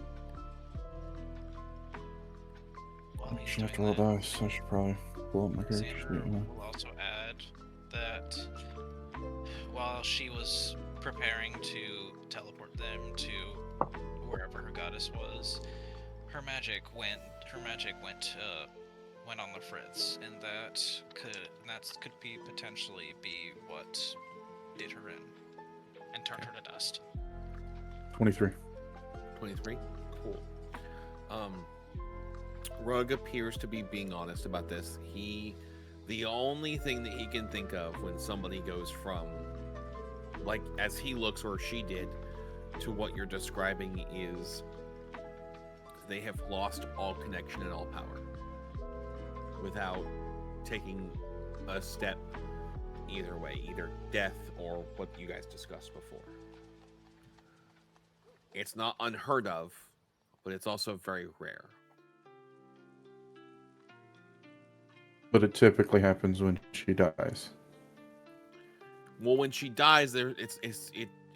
While he's I have to doing roll that, dice. I should probably pull up my character Xander sheet. will also add that while she was preparing to teleport them to wherever her goddess was, her magic went on the fritz, and that could potentially be what did her in and turned her to dust. 23. 23? Cool. Rug appears to be being honest about this. The only thing that he can think of when somebody goes from, like, as he looks or she did, to what you're describing is they have lost all connection and all power without taking a step either way, either death or what you guys discussed before. It's not unheard of, but it's also very rare. But it typically happens when she dies. Well, when she dies, it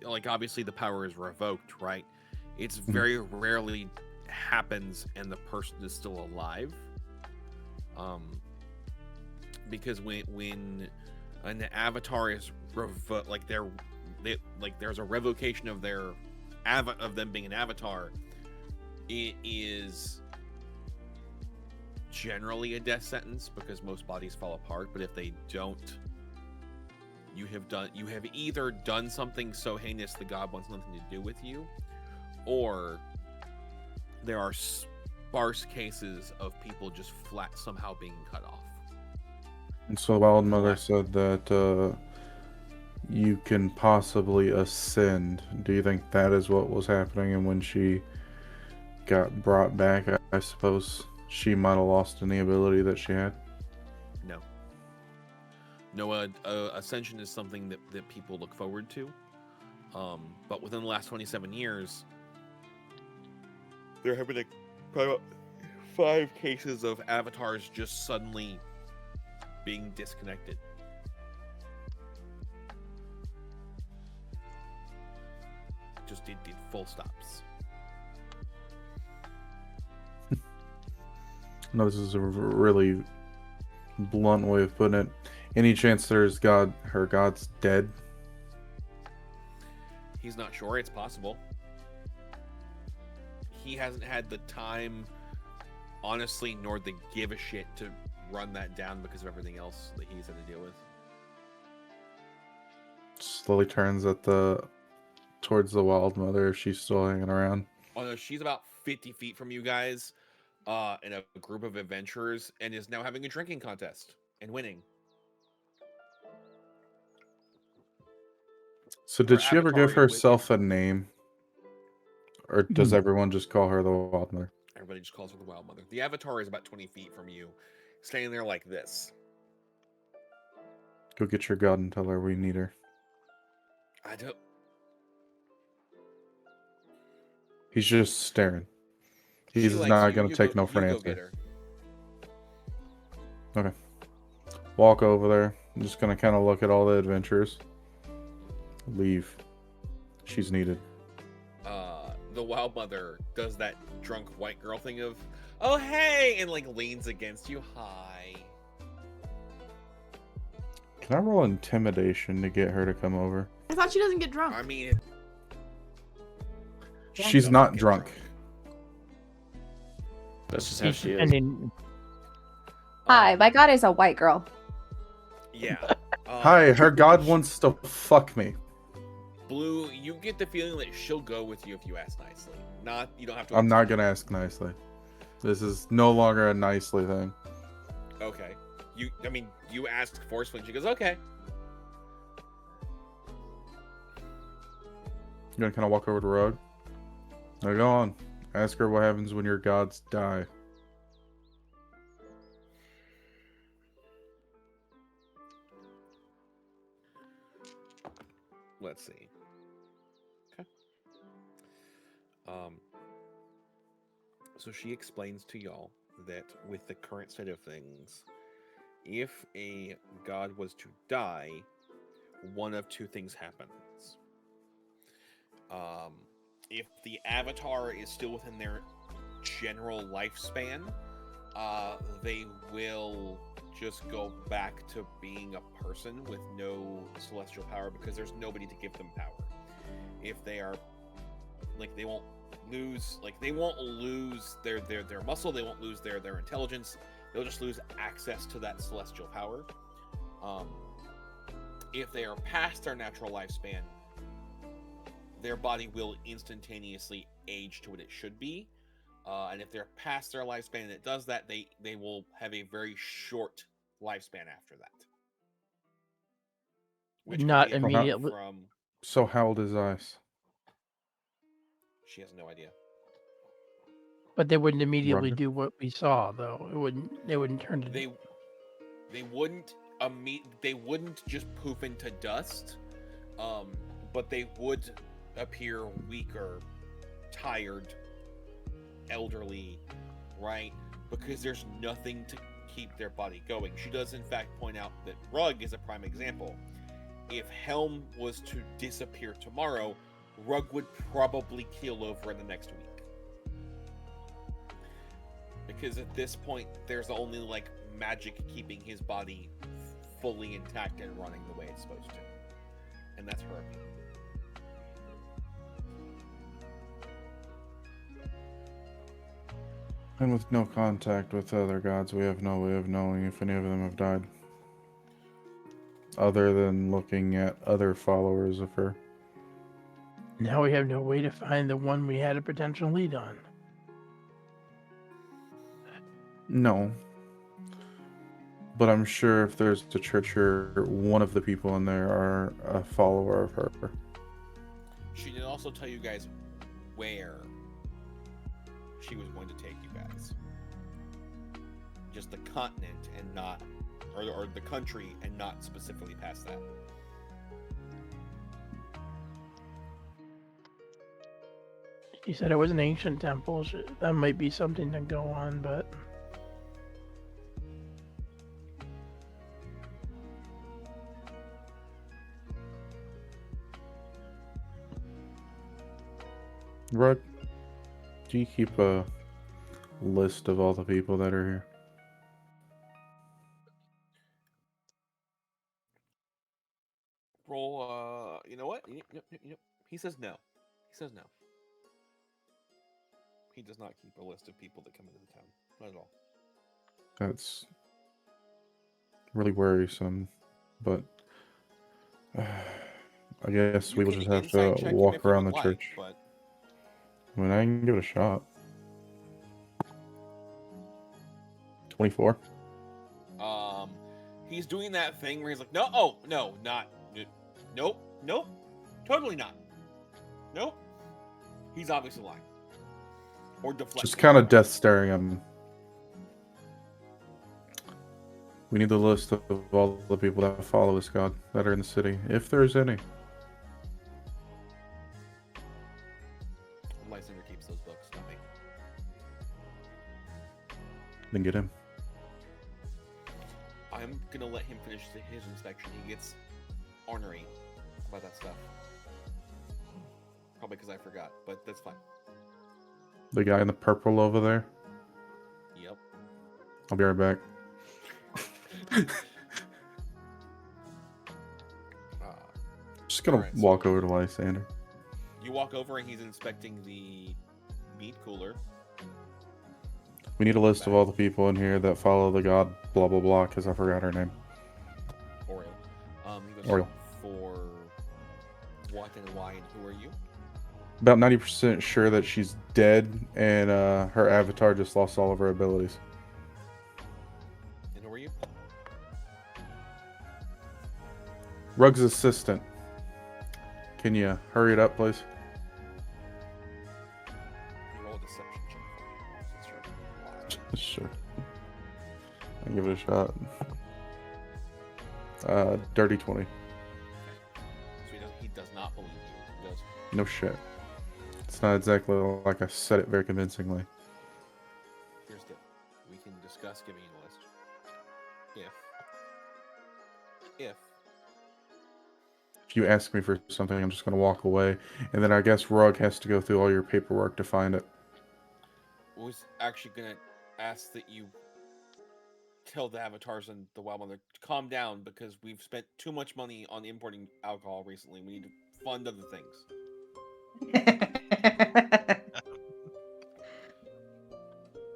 like obviously the power is revoked, right? It's very rarely happens and the person is still alive. Because when an avatar is there's a revocation of them being an avatar, it is generally a death sentence because most bodies fall apart, but if they don't, you have either done something so heinous the god wants nothing to do with you, or there are sparse cases of people just flat somehow being cut off. And so Wild Mother said that you can possibly ascend. Do you think that is what was happening? And when she got brought back, I suppose she might have lost any ability that she had? No. No, ascension is something that people look forward to. But within the last 27 years, there have been probably 5 cases of avatars just suddenly being disconnected. Just did full stops. No, this is a really blunt way of putting it. Any chance there's her god's dead? He's not sure. It's possible. He hasn't had the time, honestly, nor the give a shit to run that down because of everything else that he's had to deal with. Slowly turns towards the Wild Mother if she's still hanging around. Oh no, she's about 50 feet from you guys, in a group of adventurers, and is now having a drinking contest and winning. So did she ever give herself a name? Or does everyone just call her the Wild Mother? Everybody just calls her the Wild Mother. The Avatar is about 20 feet from you, standing there like this. Go get your god and tell her we need her. I don't... He's just staring. He's not going to take no for an answer. Okay. Walk over there. I'm just going to kind of look at all the adventurers. Leave. She's needed. The Wild Mother does that drunk white girl thing of, oh hey, and like leans against you. Hi. Can I roll intimidation to get her to come over? I thought she doesn't get drunk. I mean, she's not drunk. That's just how she is. Hi, my god is a white girl. Yeah. Hi, her god wants to fuck me. Blue, you get the feeling that she'll go with you if you ask nicely. You don't have to. I'm not gonna ask nicely. This is no longer a nicely thing. Okay. You asked forcefully, and she goes, okay. You're gonna kind of walk over to Rogue. Now go on. Ask her what happens when your gods die. Let's see. Okay. So she explains to y'all that with the current state of things, if a god was to die, one of two things happens. If the avatar is still within their general lifespan, they will just go back to being a person with no celestial power because there's nobody to give them power. If they are, they won't lose, their muscle, they won't lose their intelligence, they'll just lose access to that celestial power. If they are past their natural lifespan, their body will instantaneously age to what it should be. And if they're past their lifespan and it does that, they will have a very short lifespan after that. Which not immediately. So how old is Ice? She has no idea. But they wouldn't immediately do what we saw, though. They wouldn't turn to. They wouldn't just poof into dust. But they would appear weaker, tired, elderly, right? Because there's nothing to keep their body going. She does in fact point out that Rug is a prime example. If Helm was to disappear tomorrow, Rug would probably keel over in the next week. Because at this point, there's only magic keeping his body fully intact and running the way it's supposed to. And that's her opinion. And with no contact with other gods, we have no way of knowing if any of them have died. Other than looking at other followers of her. Now we have no way to find the one we had a potential lead on. No. But I'm sure if there's a church here, one of the people in there are a follower of her. She did also tell you guys where she was going to take you guys. Just the continent and not, or the country and not specifically past that. She said it was an ancient temple. That might be something to go on, but... Rug, do you keep a list of all the people that are here? Roll, you know what? Yep. He says no. He says no. He does not keep a list of people that come into the town. Not at all. That's really worrisome, but I guess we will just have to walk around the church. But... I mean, I can give it a shot. 24. He's doing that thing where he's like, nope, totally not. Nope. He's obviously lying. Or deflecting. Just kind of death staring at him. We need the list of all the people that follow this god that are in the city, if there's any. Lysander keeps those books, not me. Then get him. I'm gonna let him finish his inspection. He gets ornery about that stuff. Probably because I forgot, but that's fine. The guy in the purple over there? Yep. I'll be right back. Just gonna walk over to Lysander. You walk over and he's inspecting the meat cooler. We need a list of all the people in here that follow the god blah blah blah, because I forgot her name. Oriel. He goes, Oriel. For what and why and who are you? About 90% sure that she's dead, and her avatar just lost all of her abilities. And who are you? Rug's assistant. Can you hurry it up, please? Roll a deception check for me, since you're Sure. I'll give it a shot. Dirty 20. So he does not believe you. He goes, No shit. It's not exactly like I said it very convincingly. here's the... We can discuss giving you a list. If you ask me for something, I'm just going to walk away. And then I guess Rug has to go through all your paperwork to find it. I was actually going to ask that you tell the avatars and the Wild Mother to calm down, because we've spent too much money on importing alcohol recently. We need to fund other things.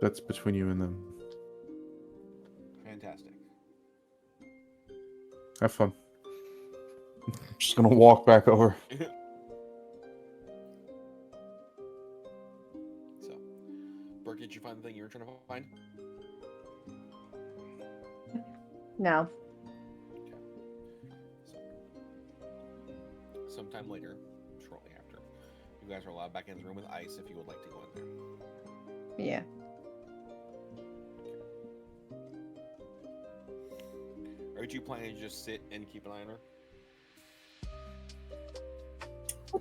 That's between you and them. Fantastic. Have fun. I'm just going to walk back over. So, Burke, did you find the thing you were trying to find? No. Sometime later, shortly after, you guys are allowed back in the room with Ice if you would like to go in there. Yeah. Are you planning to just sit and keep an eye on her?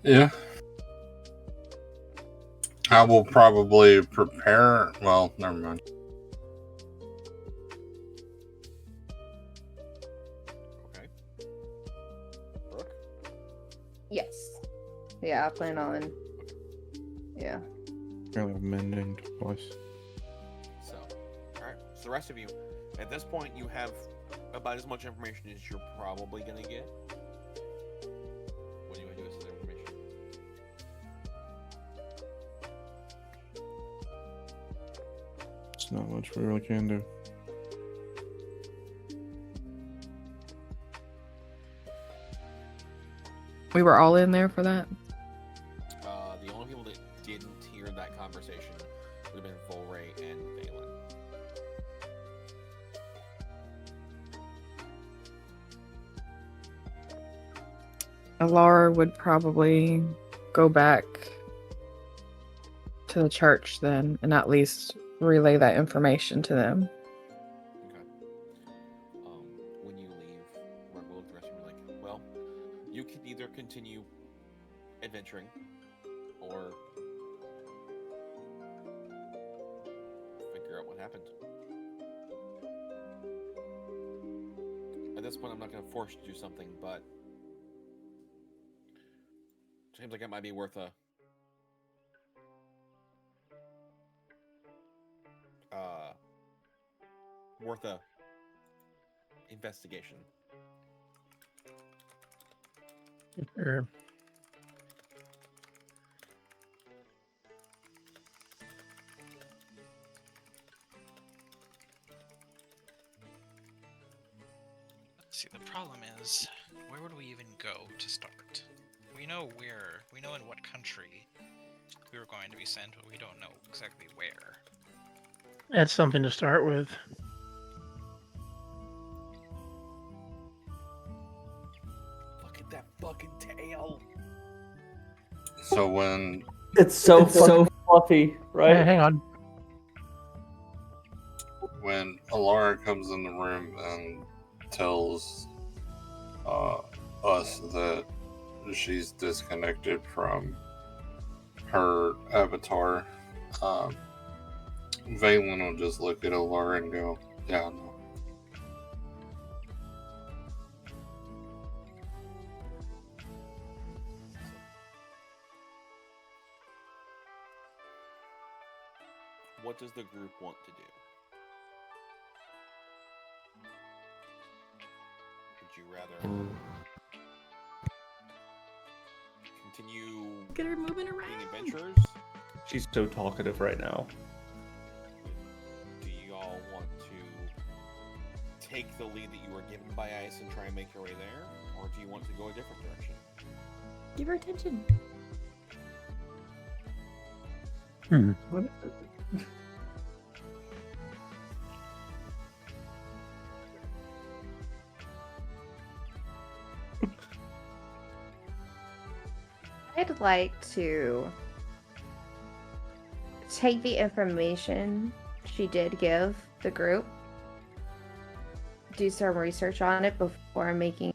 Yeah. I will probably prepare. Well, never mind. Okay. Brooke? Yes. Yeah, I plan on. Yeah. Apparently I'm mending twice. So, alright. So the rest of you, at this point, you have about as much information as you're probably going to get. What do you want to do with this information? There's not much we really can do. We were all in there for that. The only people that didn't hear that conversation would have been Volray and Valen. Alara would probably go back to the church then and at least relay that information to them. Okay. When you leave, Rug will look at the rest of you like, well, you can either continue adventuring or figure out what happened. At this point, I'm not going to force you to do something, but it seems like it might be worth a investigation. Sure. See, the problem is, where would we even go to start? We know in what country we were going to be sent, but we don't know exactly where. That's something to start with. Look at that fucking tail. So when It's so fluffy, right? Hang on. when Alara comes in the room and tells us that she's disconnected from her avatar, Valen will just look at Alara and go, "Yeah, no." What does the group want to do? Would you rather continue Get her moving being around. adventurers? She's so talkative right now. Do you all want to take the lead that you were given by Ice and try and make your way there? Or do you want to go a different direction? Give her attention. What? I'd like to take the information she did give the group, do some research on it before making.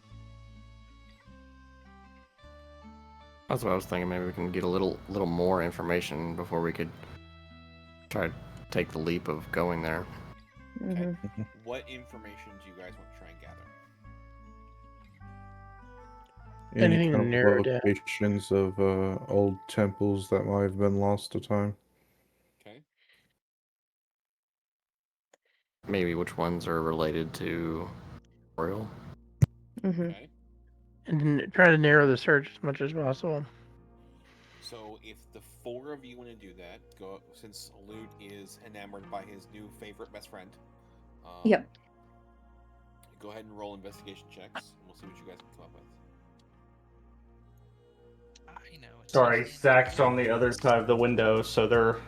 That's what I was thinking. Maybe we can get a little more information before we could try to take the leap of going there. Okay. What information do you guys want to try and gather? Any Anything kind of narrowed down. locations of old temples that might have been lost to time. Okay. Maybe which ones are related to Royal. Okay. And then try to narrow the search as much as possible. So if the four of you want to do that, go since Lute is enamored by his new favorite best friend. Yep. Go ahead and roll investigation checks, and we'll see what you guys can come up with. I know. Sorry, Zach's on the other side of the window, so they're.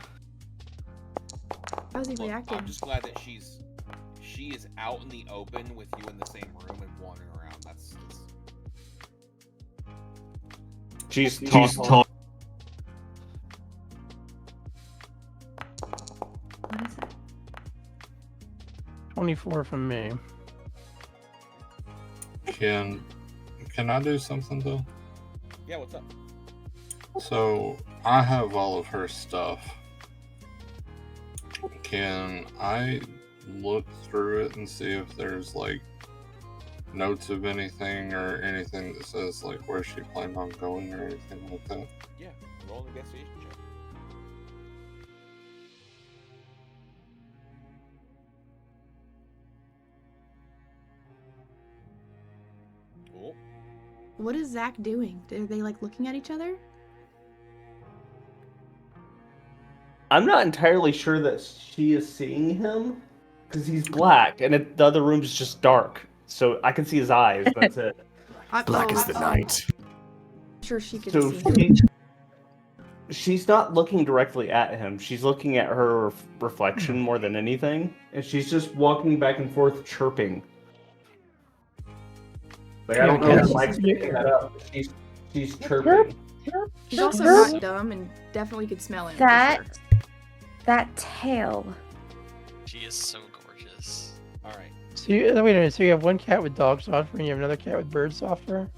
How's he Look, reacting? I'm just glad that she is out in the open with you in the same room and wandering around. That's She's tall. What is it? 24 from me. Can I do something though? yeah. What's up? So I have all of her stuff. Can I look through it and see if there's like notes of anything or anything that says like where she planned on going or anything like that? Yeah. Roll an investigation check. Cool. What is Zach doing? Are they like looking at each other? I'm not entirely sure that she is seeing him because he's black, and the other room is just dark. So I can see his eyes. That's it. Black is the night. I'm sure she could So see him. she's not looking directly at him. She's looking at her reflection more than anything, and she's just walking back and forth, chirping. Like I don't know if the mic's picking that up. But she's chirping. She's also not dumb and definitely could smell him. for That sure. that tail. She is so gorgeous. All right. So you, wait a minute. So you have one cat with dog software, and you have another cat with bird software.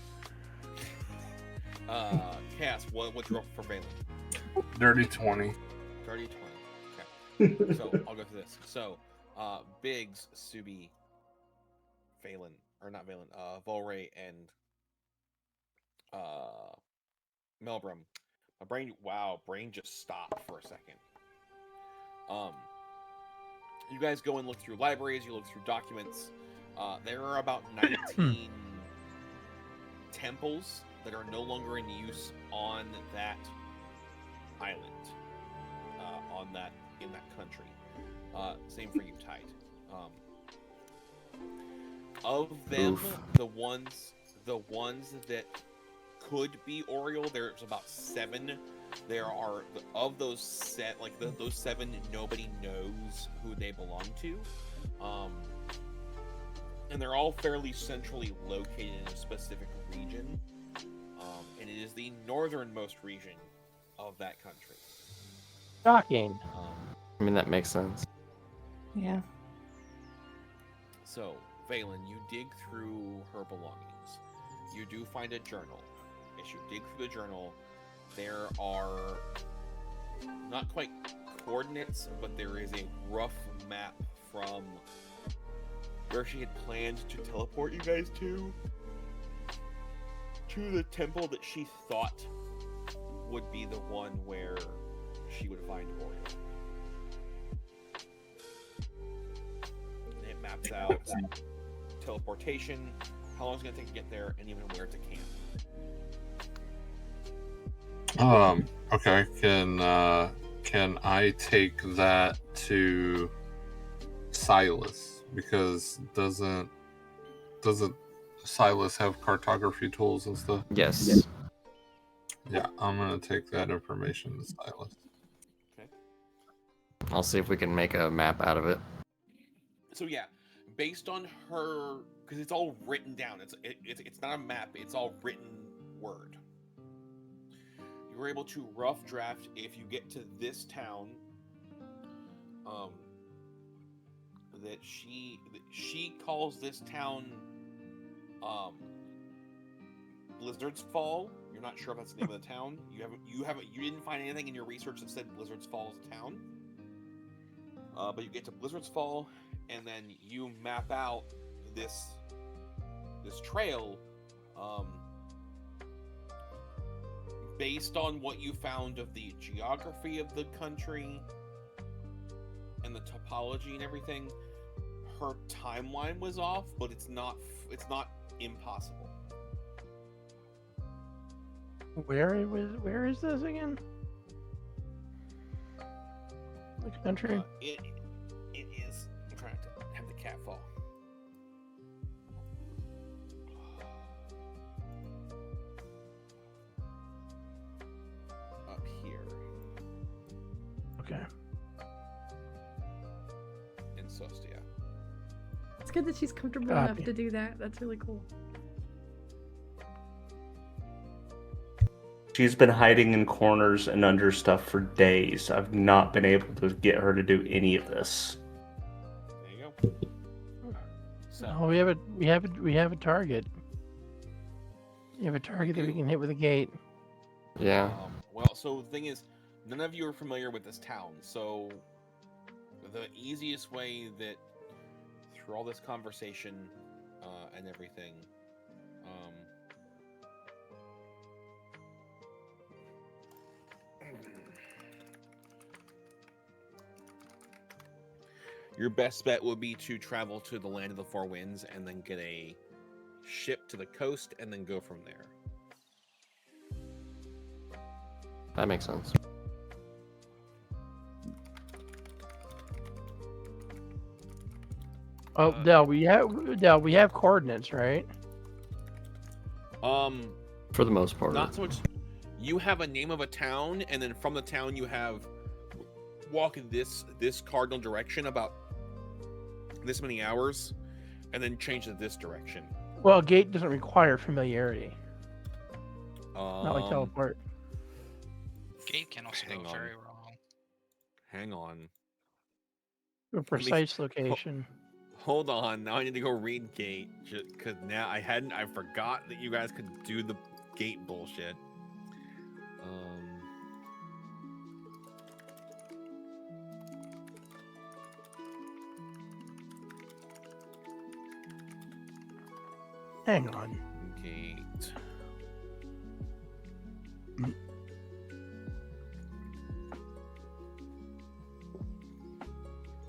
Cass, what's your roll for Valen? Dirty 20. Dirty 20. Okay. So I'll go through this. So, Biggs, Subi, Valen, or not Valen, Volray, and Melbrum. My brain, brain just stopped for a second. You guys go and look through libraries, you look through documents. There are about 19 temples that are no longer in use on that island, in that country. Same for you, Tide. Of them, the ones that could be Oriole, there's about 7. There are of those those 7. Nobody knows who they belong to, and they're all fairly centrally located in a specific region, and it is the northernmost region of that country. Shocking. I mean, that makes sense. Yeah. So, Valen, you dig through her belongings. You do find a journal. As you dig through the journal, there are not quite coordinates, but there is a rough map from where she had planned to teleport you guys to the temple that she thought would be the one where she would find Oriole. And it maps out teleportation, how long it's going to take to get there, and even where to camp. Okay. Can I take that to Silas? Because doesn't Silas have cartography tools and stuff? Yes. Yeah, I'm gonna take that information to Silas. Okay. I'll see if we can make a map out of it. So yeah, based on her, because it's all written down. It's not a map. It's all written word. You were able to rough draft if you get to this town. That she calls this town Blizzard's Fall. You're not sure if that's the name of the town. You didn't find anything in your research that said Blizzard's Fall is a town. But you get to Blizzard's Fall, and then you map out this trail based on what you found of the geography of the country and the topology and everything. Her timeline was off, but it's not impossible. Where is this again? The country? It is. I'm trying to have the cat fall. Up here. Okay. In Sostia. It's good that she's comfortable Copy. enough to do that. That's really cool. She's been hiding in corners and under stuff for days. I've not been able to get her to do any of this. There you go. So Oh, we have a target. You have a target that we can hit with a gate. Yeah. well, so the thing is, none of you are familiar with this town, so the easiest way that through all this conversation and everything, your best bet would be to travel to the Land of the Four Winds and then get a ship to the coast and then go from there. That makes sense. Oh, Del, we have coordinates, right? For the most part. Not so much. You have a name of a town, and then from the town you have walk in this cardinal direction about this many hours, and then change to this direction. Well, gate doesn't require familiarity. Not like teleport. Gate can also go very wrong. Hang on. A precise location. Hold on. Now I need to go read gate, because now I forgot that you guys could do the gate bullshit. Hang on. Gate.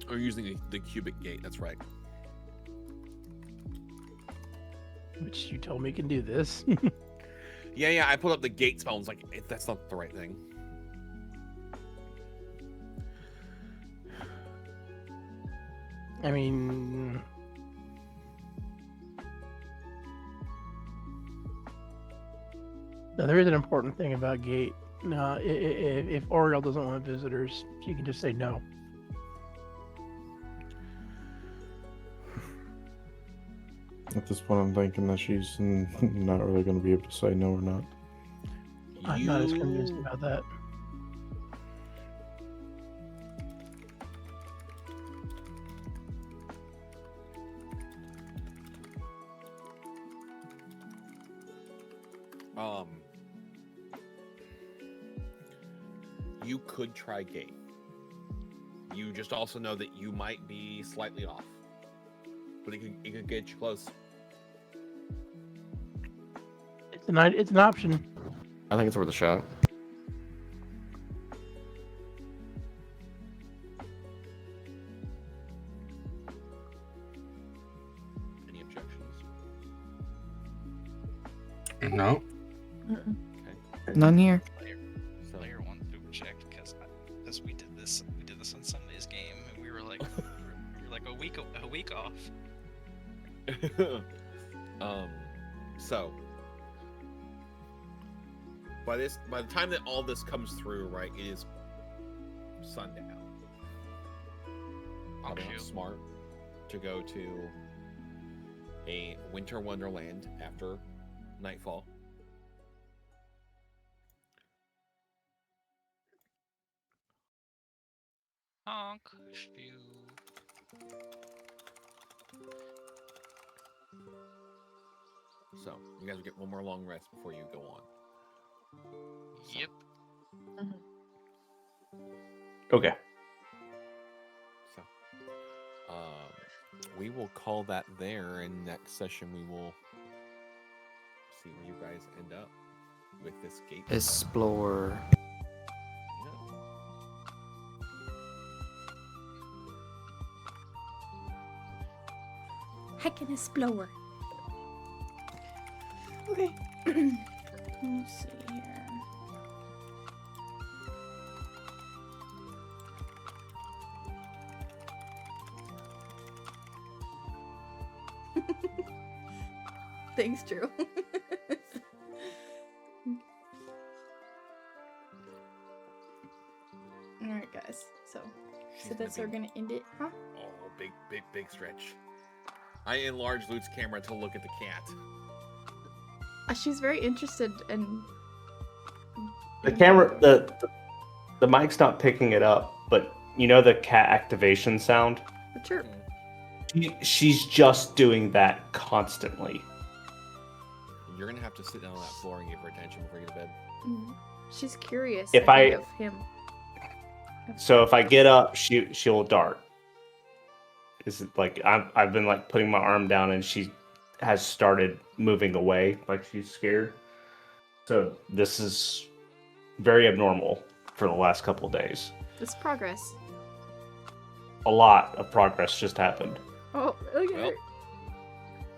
Or using the cubic gate, that's right. Which you told me can do this. Yeah, I pulled up the gate spell and was like, that's not the right thing. I mean... No, there is an important thing about gate. No, if Oriel doesn't want visitors, she can just say no. At this point, I'm thinking that she's not really going to be able to say no or not. I'm not as convinced about that. You could try gate. You just also know that you might be slightly off, but it could get you close. It's an option. I think it's worth a shot. Any objections? No. Okay. None here. Player one to reject because we did this on Sunday's game and we were like a week off. So by the time that all this comes through, right, it is sundown. Probably not smart to go to a winter wonderland after nightfall. Honk, spew. So you guys will get one more long rest before you go on. Yep. Okay. So, we will call that there, and next session we will see where you guys end up with this gate. Explore. Heck an explorer. Okay. Let's see here. Thanks, Drew. Alright, guys. So that's how we're gonna end it, huh? Oh, big stretch. I enlarged Lute's camera to look at the cat. She's very interested in The camera, the mic's not picking it up, but you know the cat activation sound? the chirp. She's just doing that constantly. You're gonna have to sit down on that floor and give her attention before you go to bed. She's curious. If I think, of him. So if I get up, she'll dart. Is it like I've been like putting my arm down and she has started moving away, like she's scared. So this is very abnormal for the last couple of days. It's progress. A lot of progress just happened. Oh, look at her.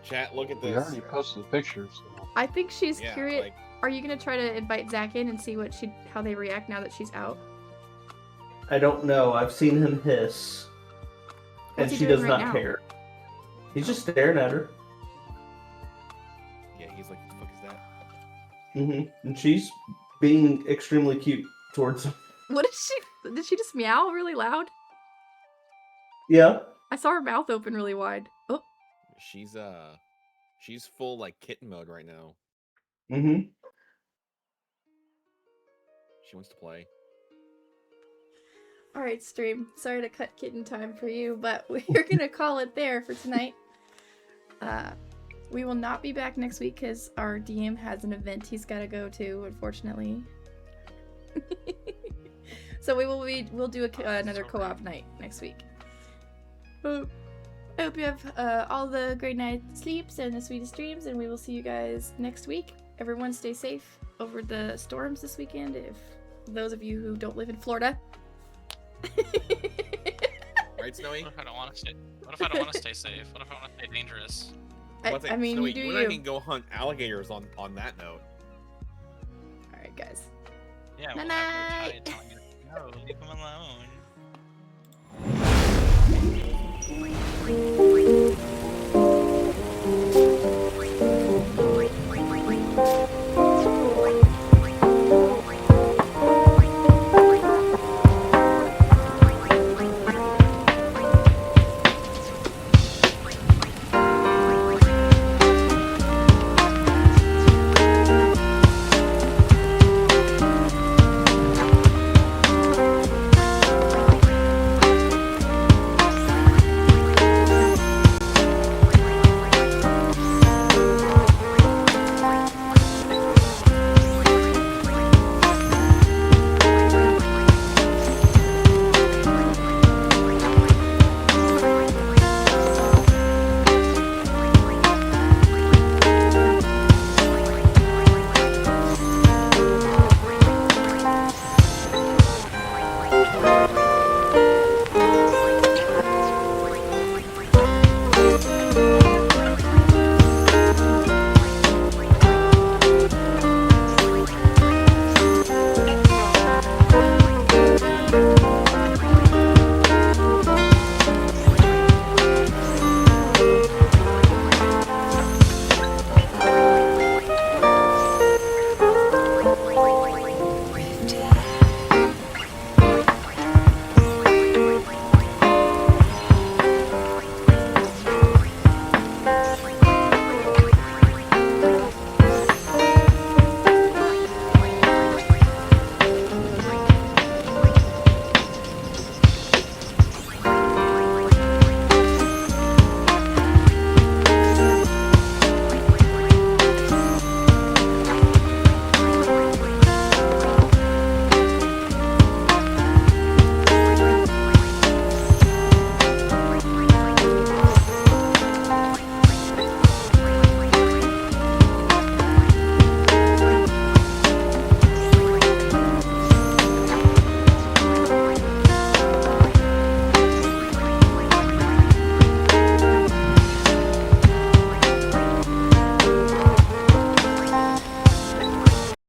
Chat, look at this. We already posted the pictures. I think she's Yeah, curious. like- Are you gonna try to invite Zach in and see how they react now that she's out? I don't know. I've seen him hiss, What's and he she doing does right not now? care. He's just staring at her. Yeah, he's like, what the fuck is that? And she's being extremely cute towards him. What did she just meow really loud? Yeah. I saw her mouth open really wide. Oh. She's full like kitten mode right now. She wants to play. Alright, stream. Sorry to cut kitten time for you, but we're gonna call it there for tonight. We will not be back next week because our DM has an event he's gotta go to, unfortunately. So we'll do another co-op night next week. I hope you have all the great night sleeps and the sweetest dreams, and we will see you guys next week. Everyone stay safe over the storms this weekend, if those of you who don't live in Florida. Right, Snowy? What if I don't want to stay? What if I don't want to stay safe? What if I want to stay dangerous? I mean, Snowy, you do you and I can go hunt alligators on that note. Alright, guys. Yeah, Night we'll have no night. tide telling you, no, leave him alone.